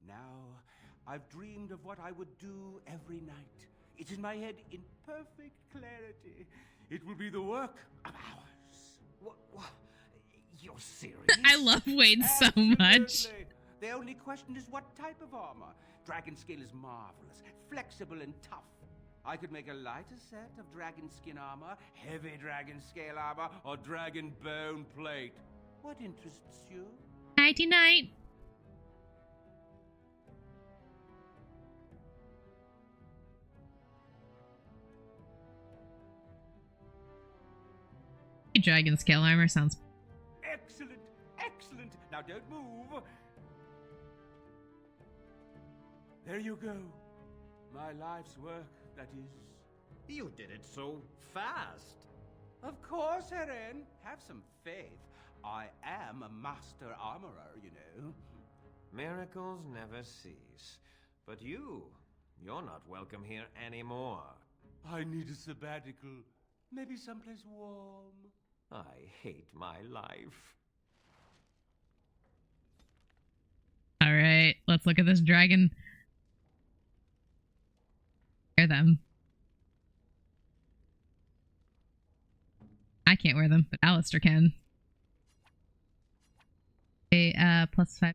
Now, I've dreamed of what I would do every night. It's in my head in perfect clarity. It will be the work of hours. What? You're serious? I love Wade so much. The only question is what type of armor. Dragon scale is marvelous, flexible and tough. I could make a lighter set of dragon skin armor, heavy dragon scale armor, or dragon bone plate. What interests you? Nighty night. Dragon scale armor sounds... Excellent, excellent. Now don't move. There you go. My life's work, that is. You did it so fast. Of course, Erin. Have some faith. I am a master armorer, you know. Miracles never cease. But you're not welcome here anymore. I need a sabbatical. Maybe someplace warm. I hate my life. Alright, let's look at this dragon. Wear them. I can't wear them, but Alistair can. Okay, +5.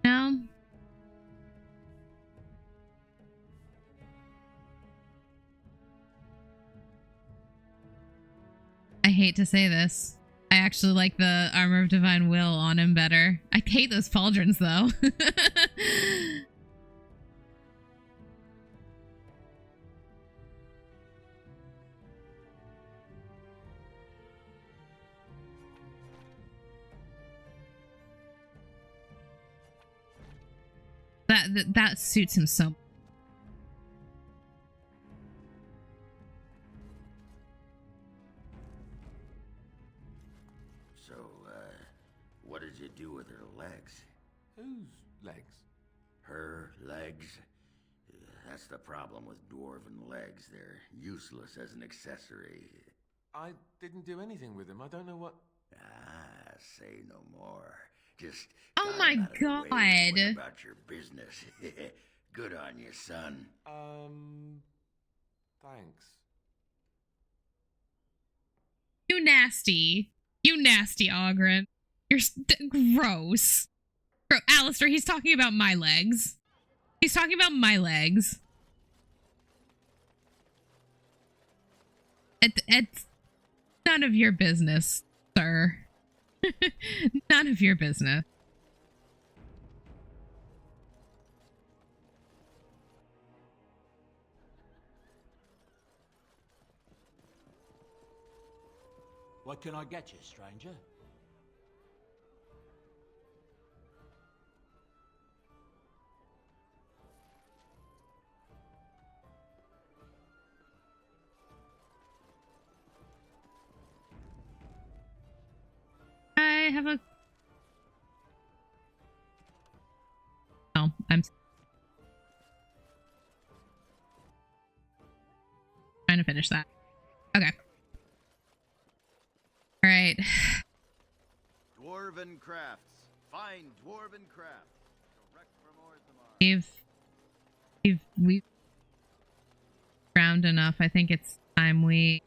No. I hate to say this. I actually like the Armor of Divine Will on him better. I hate those pauldrons, though. That suits him so much. Legs? That's the problem with dwarven legs. They're useless as an accessory. I didn't do anything with him. I don't know what... Ah, say no more. Just Oh my god. What about your business? Good on you, son. Thanks. You nasty. You nasty, Ogren. You're gross. Alistair, he's talking about my legs. He's talking about my legs. It's none of your business, sir. None of your business. What can I get you, stranger? I have a... No, I'm trying to finish that. Okay. All right. Dwarven crafts. Fine dwarven crafts. Direct from Orzammar. We've round enough. I think it's time we...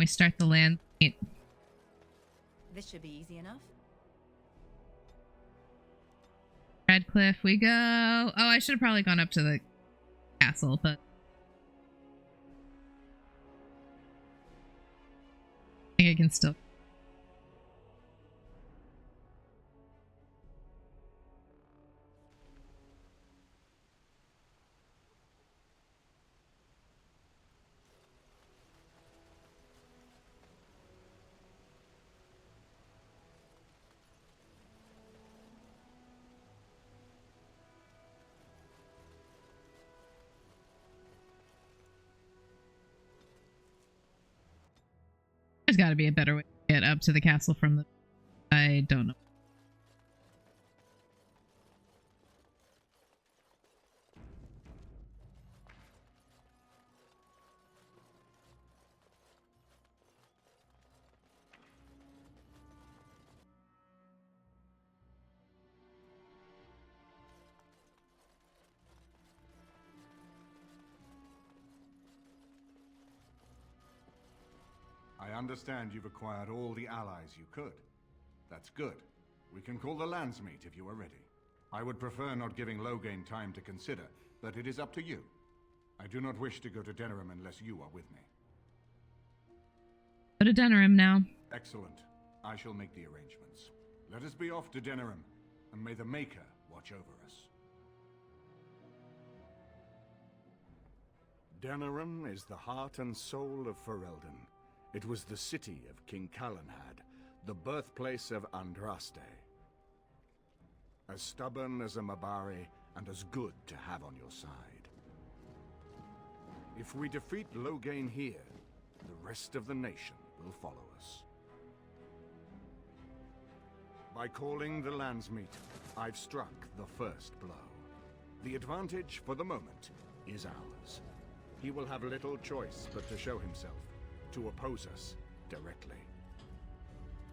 start the Landsmeet. This should be easy enough. Redcliffe, we go. Oh, I should have probably gone up to the castle, but I think I can still. There's got to be a better way to get up to the castle from the... I don't know. I understand you've acquired all the allies you could. That's good. We can call the Landsmeet if you are ready. I would prefer not giving Loghain time to consider, but it is up to you. I do not wish to go to Denerim unless you are with me. Go to Denerim now. Excellent. I shall make the arrangements. Let us be off to Denerim, and may the Maker watch over us. Denerim is the heart and soul of Ferelden. It was the city of King Cailan, the birthplace of Andraste. As stubborn as a Mabari, and as good to have on your side. If we defeat Loghain here, the rest of the nation will follow us. By calling the Landsmeet, I've struck the first blow. The advantage, for the moment, is ours. He will have little choice but to show himself, to oppose us directly.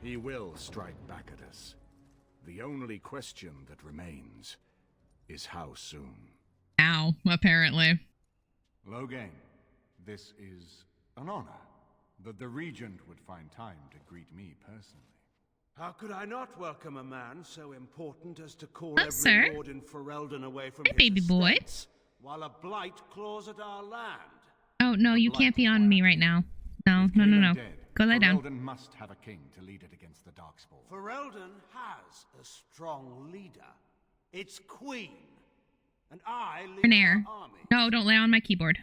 He will strike back at us. The only question that remains is how soon. Now, apparently. Loghain, this is an honor that the Regent would find time to greet me personally. How could I not welcome a man so important as to call Hello, every sir. lord in Ferelden away from Hey, his baby boy. estates, while a blight claws at our land? Oh, no, you can't be on me right now. No, no, no, no. Dead, Go lie down. Ferelden must have a king to lead it against the Darkspawn. Ferelden has a strong leader. It's Queen. And I lead Renair. our army. No, don't lay on my keyboard.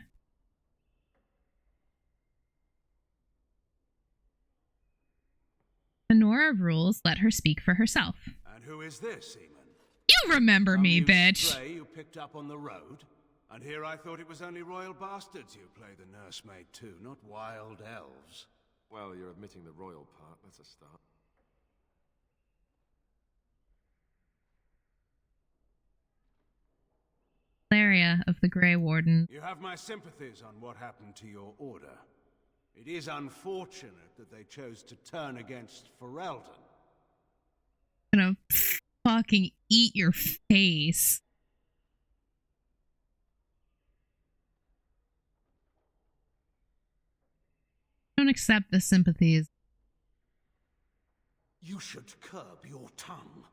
Honora rules, let her speak for herself. And who is this, Eamon? You remember me, Some bitch. stray you picked up on the road? And here I thought it was only royal bastards who play the nursemaid too, not wild elves. Well, you're admitting the royal part. That's a start. area of the Grey Warden. You have my sympathies on what happened to your order. It is unfortunate that they chose to turn against Ferelden. I'm gonna fucking eat your face. Don't accept the sympathies. You should curb your tongue.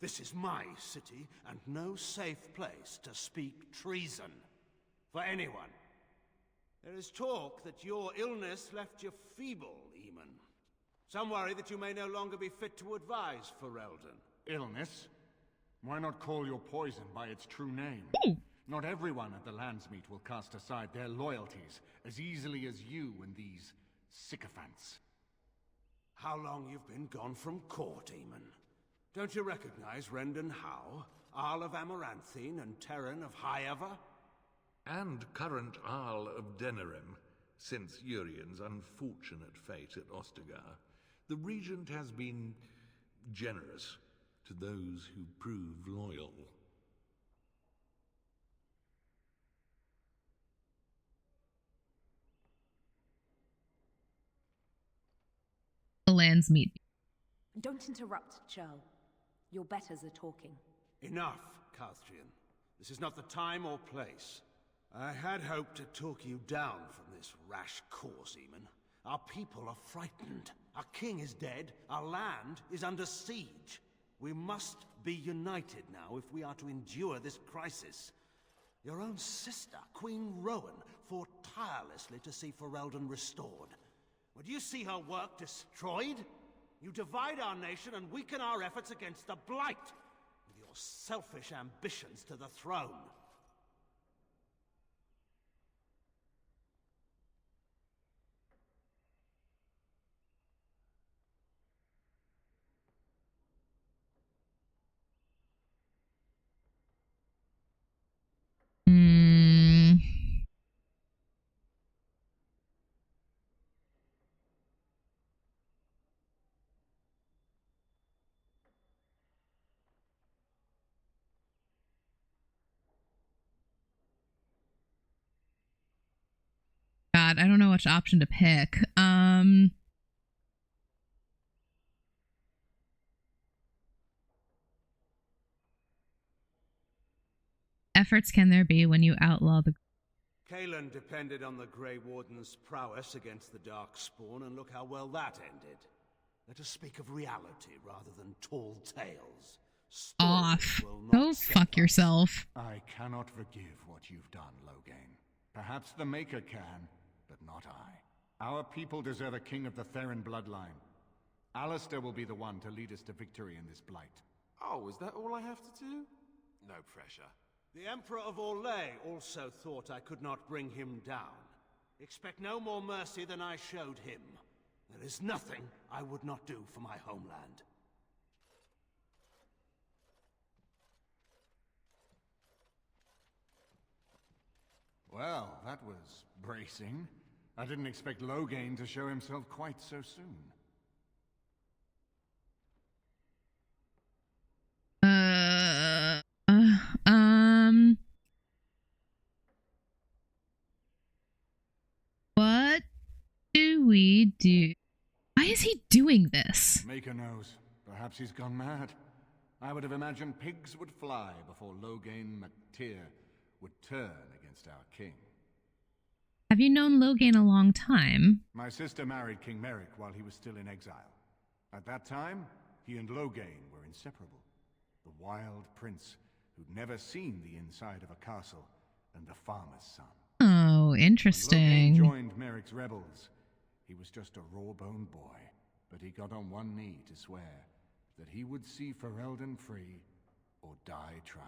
This is my city, and no safe place to speak treason for anyone. There is talk that your illness left you feeble, Eamon. Some worry that you may no longer be fit to advise Ferelden. Illness? Why not call your poison by its true name? Ooh. Not everyone at the Landsmeet will cast aside their loyalties as easily as you and these sycophants. How long you've been gone from court, Eamon? Don't you recognize Rendon Howe, Arl of Amaranthine, and Terran of Highever? And current Arl of Denerim, since Urien's unfortunate fate at Ostagar. The Regent has been generous to those who prove loyal. The Landsmeet. Don't interrupt, Churl. Your betters are talking. Enough, Calthrian. This is not the time or place. I had hoped to talk you down from this rash course, Eamon. Our people are frightened. Our king is dead. Our land is under siege. We must be united now if we are to endure this crisis. Your own sister, Queen Rowan, fought tirelessly to see Ferelden restored. Would you see her work destroyed? You divide our nation and weaken our efforts against the Blight, with your selfish ambitions to the throne. God, I don't know which option to pick. Efforts can there be when you outlaw the... Cailan depended on the Grey Warden's prowess against the Darkspawn, and look how well that ended. Let us speak of reality rather than tall tales. Off. Go fuck yourself. I cannot forgive what you've done, Loghain. Perhaps the Maker can, but not I. Our people deserve a king of the Theron bloodline. Alistair will be the one to lead us to victory in this blight. Oh, is that all I have to do? No pressure. The Emperor of Orlais also thought I could not bring him down. Expect no more mercy than I showed him. There is nothing I would not do for my homeland. Well, that was bracing. I didn't expect Loghain to show himself quite so soon. What do we do? Why is he doing this? Maker knows. Perhaps he's gone mad. I would have imagined pigs would fly before Loghain MacTyr would turn against our king. Have you known Loghain a long time? My sister married King Merrick while he was still in exile. At that time, he and Loghain were inseparable. The wild prince who'd never seen the inside of a castle and the farmer's son. Oh, interesting. When Loghain joined Merrick's rebels, he was just a raw-boned boy, but he got on one knee to swear that he would see Ferelden free or die trying.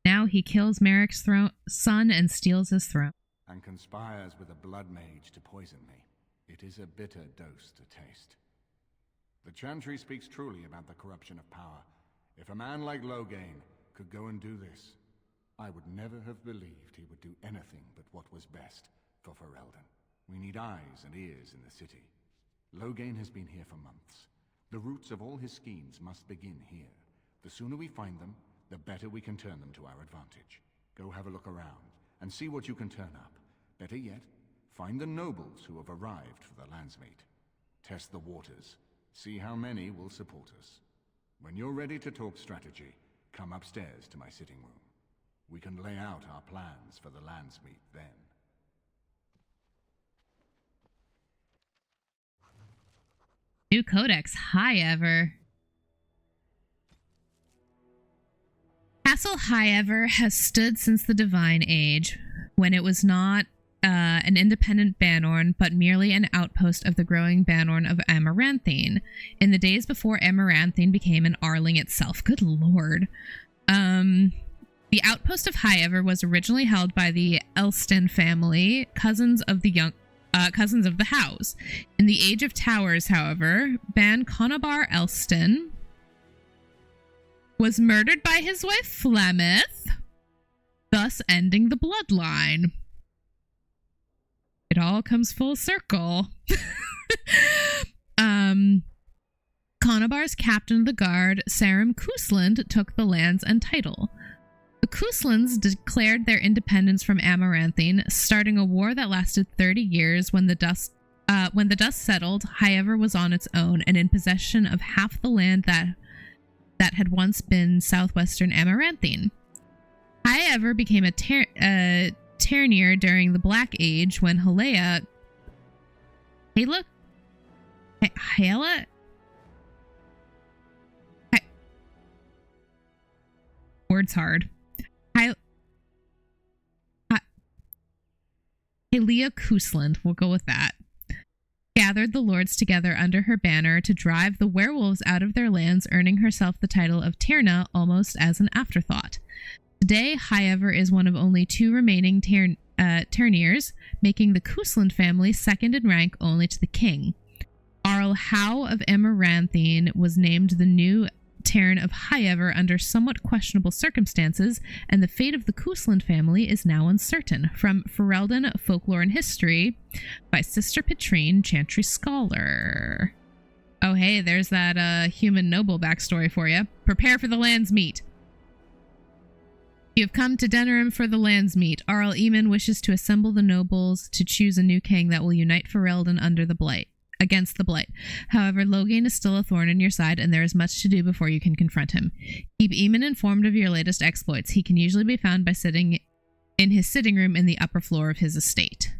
Now he kills Merrick's son and steals his throne. And conspires with a blood mage to poison me. It is a bitter dose to taste. The Chantry speaks truly about the corruption of power. If a man like Loghain could go and do this, I would never have believed he would do anything but what was best for Ferelden. We need eyes and ears in the city. Loghain has been here for months. The roots of all his schemes must begin here. The sooner we find them, the better we can turn them to our advantage. Go have a look around, and see what you can turn up. Better yet, find the nobles who have arrived for the Landsmeet. Test the waters. See how many will support us. When you're ready to talk strategy, come upstairs to my sitting room. We can lay out our plans for the Landsmeet then. New Codex, High Ever. Castle High Ever has stood since the Divine Age, when it was not an independent Banorn, but merely an outpost of the growing Banorn of Amaranthine, in the days before Amaranthine became an Arling itself. Good lord. The outpost of High Ever was originally held by the Elston family, cousins of the house. In the Age of Towers, however, Ban Conobar Elston was murdered by his wife Flemeth, thus ending the bloodline. It all comes full circle. Conobar's captain of the guard, Sarum Cousland, took the lands and title. The Couslands declared their independence from Amaranthine, starting a war that lasted 30 years. When the dust settled, High Ever was on its own and in possession of half the land that had once been southwestern Amaranthine. High Ever became a Ternier during the Black Age when Word's hard. Halia Cousland, we'll go with that, gathered the lords together under her banner to drive the werewolves out of their lands, earning herself the title of Terna almost as an afterthought. Today, High Ever is one of only two remaining Terniers, making the Cousland family second in rank only to the king. Arl Howe of Amaranthine was named the new Terran of High Ever under somewhat questionable circumstances, and the fate of the Cousland family is now uncertain. From Ferelden, Folklore and History, by Sister Petrine, Chantry Scholar. Oh hey, there's that human noble backstory for you. Prepare for the Landsmeet. You have come to Denerim for the Landsmeet. Arl Eamon wishes to assemble the nobles to choose a new king that will unite Ferelden against the Blight. However, Loghain is still a thorn in your side, and there is much to do before you can confront him. Keep Eamon informed of your latest exploits. He can usually be found by sitting in his sitting room in the upper floor of his estate.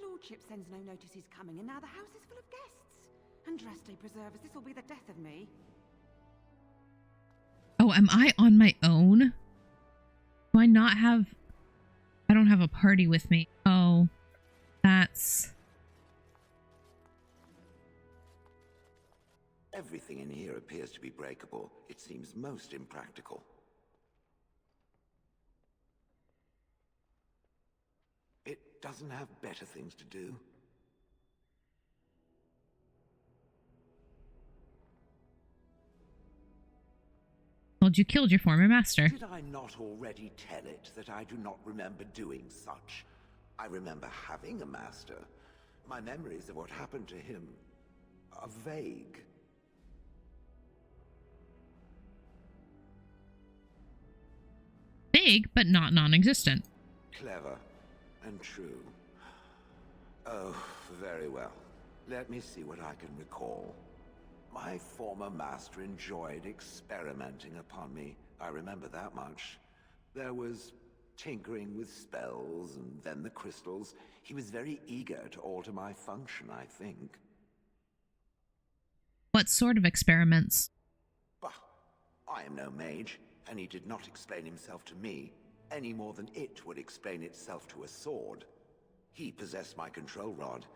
Lordship sends no notice he's coming, and now the house is full of guests. And Dreste preserve us, this will be the death of me. Oh, am I on my own? Do I not have... I don't have a party with me. Oh, that's... Everything in here appears to be breakable. It seems most impractical. It doesn't have better things to do. Well, you killed your former master. Did I not already tell it that I do not remember doing such? I remember having a master. My memories of what happened to him are vague. Vague, but not non-existent. Clever and true. Oh, very well. Let me see what I can recall. My former master enjoyed experimenting upon me. I remember that much. There was tinkering with spells, and then the crystals. He was very eager to alter my function, I think. What sort of experiments? Bah, I am no mage, and he did not explain himself to me, any more than it would explain itself to a sword. He possessed my control rod,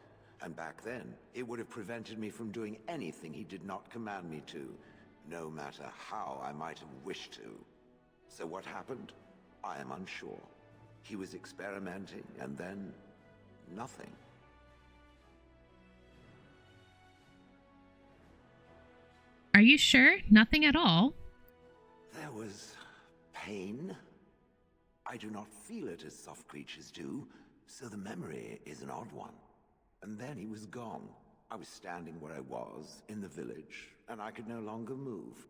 and back then, it would have prevented me from doing anything he did not command me to, no matter how I might have wished to. So what happened? I am unsure. He was experimenting, and then nothing. Are you sure? Nothing at all? There was pain? I do not feel it as soft creatures do, so the memory is an odd one. And then he was gone. I was standing where I was, in the village, and I could no longer move.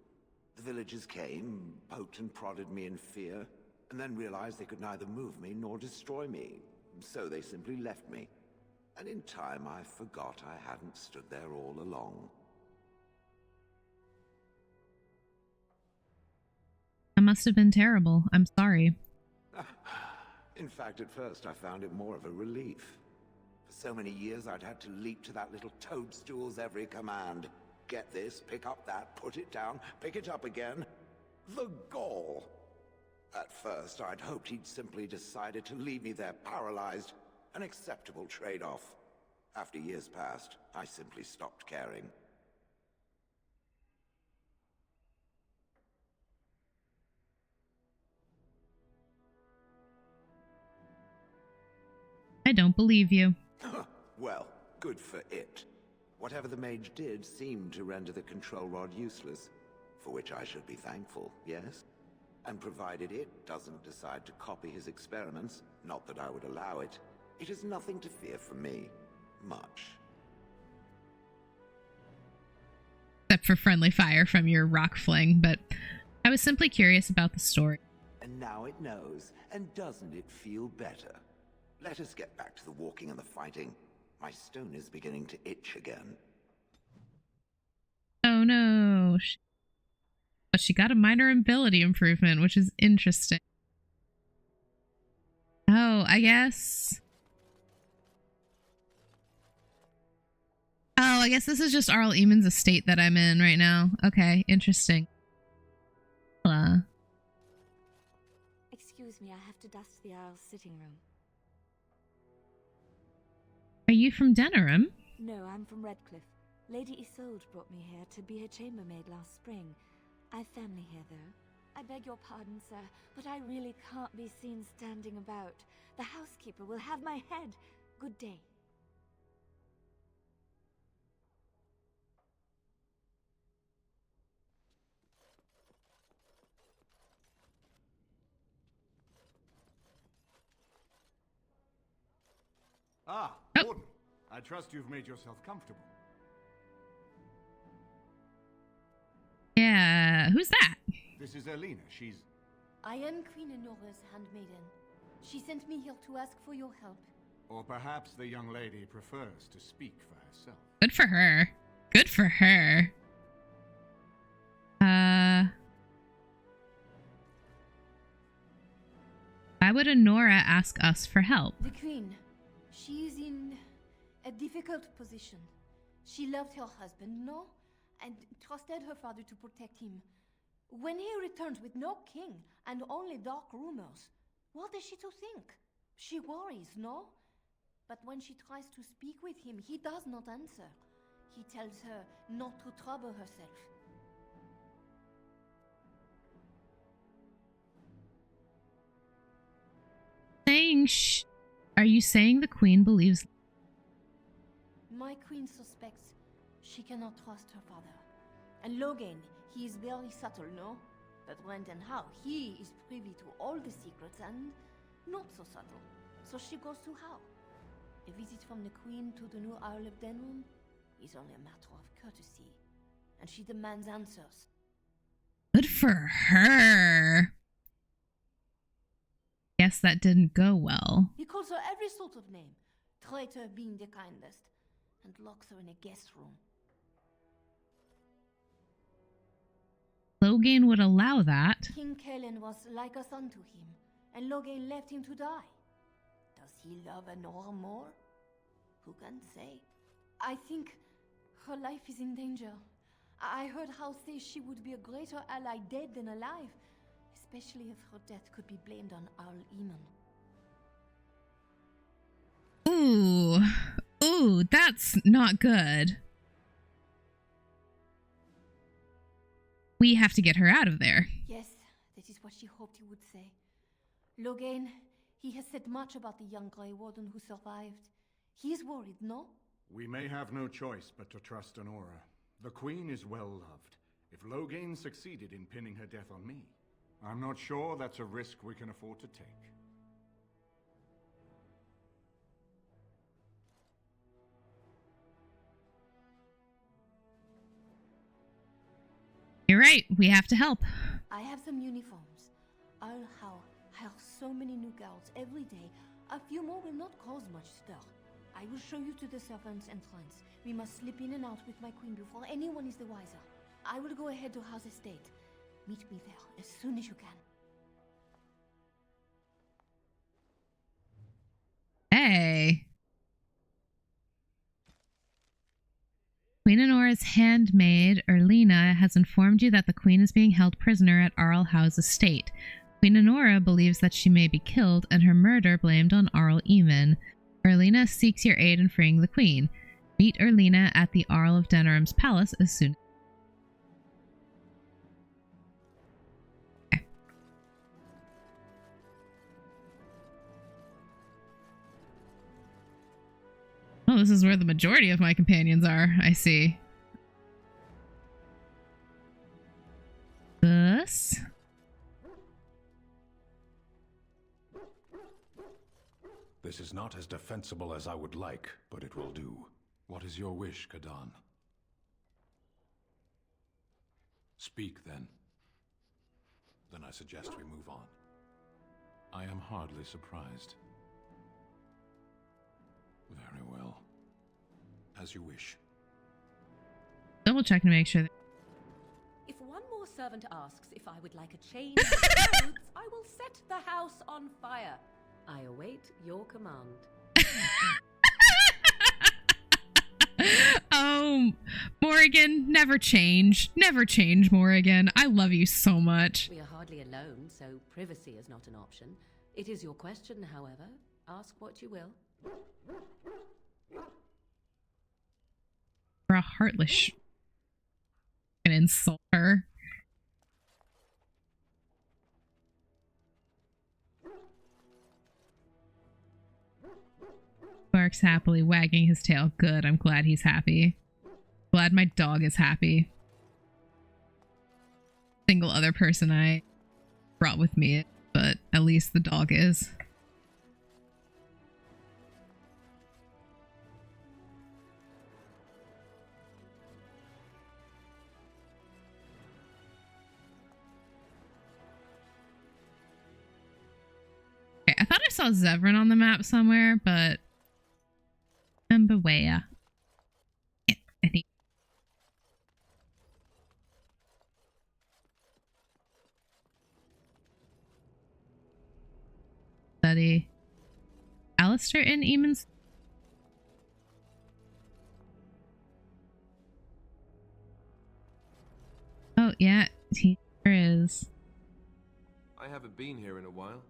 The villagers came, poked and prodded me in fear, and then realized they could neither move me nor destroy me, so they simply left me. And in time I forgot I hadn't stood there all along. That must have been terrible. I'm sorry. In fact, at first I found it more of a relief. For so many years I'd had to leap to that little toadstool's every command. Get this, pick up that, put it down, pick it up again. The gall! At first I'd hoped he'd simply decided to leave me there paralyzed. An acceptable trade-off. After years passed, I simply stopped caring. I don't believe you. Well, good for it. Whatever the mage did seemed to render the control rod useless, for which I should be thankful, yes? And provided it doesn't decide to copy his experiments, not that I would allow it, it is nothing to fear from me. Much. Except for friendly fire from your rock fling, but I was simply curious about the story. And now it knows, and doesn't it feel better? Let us get back to the walking and the fighting. My stone is beginning to itch again. Oh no. But she got a minor ability improvement, which is interesting. Oh, I guess. Oh, I guess this is just Arl Eamon's estate that I'm in right now. Okay, interesting. Excuse me, I have to dust the Earl's sitting room. Are you from Denerim? No, I'm from Redcliffe. Lady Isolde brought me here to be her chambermaid last spring. I've family here, though. I beg your pardon, sir, but I really can't be seen standing about. The housekeeper will have my head. Good day. Ah, Gordon. I trust you've made yourself comfortable. Yeah, who's that? This is Elena. She's... I am Queen Enora's handmaiden. She sent me here to ask for your help. Or perhaps the young lady prefers to speak for herself. Good for her. Good for her. Why would Enora ask us for help? The Queen. She is in a difficult position. She loved her husband, no? And trusted her father to protect him. When he returns with no king and only dark rumors, what is she to think? She worries, no? But when she tries to speak with him, he does not answer. He tells her not to trouble herself. Are you saying the Queen believes? My queen suspects she cannot trust her father. And Loghain, he is very subtle, no? But Brendan Howe, he is privy to all the secrets and not so subtle. So she goes to Howe. A visit from the Queen to the new Earl of Denerim is only a matter of courtesy. And she demands answers. Good for her. Guess that didn't go well. He calls her every sort of name, traitor being the kindest, and locks her in a guest room. Loghain would allow that. King Cailan was like a son to him, and Loghain left him to die. Does he love Enora more? Who can say? I think her life is in danger. I heard Howe say she would be a greater ally dead than alive, especially if her death could be blamed on Earl Eamon. Ooh, that's not good. We have to get her out of there. Yes, that is what she hoped he would say. Loghain, he has said much about the young Grey Warden who survived. He is worried, no? We may have no choice but to trust Enora. The Queen is well loved. If Loghain succeeded in pinning her death on me, I'm not sure that's a risk we can afford to take. You're right. We have to help. I have some uniforms. I'll hire so many new girls every day. A few more will not cause much stir. I will show you to the servants' entrance. We must slip in and out with my queen before anyone is the wiser. I will go ahead to House Estate. Meet me there as soon as you can. Hey. Queen Honora's handmaid, Erlina, has informed you that the queen is being held prisoner at Arl House Estate. Queen Honora believes that she may be killed and her murder blamed on Arl Eamon. Erlina seeks your aid in freeing the queen. Meet Erlina at the Arl of Denerim's palace as soon as... Okay. Oh, this is where the majority of my companions are. I see. This. This is not as defensible as I would like, but it will do. What is your wish, Kadan? Speak, then. Then I suggest we move on. I am hardly surprised. Very well. As you wish. Double check to make sure that... If one more servant asks if I would like a change of clothes, I will set the house on fire. I await your command. Oh, Morrigan, never change. Never change, Morrigan. I love you so much. We are hardly alone, so privacy is not an option. It is your question, however. Ask what you will. For a heartless... I'm gonna insult her. Barks happily, wagging his tail. Good, I'm glad he's happy. Glad my dog is happy. Single other person I brought with me, but at least the dog is. Okay, I thought I saw Zevran on the map somewhere, but remember where? Yeah, I think. Study. Alistair in Eamon's. Oh yeah, he sure is. I haven't been here in a while.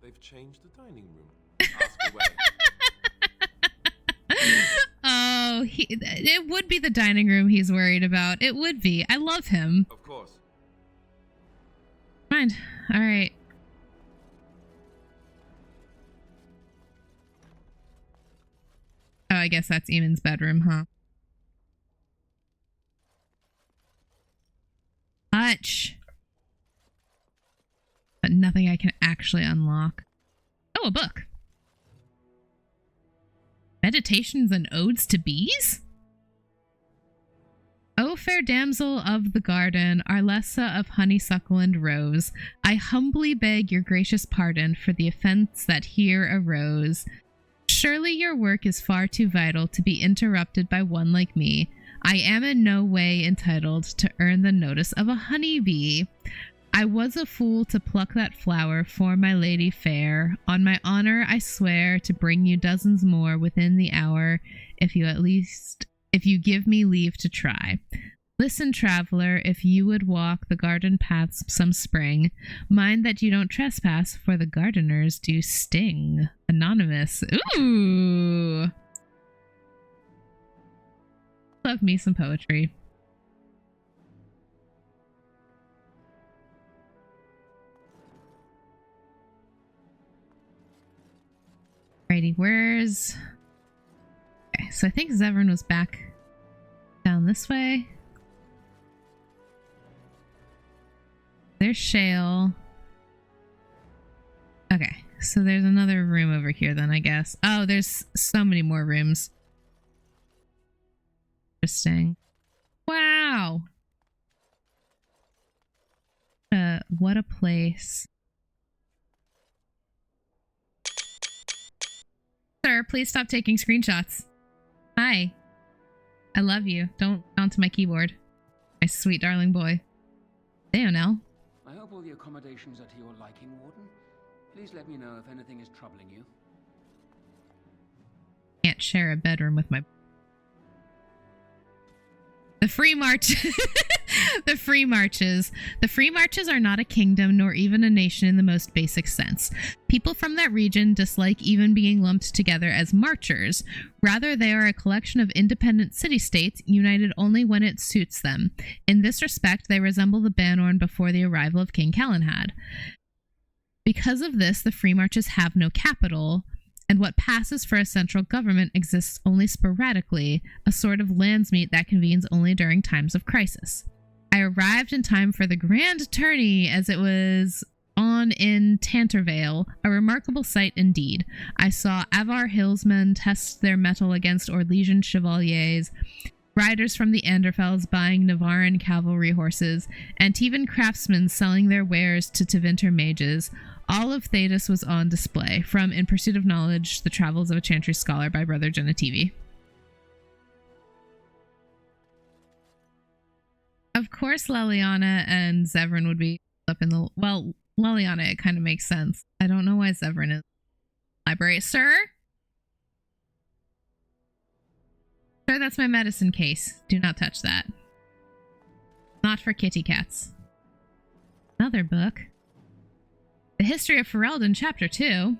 They've changed the dining room. Ask away. Oh, it would be the dining room he's worried about. It would be. I love him. Of course. Mind. All right. Oh, I guess that's Eamon's bedroom, huh? Touch. But nothing I can actually unlock. Oh, a book. Meditations and Odes to Bees? O fair damsel of the garden, Arlessa of honeysuckle and rose, I humbly beg your gracious pardon for the offense that here arose. Surely your work is far too vital to be interrupted by one like me. I am in no way entitled to earn the notice of a honeybee. I was a fool to pluck that flower for my lady fair. On my honor I swear to bring you dozens more within the hour, if you give me leave to try. Listen, traveler, if you would walk the garden paths some spring, mind that you don't trespass, for the gardeners do sting. Anonymous. Ooh! Love me some poetry. Alrighty, where's... Okay, so I think Zevran was back down this way. there's Shale. Okay, so there's another room over here then, I guess. Oh, there's so many more rooms. Interesting. Wow. What a place. Sir, please stop taking screenshots. Hi. I love you. Don't onto my keyboard. My sweet darling boy. Hey, Onel. I hope all the accommodations are to your liking, Warden. Please let me know if anything is troubling you. Can't share a bedroom with my... The Free March. The Free Marches. The Free Marches are not a kingdom nor even a nation in the most basic sense. People from that region dislike even being lumped together as marchers. Rather, they are a collection of independent city-states united only when it suits them. In this respect, they resemble the Banorn before the arrival of King Cailan. Because of this, the Free Marches have no capital, and what passes for a central government exists only sporadically, a sort of Landsmeet that convenes only during times of crisis. I arrived in time for the grand tourney as it was on in Tantervale, a remarkable sight indeed. I saw Avar hillsmen test their mettle against Orlesian chevaliers, riders from the Anderfels buying Navaran cavalry horses, and Tevan craftsmen selling their wares to Tevinter mages. All of Thedas was on display, from In Pursuit of Knowledge, The Travels of a Chantry Scholar by Brother Genetivi. Of course, Leliana and Zevran would be up in the... Well, Leliana, it kind of makes sense. I don't know why Zevran is... Library. Sir? Sir, that's my medicine case. Do not touch that. Not for kitty cats. Another book. The History of Ferelden, Chapter 2.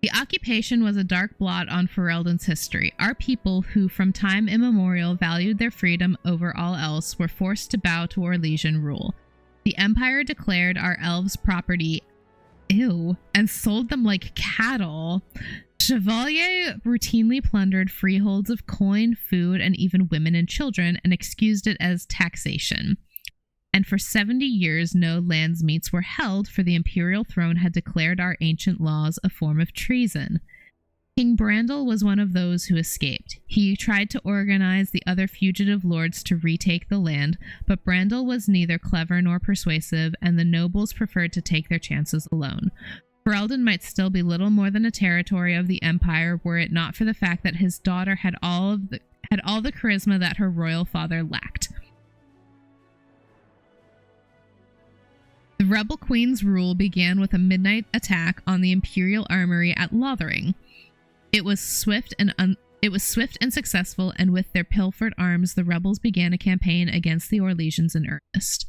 The occupation was a dark blot on Ferelden's history. Our people, who from time immemorial valued their freedom over all else, were forced to bow to Orlesian rule. The Empire declared our elves property, and sold them like cattle. Chevalier routinely plundered freeholds of coin, food, and even women and children, and excused it as taxation. And for 70 years no landsmeets were held, for the imperial throne had declared our ancient laws a form of treason. King Brandel was one of those who escaped. He tried to organize the other fugitive lords to retake the land, but Brandel was neither clever nor persuasive, and the nobles preferred to take their chances alone. Ferelden might still be little more than a territory of the Empire were it not for the fact that his daughter had all the charisma that her royal father lacked. The rebel queen's rule began with a midnight attack on the imperial armory at Lothering. It was swift and successful, and with their pilfered arms, the rebels began a campaign against the Orlesians in earnest.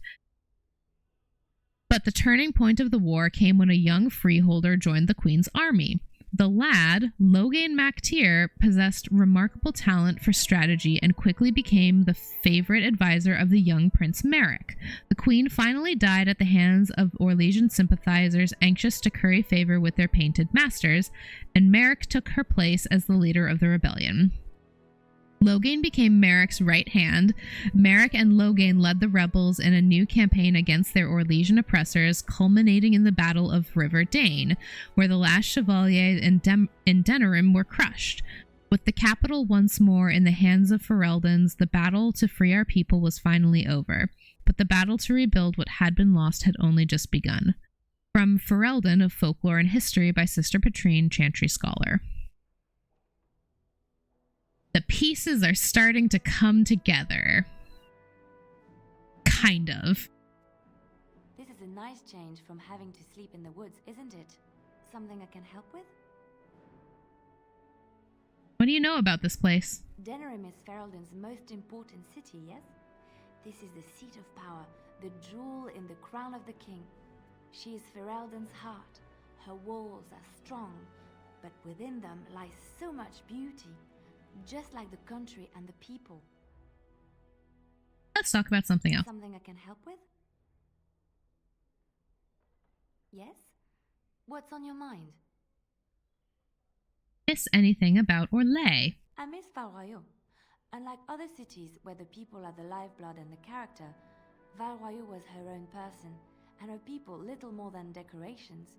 But the turning point of the war came when a young freeholder joined the queen's army. The lad, Loghain MacTier, possessed remarkable talent for strategy and quickly became the favorite advisor of the young Prince Merrick. The queen finally died at the hands of Orlesian sympathizers anxious to curry favor with their painted masters, and Merrick took her place as the leader of the rebellion. Loghain became Merrick's right hand. Merrick and Loghain led the rebels in a new campaign against their Orlesian oppressors, culminating in the Battle of River Dane, where the last Chevalier in Denerim were crushed. With the capital once more in the hands of Fereldans, the battle to free our people was finally over. But the battle to rebuild what had been lost had only just begun. From Ferelden of Folklore and History by Sister Patrine, Chantry Scholar. The pieces are starting to come together. Kind of. This is a nice change from having to sleep in the woods, isn't it? Something I can help with? What do you know about this place? Denerim is Ferelden's most important city, yes? This is the seat of power, the jewel in the crown of the king. She is Ferelden's heart. Her walls are strong, but within them lies so much beauty. Just like the country and the people. Let's talk about something else. Something I can help with? Yes? What's on your mind? Miss anything about Orlais? I miss Val Royaux. Unlike other cities where the people are the lifeblood and the character, Val Royeaux was her own person, and her people little more than decorations.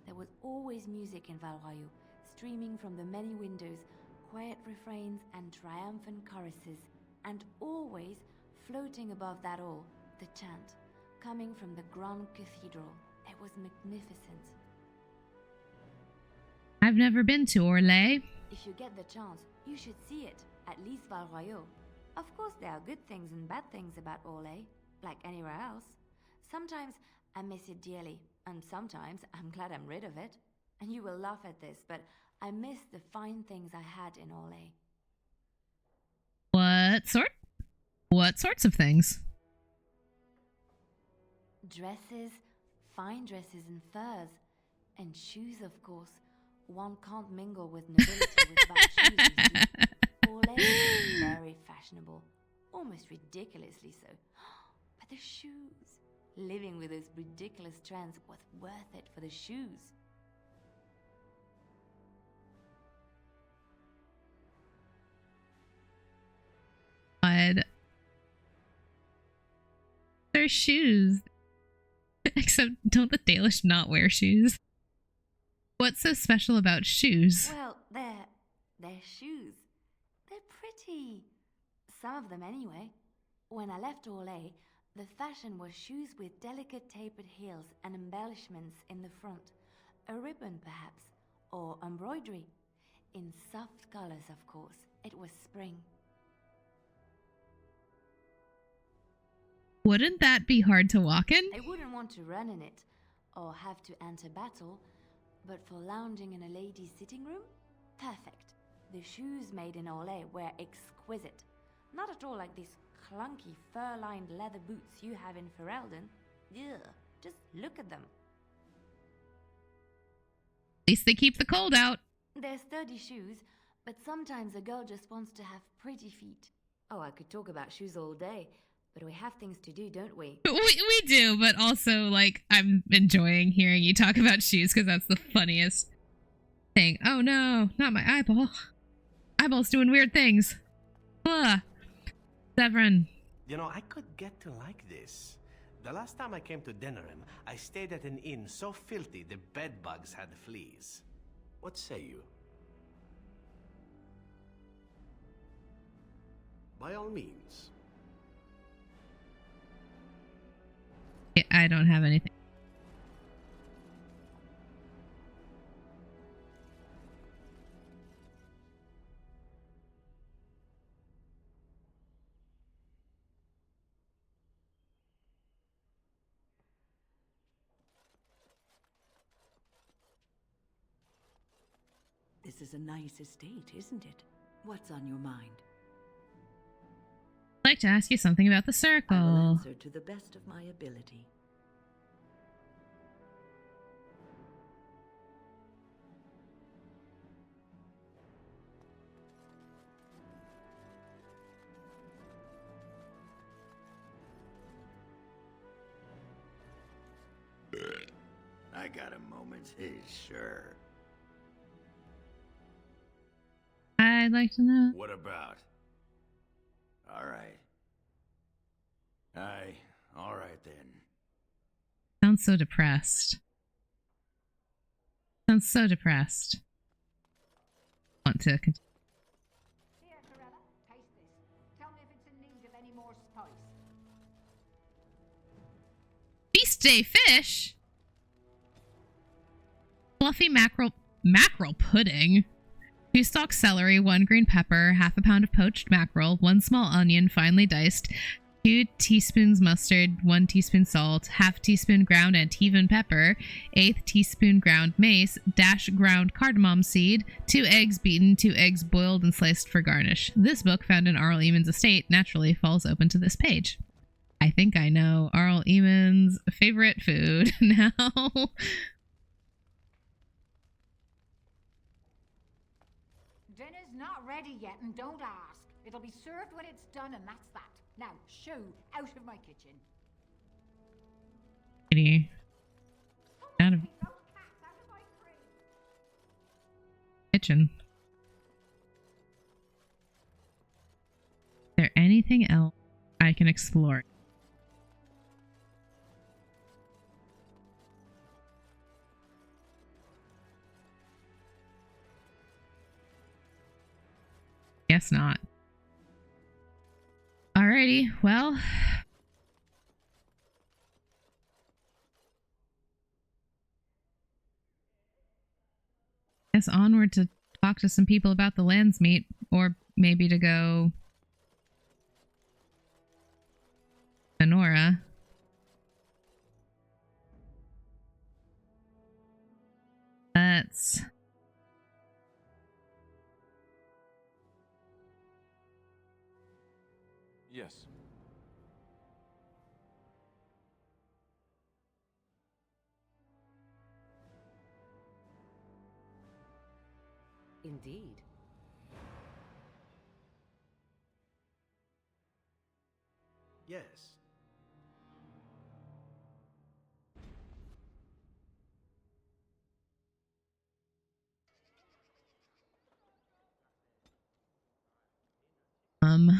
There was always music in Val Royeaux, streaming from the many windows, quiet refrains and triumphant choruses, and always, floating above that all, the chant, coming from the Grand Cathedral. It was magnificent. I've never been to Orlais. If you get the chance, you should see it, at least Val Royeaux. Of course, there are good things and bad things about Orlais, like anywhere else. Sometimes I miss it dearly, and sometimes I'm glad I'm rid of it. And you will laugh at this, but I miss the fine things I had in Orlais. What sorts of things? Dresses, fine dresses and furs, and shoes, of course. One can't mingle with nobility with bad shoes, you see. Orlais is very fashionable, almost ridiculously so. But the shoes, living with those ridiculous trends was worth it for the shoes. God. They're shoes. Except, don't the Dalish not wear shoes? What's so special about shoes? Well, they're shoes. They're pretty. Some of them anyway. When I left Orlais, the fashion was shoes with delicate tapered heels and embellishments in the front. A ribbon, perhaps, or embroidery. In soft colors, of course. It was spring. Wouldn't that be hard to walk in? I wouldn't want to run in it, or have to enter battle, but for lounging in a lady's sitting room? Perfect. The shoes made in Orlais were exquisite. Not at all like these clunky fur-lined leather boots you have in Ferelden. Ugh, just look at them. At least they keep the cold out. They're sturdy shoes, but sometimes a girl just wants to have pretty feet. Oh, I could talk about shoes all day, but we have things to do, don't we? We do, but also, like, I'm enjoying hearing you talk about shoes because that's the funniest thing. Oh no, not my eyeball. Eyeball's doing weird things. Ugh. Severin. You know, I could get to like this. The last time I came to Denerim, I stayed at an inn so filthy the bed bugs had fleas. What say you? By all means. I don't have anything. This is a nice estate, isn't it? What's on your mind? I'd like to ask you something about the circle. I will answer to the best of my ability. I got a moment, sure. I'd like to know. What about? All right. All right then. Sounds so depressed. Sounds so depressed. Want to continue. Here, Corella, taste this. Tell me if it's in need of any more spice. Feast day fish? Fluffy mackerel pudding. 2 stalks celery, 1 green pepper, half a pound of poached mackerel, 1 small onion finely diced, 2 teaspoons mustard, 1 teaspoon salt, half teaspoon ground Antivan pepper, 1/8 teaspoon ground mace, dash ground cardamom seed, 2 eggs beaten, 2 eggs boiled and sliced for garnish. This book, found in Arl Eamon's estate, naturally falls open to this page. I think I know Arl Eamon's favorite food now. Dinner's not ready yet, and don't ask. It'll be served when it's done, and that's that. Now, shoo, out of my kitchen. Out of kitchen. anything else I can explore? Guess not. Alrighty, well. Guess onward to talk to some people about the Landsmeet, or maybe to go Nora. Let's Yes. Indeed. Yes. um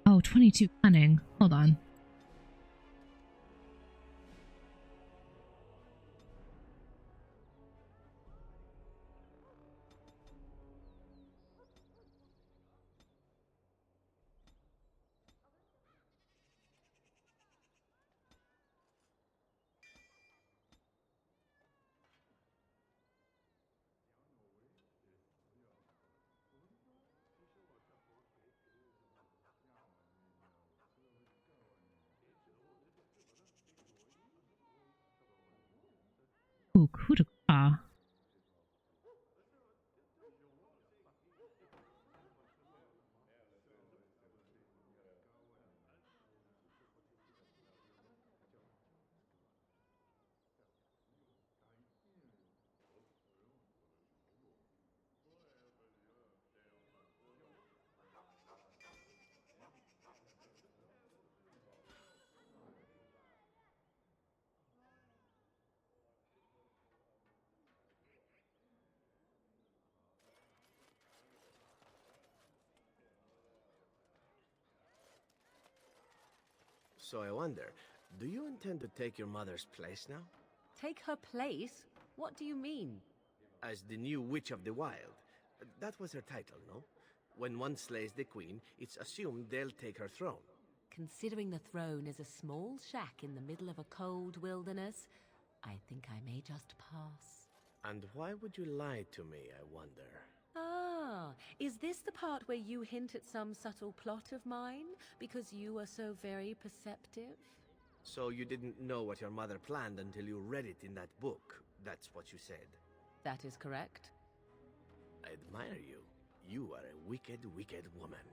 Oh, 22 cunning. Hold on. Ooh, coup de grace. So I wonder, do you intend to take your mother's place now? Take her place? What do you mean? As the new Witch of the Wild. That was her title, no? When one slays the queen, it's assumed they'll take her throne. Considering the throne is a small shack in the middle of a cold wilderness, I think I may just pass. And why would you lie to me, I wonder? Ah, is this the part where you hint at some subtle plot of mine, because you are so very perceptive? So you didn't know what your mother planned until you read it in that book. That's what you said. That is correct. I admire you. You are a wicked, wicked woman.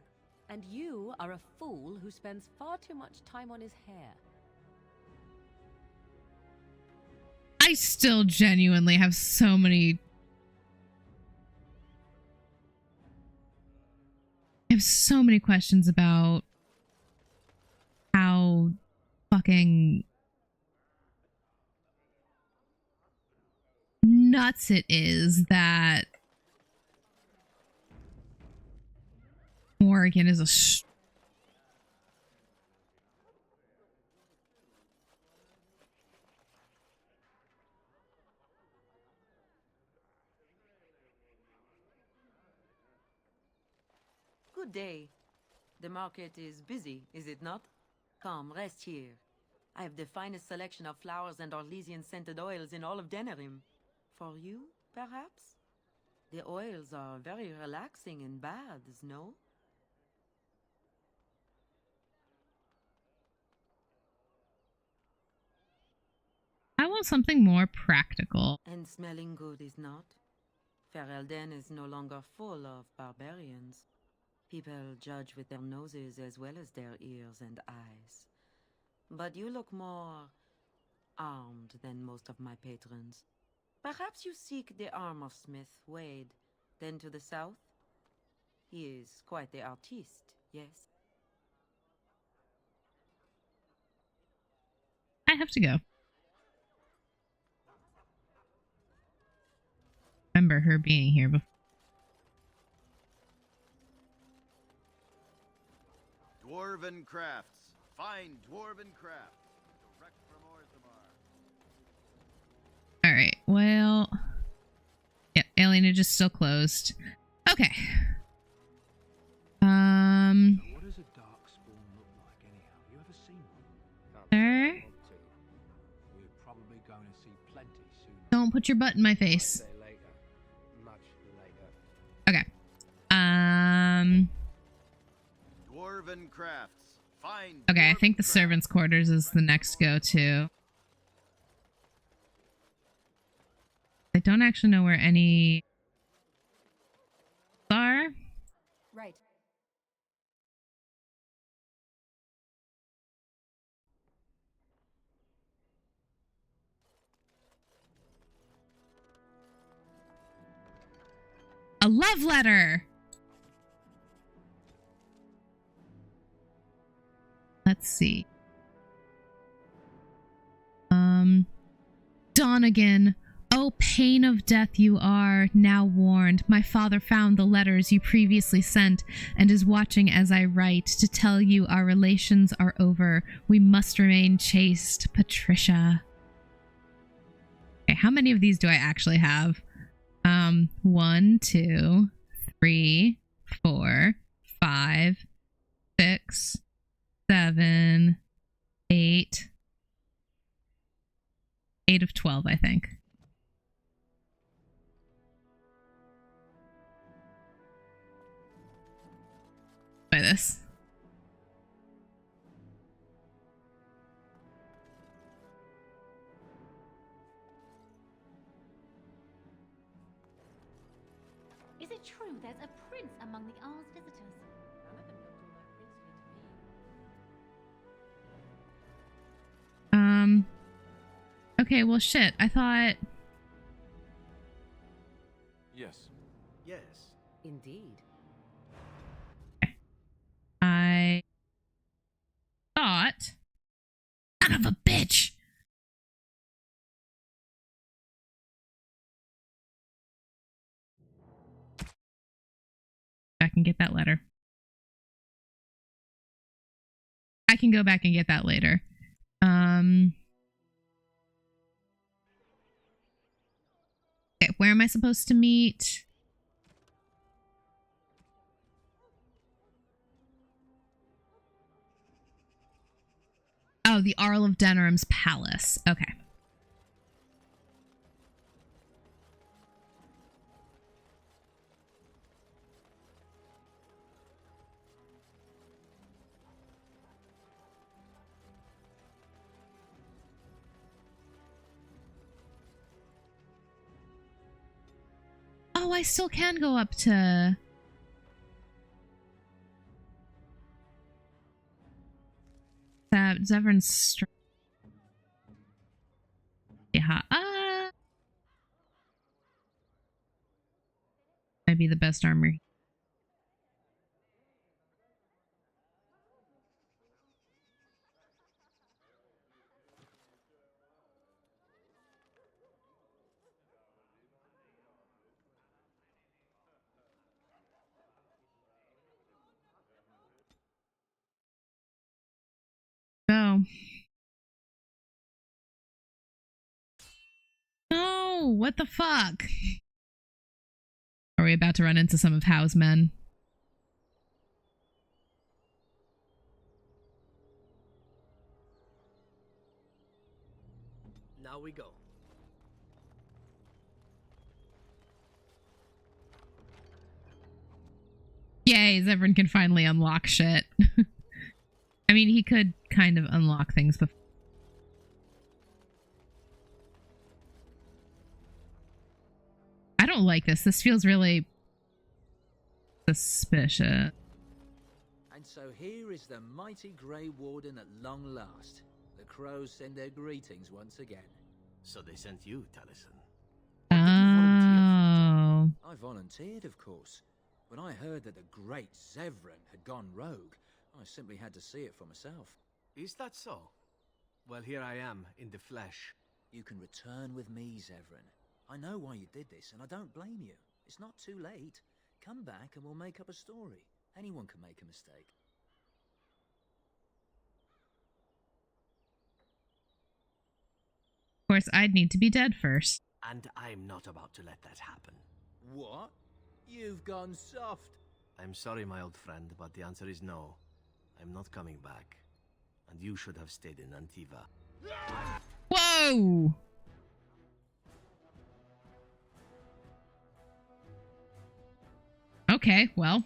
And you are a fool who spends far too much time on his hair. I still genuinely have so many... I have so many questions about how fucking nuts it is that Morrigan is a Good day. The market is busy, is it not? Come, rest here. I have the finest selection of flowers and Orlesian scented oils in all of Denerim. For you, perhaps? The oils are very relaxing in baths, no? I want something more practical. And smelling good is not? Ferelden is no longer full of barbarians. People judge with their noses as well as their ears and eyes. But you look more armed than most of my patrons. Perhaps you seek the armor smith, Wade. Then to the south? He is quite the artiste, yes? I have to go. Remember her being here before. Dwarven crafts. Fine dwarven crafts. Direct from Orthamar. Alright, well... yeah, alienage is still closed. Okay. What does a Darkspawn look like anyhow? You ever seen one? Sir? We're probably going to see plenty soon. Don't put your butt in my face. Later. Much later. Okay. Dwarven crafts. Fine. Okay, I think the servants' quarters is the next go-to. I don't actually know where any are. Right. A love letter! Let's see. Donegan, oh pain of death you are, now warned. My father found the letters you previously sent and is watching as I write to tell you our relations are over. We must remain chaste, Patricia. Okay, how many of these do I actually have? 1, 2, 3, 4, 5, 6, 7, 8. 8 of 12, I think. By this. Is it true there's a prince among the Arl's visitors? None of them looked all that princely to me. Okay, well shit, I thought... Yes. Yes. Indeed. I thought... Son of a bitch! I can get that letter. I can go back and get that later. Okay, where am I supposed to meet? Oh, the Arl of Denerim's palace. Okay. Oh, I still can go up to... Zevran's strength. Yeah. Might be the best armor. Go. No, what the fuck? Are we about to run into some of Howe's men? Now we go. Yay, Zevran can finally unlock shit. I mean, he could kind of unlock things before. I don't like this. This feels really suspicious. And so here is the mighty Grey Warden at long last. The crows send their greetings once again. So they sent you, Taliesin. Oh. I volunteered, of course. When I heard that the great Zevran had gone rogue, I simply had to see it for myself. Is that so? Well, here I am, in the flesh. You can return with me, Zevran. I know why you did this, and I don't blame you. It's not too late. Come back and we'll make up a story. Anyone can make a mistake. Of course, I'd need to be dead first. And I'm not about to let that happen. What? You've gone soft. I'm sorry, my old friend, but the answer is no. I'm not coming back. And you should have stayed in Antiva. Whoa! Okay, well.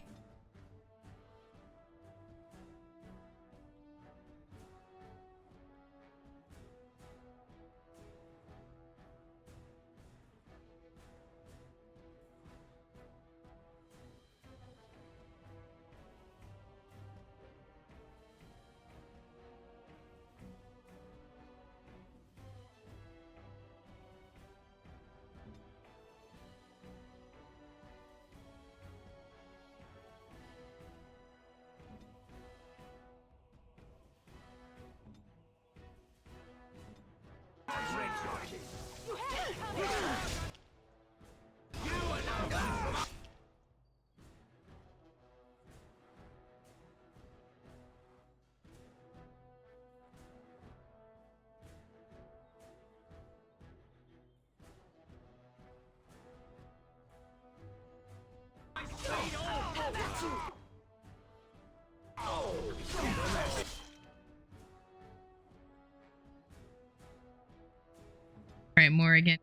Alright, Morrigan.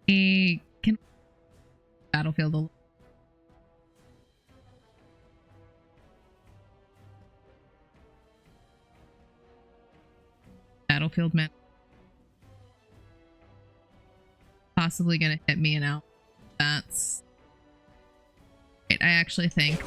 Can battlefield man. Possibly gonna hit me and out. That's right, I actually think.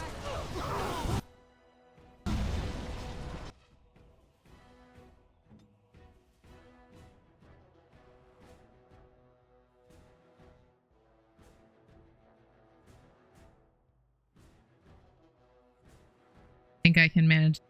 I can manage.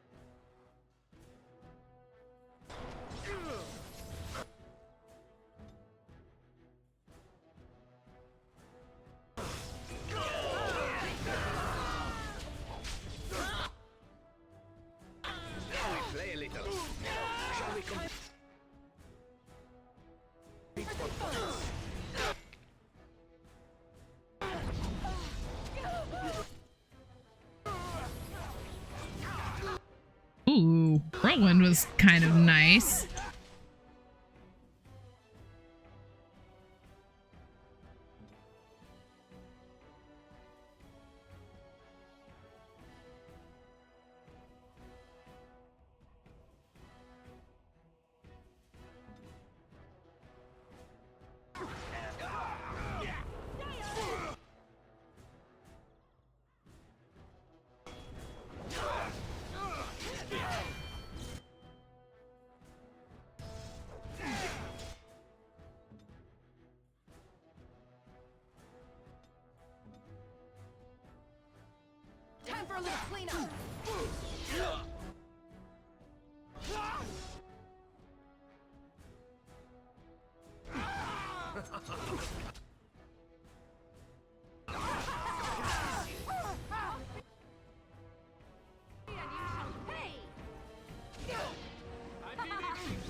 Play a little. Shall we compete for points? Ooh, Whirlwind was kind of nice. Time for a little cleanup.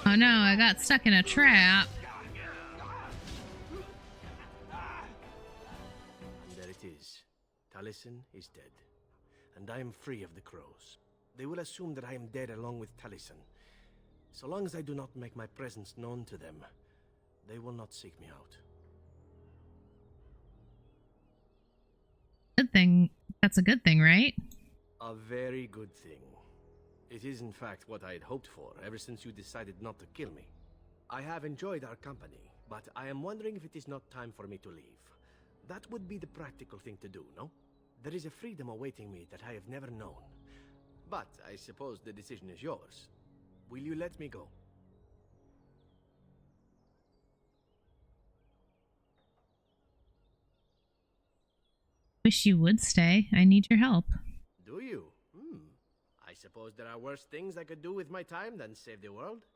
Oh no, I got stuck in a trap. And there it is. Taliesin is dead. And I am free of the crows. They will assume that I am dead along with Taliesin. So long as I do not make my presence known to them, they will not seek me out. Good thing. That's a good thing, right? A very good thing. It is in fact what I had hoped for ever since you decided not to kill me. I have enjoyed our company, but I am wondering if it is not time for me to leave. That would be the practical thing to do, no? There is a freedom awaiting me that I have never known. But I suppose the decision is yours. Will you let me go? Wish you would stay. I need your help. Do you? I suppose there are worse things I could do with my time than save the world.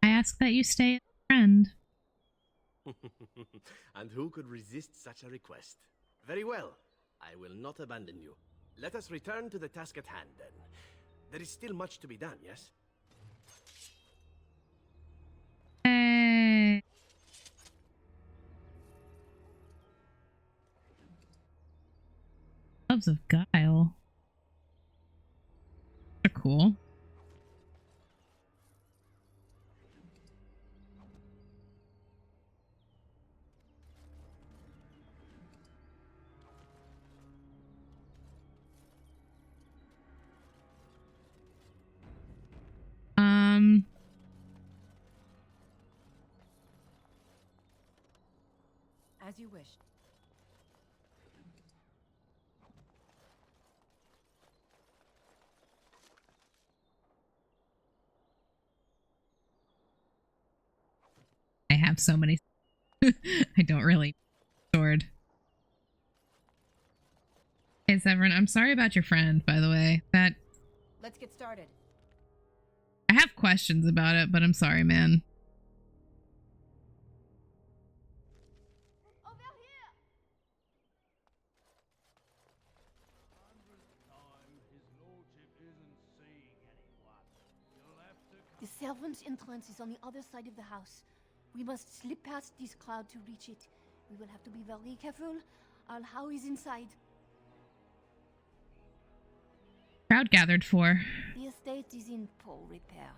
I ask that you stay as a friend. And who could resist such a request? Very well. I will not abandon you. Let us return to the task at hand, then. There is still much to be done, yes? Hey. Gloves of Guile. They're cool. As you wish. I have so many. I don't really sword. Hey Severin, I'm sorry about your friend, by the way. Let's get started. I have questions about it, but I'm sorry, man. The servant's entrance is on the other side of the house. We must slip past this crowd to reach it. We will have to be very careful. Our How is inside. Crowd gathered for. The estate is in poor repair.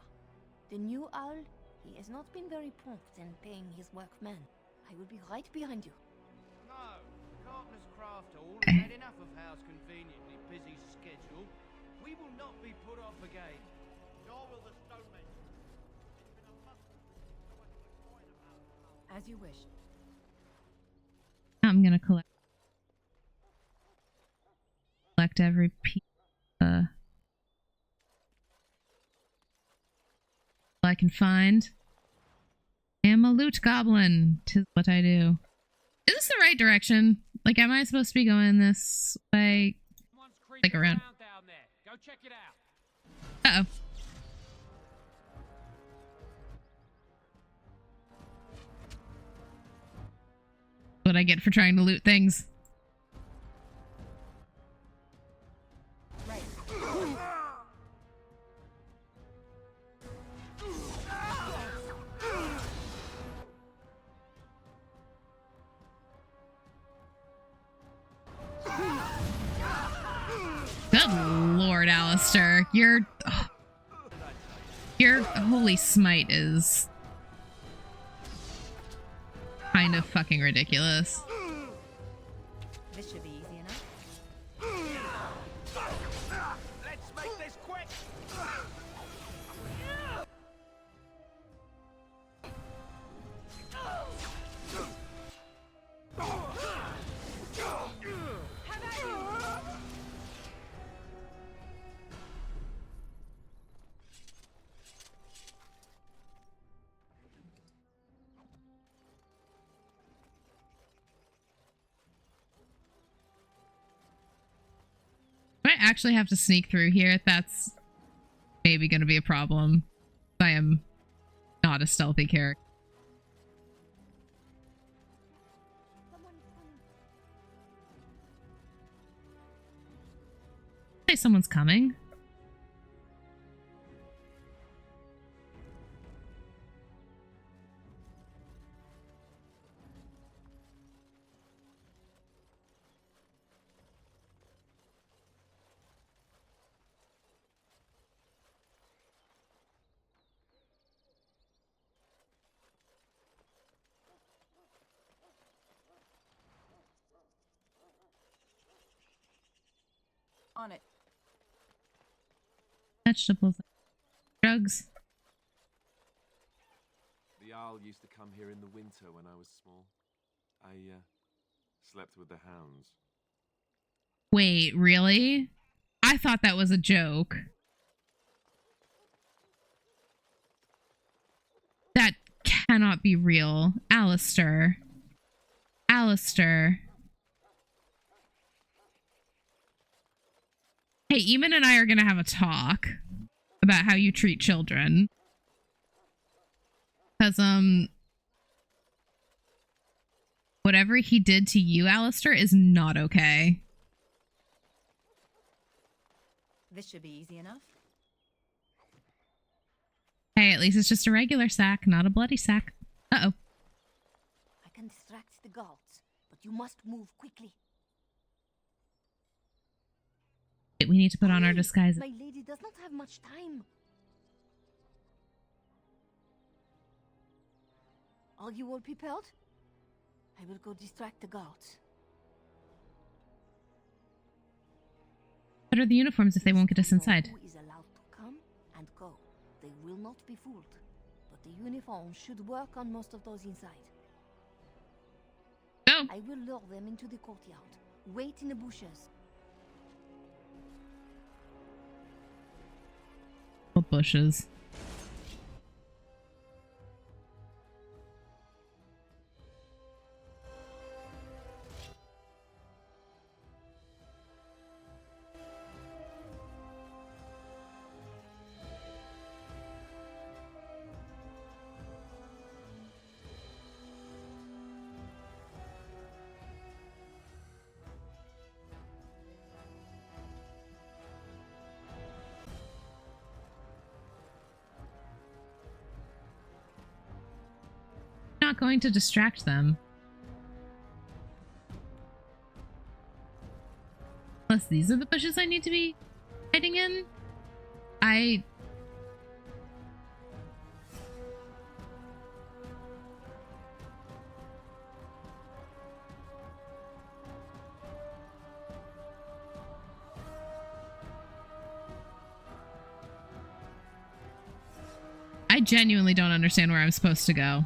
The new owl, he has not been very prompt in paying his workmen. I will be right behind you. No, Carpenter's Craft Hall has had enough of Howe's conveniently busy schedule. We will not be put off again. Nor will the stonemen. As you wish. I'm gonna collect every piece I can find. I am a loot goblin. 'Tis what I do. Is this the right direction? Like, am I supposed to be going this way? Like around. Down there. Go check it out. Uh-oh. What I get for trying to loot things. Right. Good Lord, Alistair. Your holy smite is kind of fucking ridiculous. This should be easy enough. Let's make this quick. Do I actually have to sneak through here? That's maybe going to be a problem. I am not a stealthy character. Say someone's coming. On it. Vegetables. Drugs. The owl used to come here in the winter when I was small. I slept with the hounds. Wait, really? I thought that was a joke. That cannot be real. Alistair. Alistair. Hey, Eamon and I are gonna have a talk about how you treat children. Because, whatever he did to you, Alistair, is not okay. This should be easy enough. Hey, at least it's just a regular sack, not a bloody sack. Uh-oh. I can distract the guards, but you must move quickly. We need to put on our disguises. My lady does not have much time. Are you all prepared? I will go distract the guards. What are the uniforms if they won't get us inside? Who is allowed to come and go? They will not be fooled. But the uniform should work on most of those inside. Oh. I will lure them into the courtyard. Wait in the bushes. What bushes? Not going to distract them. Unless these are the bushes I need to be hiding in? I genuinely don't understand where I'm supposed to go.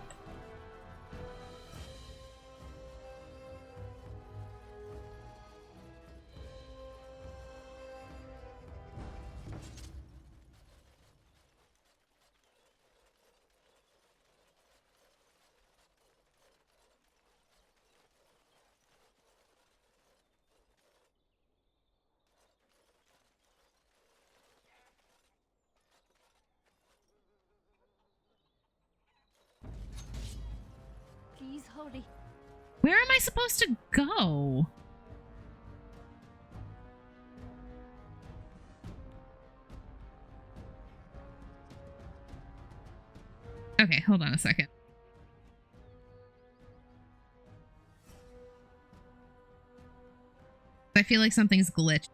Please hurry. Where am I supposed to go? Okay, hold on a second. I feel like something's glitched.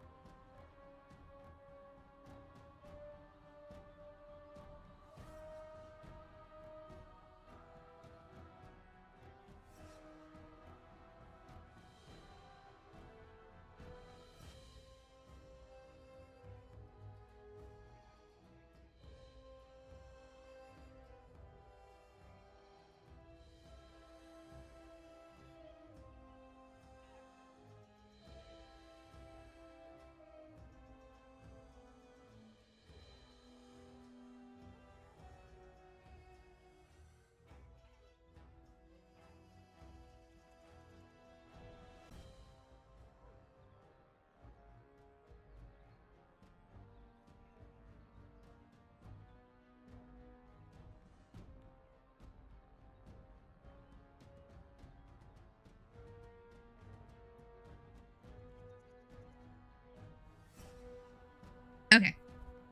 Okay.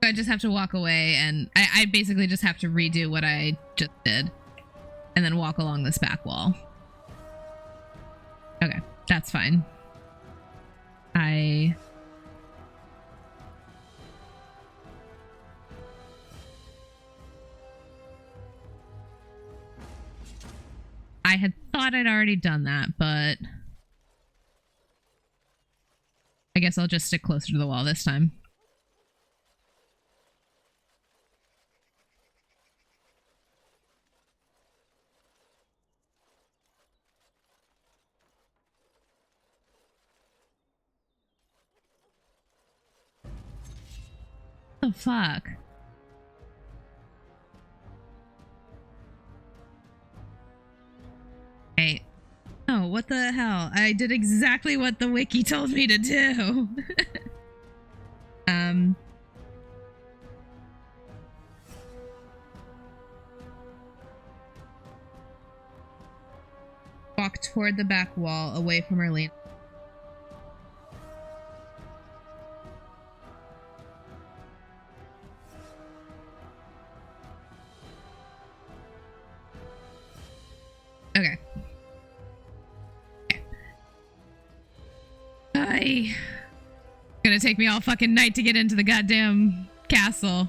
So I just have to walk away, and I basically just have to redo what I just did. And then walk along this back wall. Okay, that's fine. I had thought I'd already done that, but I guess I'll just stick closer to the wall this time. The fuck? Hey. Oh, what the hell? I did exactly what the wiki told me to do. Walk toward the back wall, away from Erlene. Okay. Gonna take me all fucking night to get into the goddamn castle.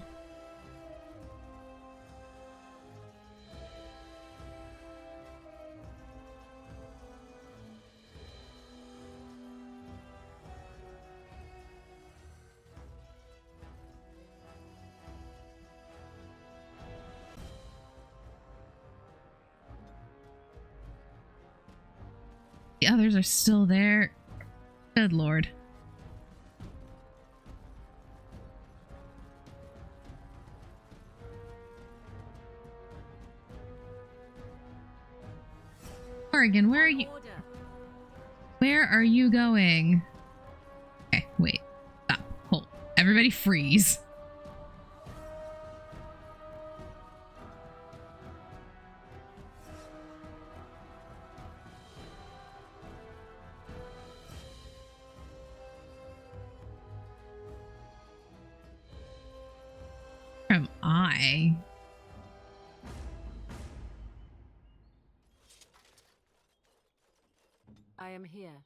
The others are still there. Good lord. Oregon, where are you? Where are you going? Okay, wait. Stop. Hold. Everybody freeze. Where am I? I am here.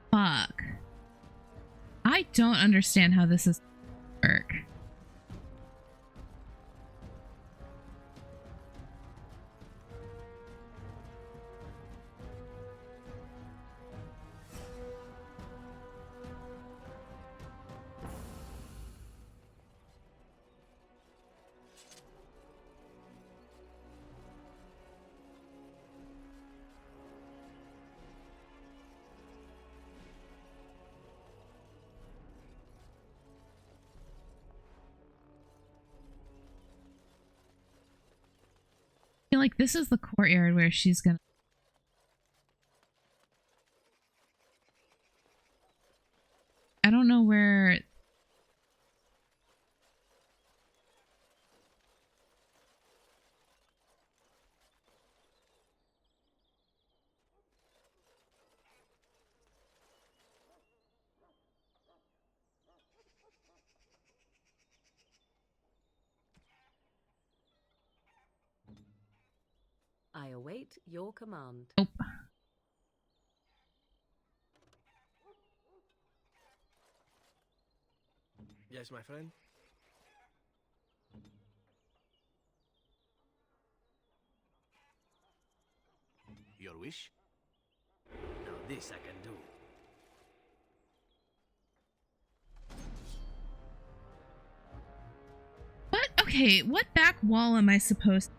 Fuck. I don't understand how this is work. I feel like this is the courtyard where she's gonna... I don't know where... I await your command. Nope. Yes, my friend? Your wish? Now this I can do. What? Okay, what back wall am I supposed to...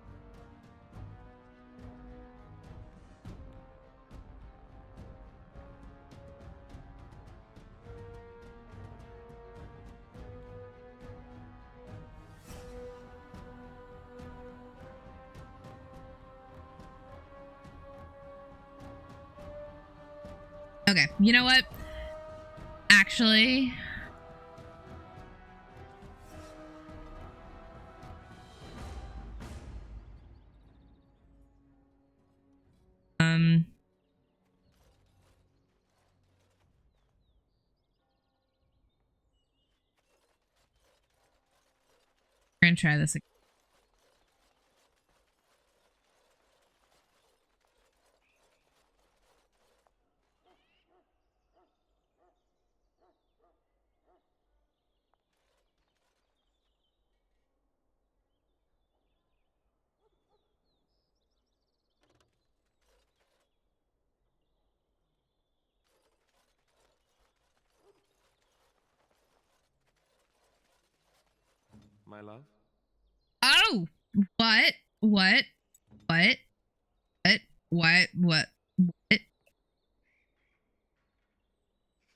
Okay, you know what? Actually... We're gonna try this again. my love? Oh! What? What? What? What? What? What? What?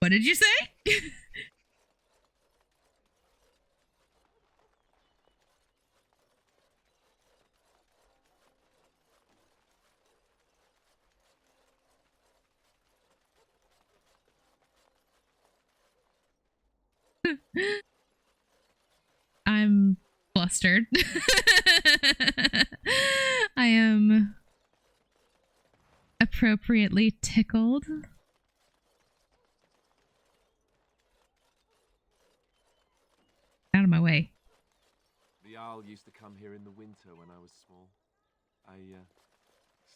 What did you say? I'm flustered. I am appropriately tickled. Out of my way. The owl used to come here in the winter when I was small. I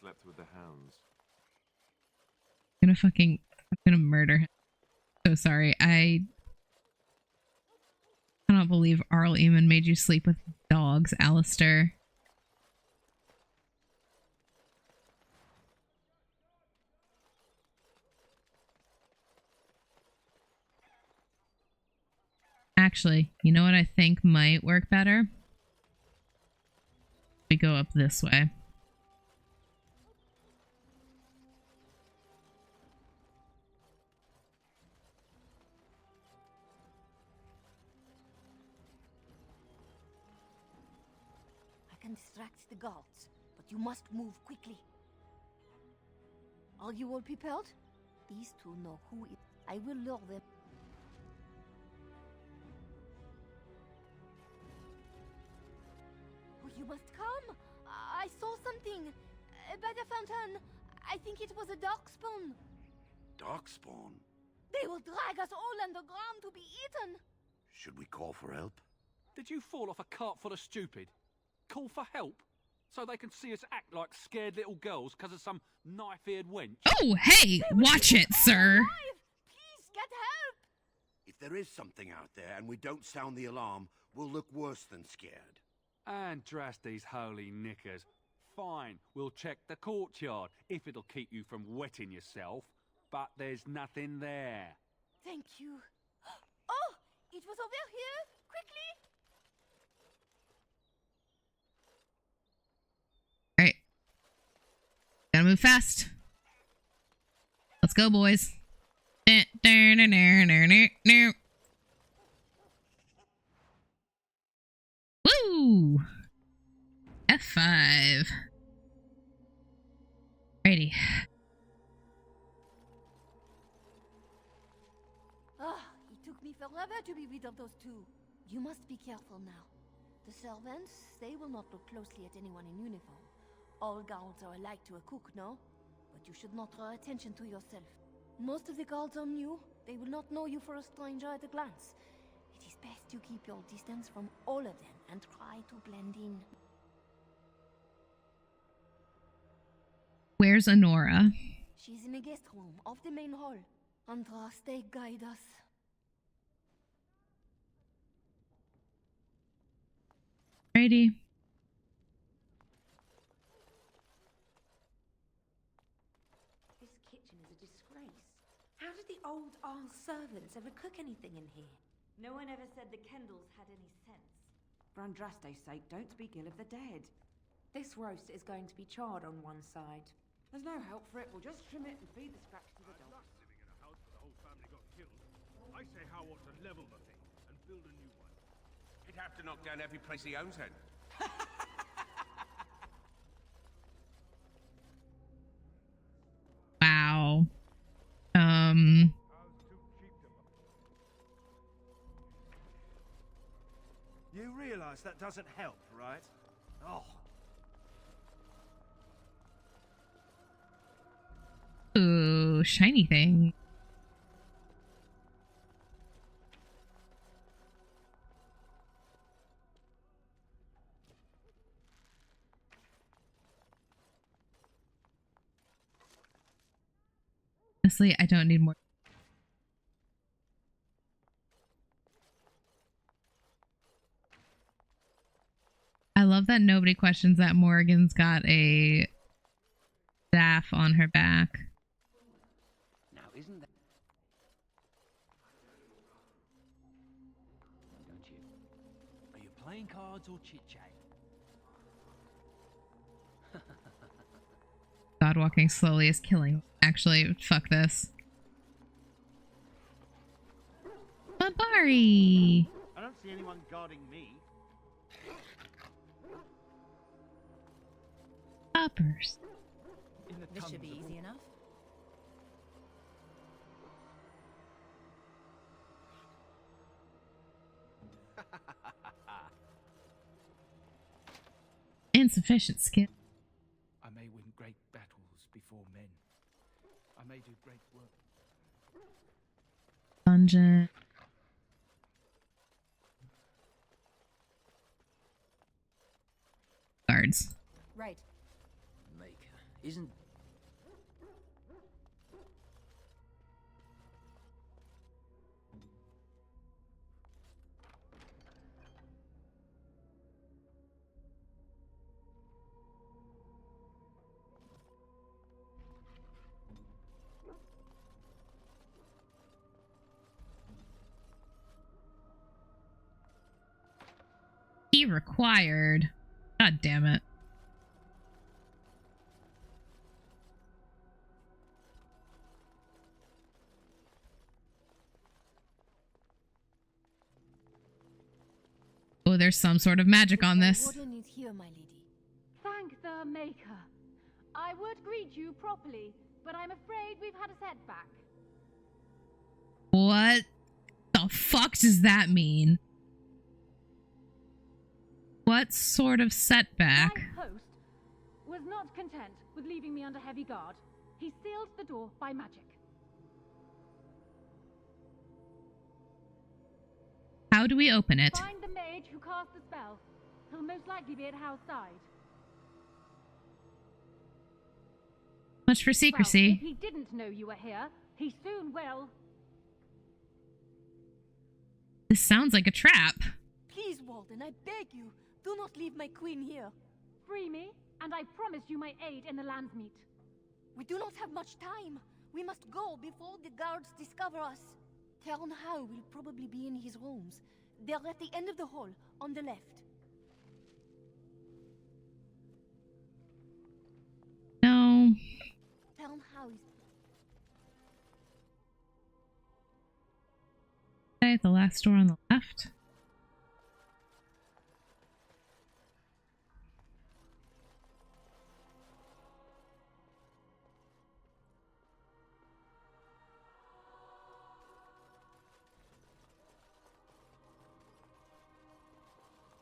slept with the hounds. I'm gonna murder him. So sorry. I cannot believe Arl Eamon made you sleep with dogs, Alistair. Actually, you know what I think might work better? We go up this way. I can distract the guards, but you must move quickly. Are you all prepared? These two know who it is. I will lure them. Oh, you must come! I saw something by the fountain. I think it was a Darkspawn. Darkspawn? They will drag us all underground to be eaten. Should we call for help? Did you fall off a cart full of stupid? Call for help? So they can see us act like scared little girls because of some knife-eared wench? Oh, hey! Watch it, sir! Please, get help! If there is something out there and we don't sound the alarm, we'll look worse than scared. And drast these holy knickers. Fine, we'll check the courtyard, if it'll keep you from wetting yourself. But there's nothing there. Thank you. Oh! It was over here! Quickly! Alright. Gotta move fast. Let's go, boys. Woo! F5. Righty. It took me forever to be rid of those two. You must be careful now. The servants, they will not look closely at anyone in uniform. All guards are alike to a cook, no? But you should not draw attention to yourself. Most of the guards are new. They will not know you for a stranger at a glance. It is best you keep your distance from all of them and try to blend in. Where's Honora? She's in a guest room off the main hall. Andraste, guide us. Righty. This kitchen is a disgrace. How did the old Arl servants ever cook anything in here? No one ever said the Kendalls had any sense. For Andraste's sake, don't speak ill of the dead. This roast is going to be charred on one side. There's no help for it. We'll just trim it and feed the scraps to the dogs. Sitting in a house where the whole family got killed. I say How ought to level the thing and build a new one. He'd have to knock down every place he owns then. Wow. You realize that doesn't help, right? Oh. Ooh, shiny thing. Honestly, I don't need more. I love that nobody questions that Morrigan's got a staff on her back. Now, isn't that... Don't you? Are you playing cards or chit-chat? God, walking slowly is killing. Actually, fuck this. Babari! I don't see anyone guarding me. Uppers. This should be easy enough. Insufficient skill. I may win great battles before men. I may do great work. Dungeon. Guards. Right. Maker. Isn't... Key required. God damn it. Oh, there's some sort of magic on this. Warden is here, my lady. Thank the Maker. I would greet you properly, but I'm afraid we've had a setback. What the fuck does that mean? What sort of setback? My host was not content with leaving me under heavy guard. He sealed the door by magic. How do we open it? Find the mage who cast the spell. He'll most likely be at Hal's side. Much for secrecy. Well, if he didn't know you were here, he soon will. This sounds like a trap. Please, Walden, I beg you, do not leave my queen here. Free me, and I promise you my aid in the Landsmeet. We do not have much time. We must go before the guards discover us. Cairn Howe will probably be in his rooms. They're at the end of the hall, on the left. No. Cairn Howe is... Okay, the last door on the left.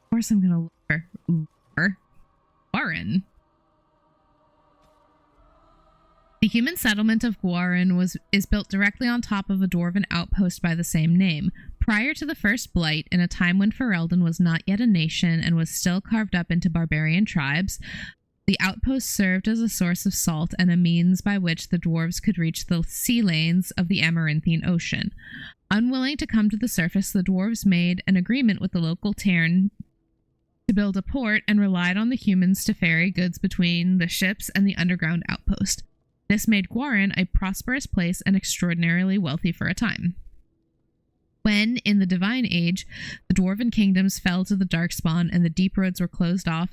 Of course I'm gonna lure Warren. The human settlement of Gwarin is built directly on top of a dwarven outpost by the same name. Prior to the First Blight, in a time when Ferelden was not yet a nation and was still carved up into barbarian tribes, the outpost served as a source of salt and a means by which the dwarves could reach the sea lanes of the Amaranthine Ocean. Unwilling to come to the surface, the dwarves made an agreement with the local Tairn to build a port and relied on the humans to ferry goods between the ships and the underground outpost. This made Gwarin a prosperous place and extraordinarily wealthy for a time. When, in the Divine Age, the dwarven kingdoms fell to the Darkspawn and the deep roads were closed off,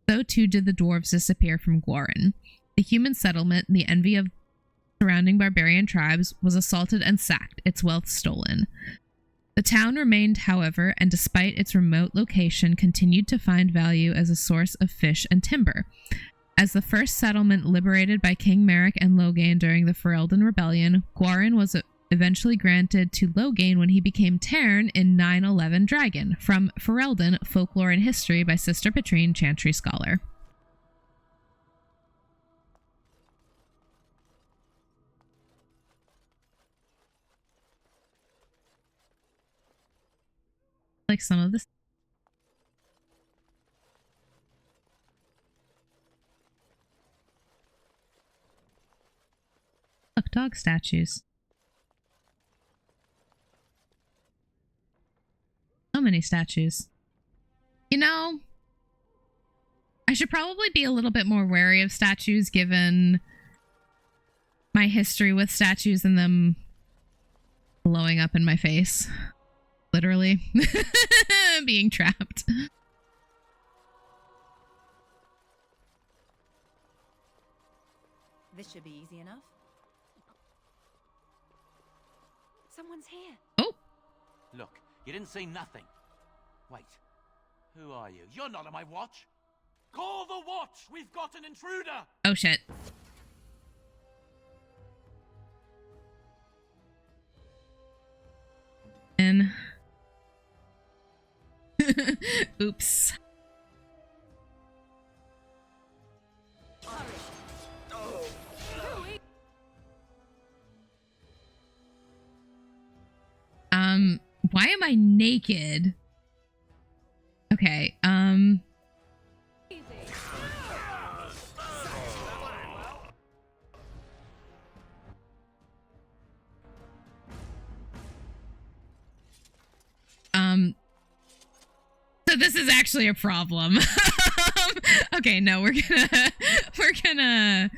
so too did the dwarves disappear from Gwarin. The human settlement, the envy of surrounding barbarian tribes, was assaulted and sacked, its wealth stolen. The town remained, however, and despite its remote location, continued to find value as a source of fish and timber. As the first settlement liberated by King Merrick and Loghain during the Ferelden Rebellion, Gwarin was eventually granted to Loghain when he became Tairn in 911 Dragon, from Ferelden, Folklore and History by Sister Petrine, Chantry Scholar. Like some of this. Look, dog statues. So many statues. You know, I should probably be a little bit more wary of statues given my history with statues and them blowing up in my face. Literally. being trapped. This should be easy enough. Someone's here. Oh. Look, you didn't see nothing. Wait. Who are you? You're not on my watch. Call the watch! We've got an intruder! Oh, shit. And... Oops. Why am I naked? Okay, so this is actually a problem. Okay, no, we're gonna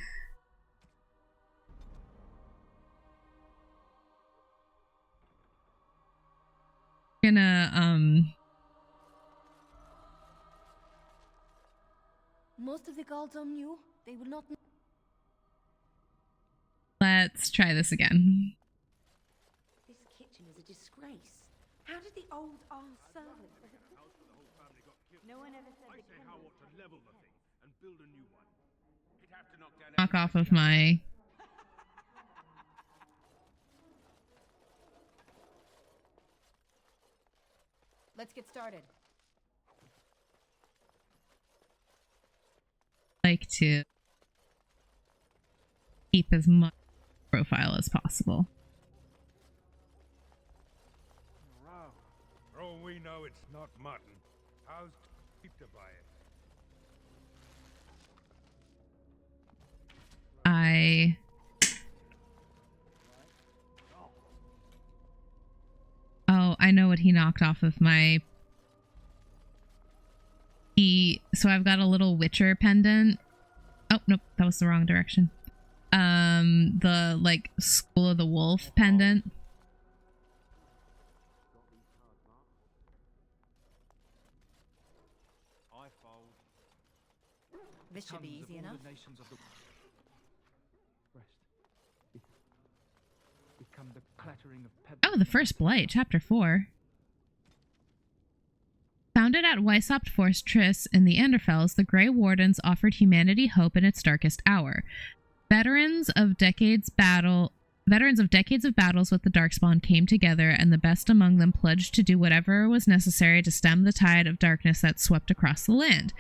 Most of the guards are new. They will not. Let's try this again. This kitchen is a disgrace. How did the old arse servant? No one ever said the How ought to level the thing and build a new one. He'd have to knock down Knock off of my... Let's get started. Like to keep as much profile as possible. For all we know, it's not mutton. How's cheap to buy it? Oh, I know what he knocked off of my... So I've got a little Witcher pendant. Oh, nope, that was the wrong direction. The, like, School of the Wolf pendant. This should be easy enough. Oh, the First Blight, Chapter 4. Founded at Weissopt Fortress in the Anderfells, the Grey Wardens offered humanity hope in its darkest hour. Veterans of decades of battles with the Darkspawn came together, and the best among them pledged to do whatever was necessary to stem the tide of darkness that swept across the land.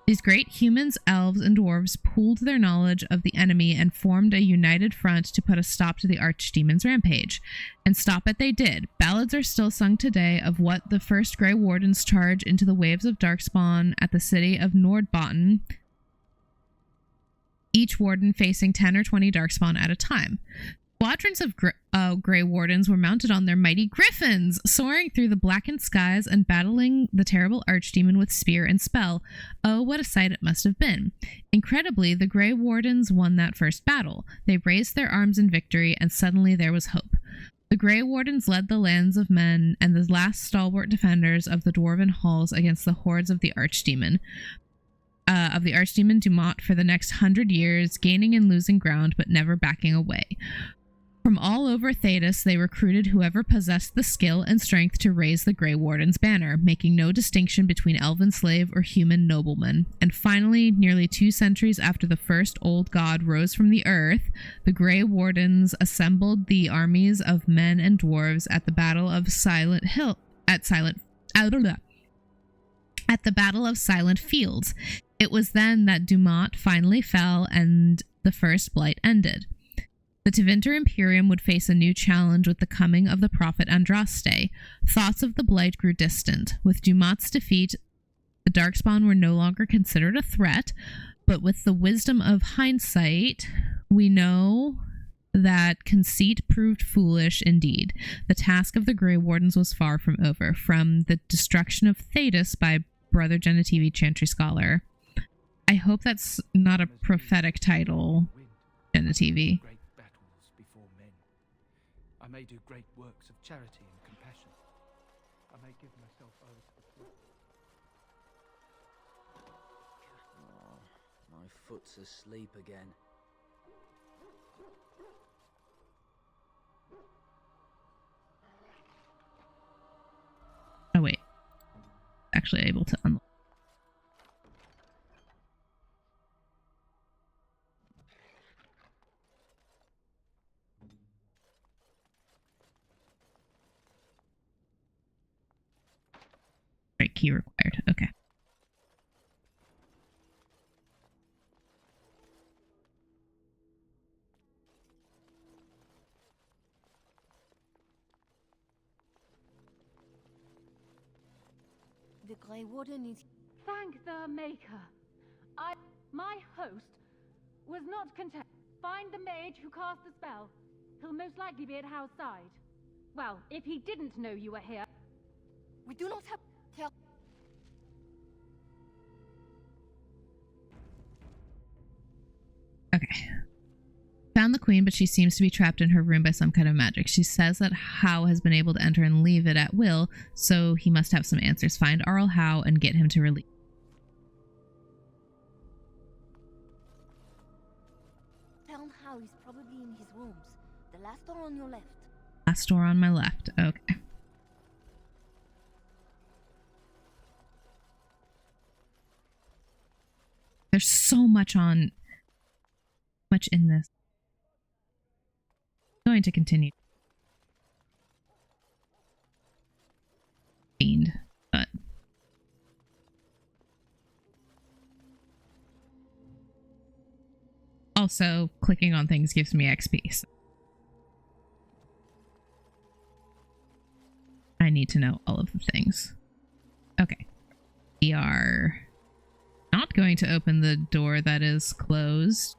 These great humans, elves, and dwarves pooled their knowledge of the enemy and formed a united front to put a stop to the Archdemon's rampage. And stop it they did. Ballads are still sung today of what the first Grey Wardens charged into the waves of Darkspawn at the city of Nordbotten, each warden facing 10 or 20 Darkspawn at a time. Squadrons of Grey Wardens were mounted on their mighty griffins, soaring through the blackened skies and battling the terrible Archdemon with spear and spell. Oh, what a sight it must have been. Incredibly, the Grey Wardens won that first battle. They raised their arms in victory, and suddenly there was hope. The Grey Wardens led the lands of men and the last stalwart defenders of the dwarven halls against the hordes of the Archdemon. Dumont for the next 100 years, gaining and losing ground, but never backing away. From all over Thedas, they recruited whoever possessed the skill and strength to raise the Grey Warden's banner, making no distinction between elven slave or human nobleman. And finally, nearly 2 centuries after the first old god rose from the earth, the Grey Wardens assembled the armies of men and dwarves at the Battle of Silent Fields. It was then that Dumont finally fell and the First Blight ended. The Tevinter Imperium would face a new challenge with the coming of the prophet Andraste. Thoughts of the Blight grew distant. With Dumont's defeat, the Darkspawn were no longer considered a threat, but with the wisdom of hindsight, we know that conceit proved foolish indeed. The task of the Grey Wardens was far from over. From the destruction of Thedas by Brother Genitivi Chantry Scholar. I hope that's not a prophetic title, Genitivi. I may do great works of charity and compassion. I may give myself over to the poor. foot's asleep again. Oh wait. Actually able to unlock. Right, key required. Okay. The Grey Warden is... Thank the Maker. My host was not content. Find the mage who cast the spell. He'll most likely be at Howe's side. Well, if he didn't know you were here... We do not have... Tell... Okay. Found the queen, but she seems to be trapped in her room by some kind of magic. She says that Howe has been able to enter and leave it at will, so he must have some answers. Find Arl Howe and get him to release. Tell how he's probably in his rooms. The last door on your left. Last door on my left. Okay. There's so much in this. I'm going to continue. But also clicking on things gives me XP. So I need to know all of the things. Okay. We are not going to open the door that is closed.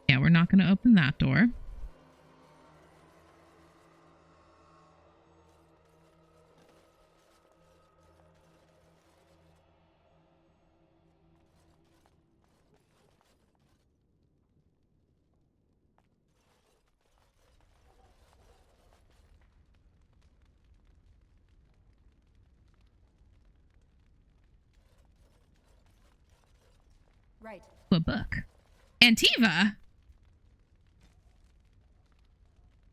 Yeah, we're not going to open that door. Right. A book. Antiva!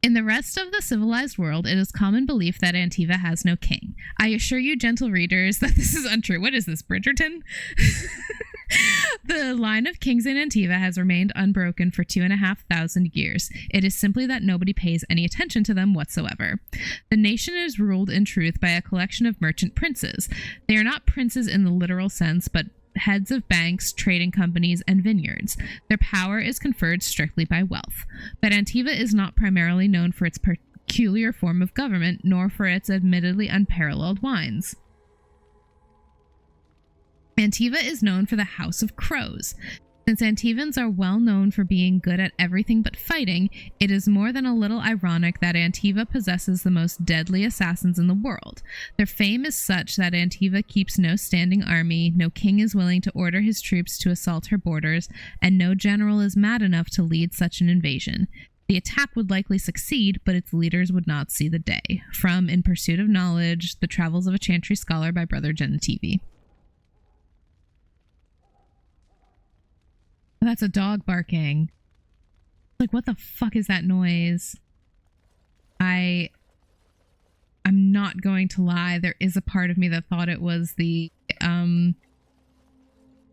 In the rest of the civilized world, it is common belief that Antiva has no king. I assure you, gentle readers, that this is untrue. What is this, Bridgerton? The line of kings in Antiva has remained unbroken for 2,500 years. It is simply that nobody pays any attention to them whatsoever. The nation is ruled in truth by a collection of merchant princes. They are not princes in the literal sense, but heads of banks, trading companies, and vineyards. Their power is conferred strictly by wealth. But Antiva is not primarily known for its peculiar form of government, nor for its admittedly unparalleled wines. Antiva is known for the House of Crows. Since Antivans are well known for being good at everything but fighting, it is more than a little ironic that Antiva possesses the most deadly assassins in the world. Their fame is such that Antiva keeps no standing army, no king is willing to order his troops to assault her borders, and no general is mad enough to lead such an invasion. The attack would likely succeed, but its leaders would not see the day. From In Pursuit of Knowledge, The Travels of a Chantry Scholar by Brother Genetivi. That's a dog barking. Like, what the fuck is that noise? I'm not going to lie. There is a part of me that thought it was the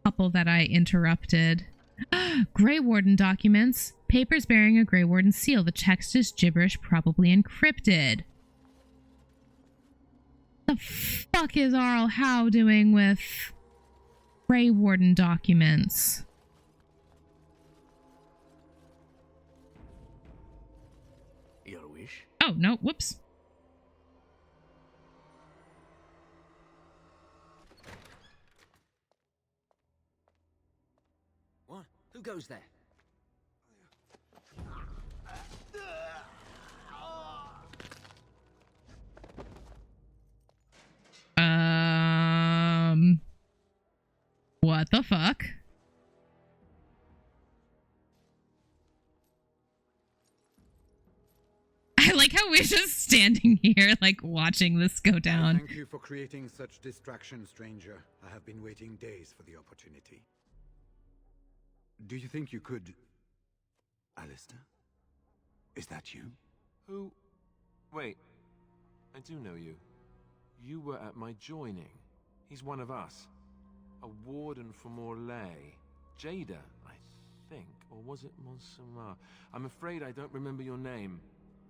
couple that I interrupted. Grey Warden documents. Papers bearing a Grey Warden seal. The text is gibberish, probably encrypted. The fuck is Arl Howe doing with Grey Warden documents? Your wish? Oh, no, whoops. What? Who goes there? What the fuck? I like how we're just standing here, like, watching this go down. Thank you for creating such distraction, stranger. I have been waiting days for the opportunity. Do you think you could... Alistair? Is that you? Who? Wait. I do know you. You were at my joining. He's one of us. A warden from Orlais. Jada, I think. Or was it Montsemar? I'm afraid I don't remember your name.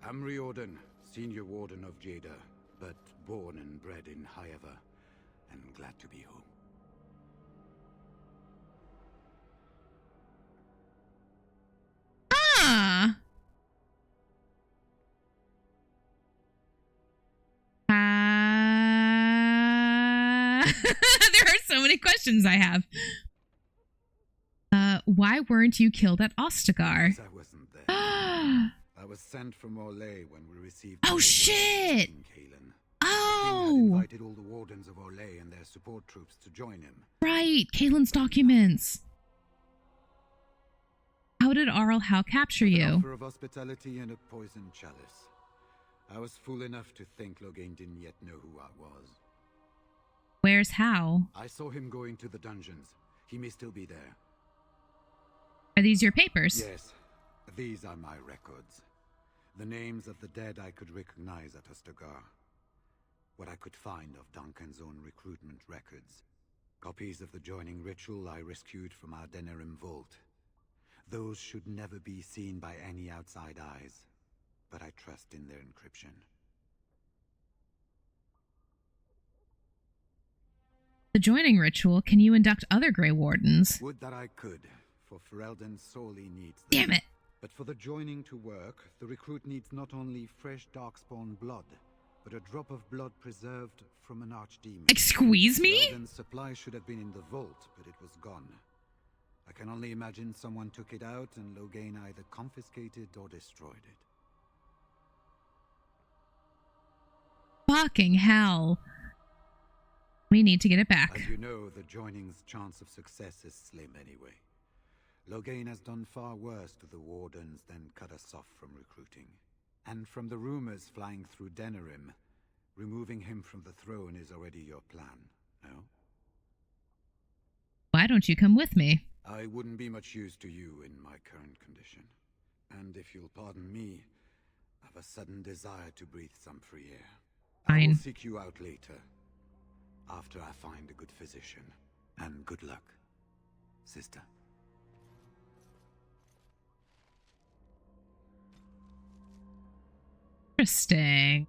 I'm Riordan, senior warden of Jada, but born and bred in Highever, and glad to be home. Ah! There are so many questions I have. Why weren't you killed at Ostagar? I wasn't there. I was sent from Orlais when we received... Oh, shit! Cailan. Oh! The king had invited all the wardens of Orlais and their support troops to join him. Right, Cailan's documents. How did Arl Howe capture you? An offer of hospitality and a poisoned chalice. I was fool enough to think Loghain didn't yet know who I was. Where's Howe? I saw him going to the dungeons. He may still be there. Are these your papers? Yes, these are my records. The names of the dead I could recognize at Ostagar. What I could find of Duncan's own recruitment records. Copies of the joining ritual I rescued from our Denerim vault. Those should never be seen by any outside eyes, but I trust in their encryption. The joining ritual, can you induct other Grey Wardens? Would that I could, for Ferelden sorely needs them. Damn it! But for the joining to work, the recruit needs not only fresh Darkspawn blood, but a drop of blood preserved from an archdemon. Excuse me? Ferelden's supply should have been in the vault, but it was gone. I can only imagine someone took it out and Loghain either confiscated or destroyed it. Fucking hell. We need to get it back. As you know, the joining's chance of success is slim anyway. Loghain has done far worse to the wardens than cut us off from recruiting. And from the rumors flying through Denerim, removing him from the throne is already your plan, no? Why don't you come with me? I wouldn't be much use to you in my current condition. And if you'll pardon me, I've a sudden desire to breathe some free air. I will seek you out later, after I find a good physician. And good luck, sister. Interesting.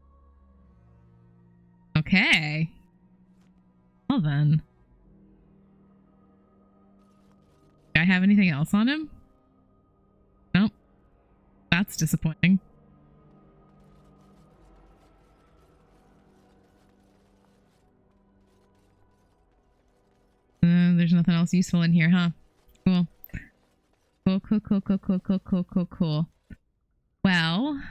Okay. Well then. Do I have anything else on him? Nope. That's disappointing. There's nothing else useful in here, huh? Cool. Cool. Well,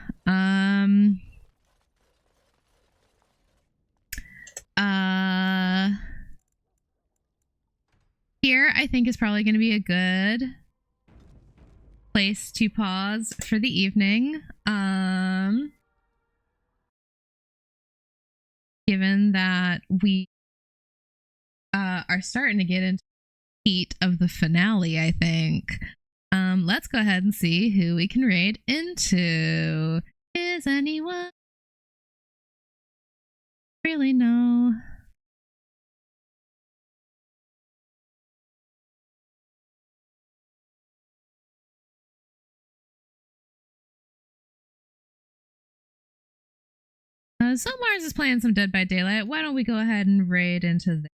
here I think is probably going to be a good place to pause for the evening. Given that we are starting to get into the heat of the finale, I think. Let's go ahead and see who we can raid into. Is anyone really know? So Mars is playing some Dead by Daylight. Why don't we go ahead and raid into this?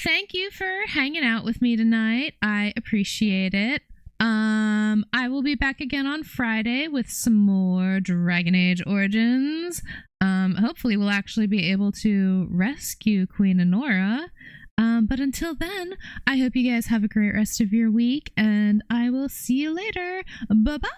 Thank you for hanging out with me tonight. I appreciate it. I will be back again on Friday with some more Dragon Age Origins. Hopefully we'll actually be able to rescue Queen Honora. But until then, I hope you guys have a great rest of your week, and I will see you later. Bye-bye!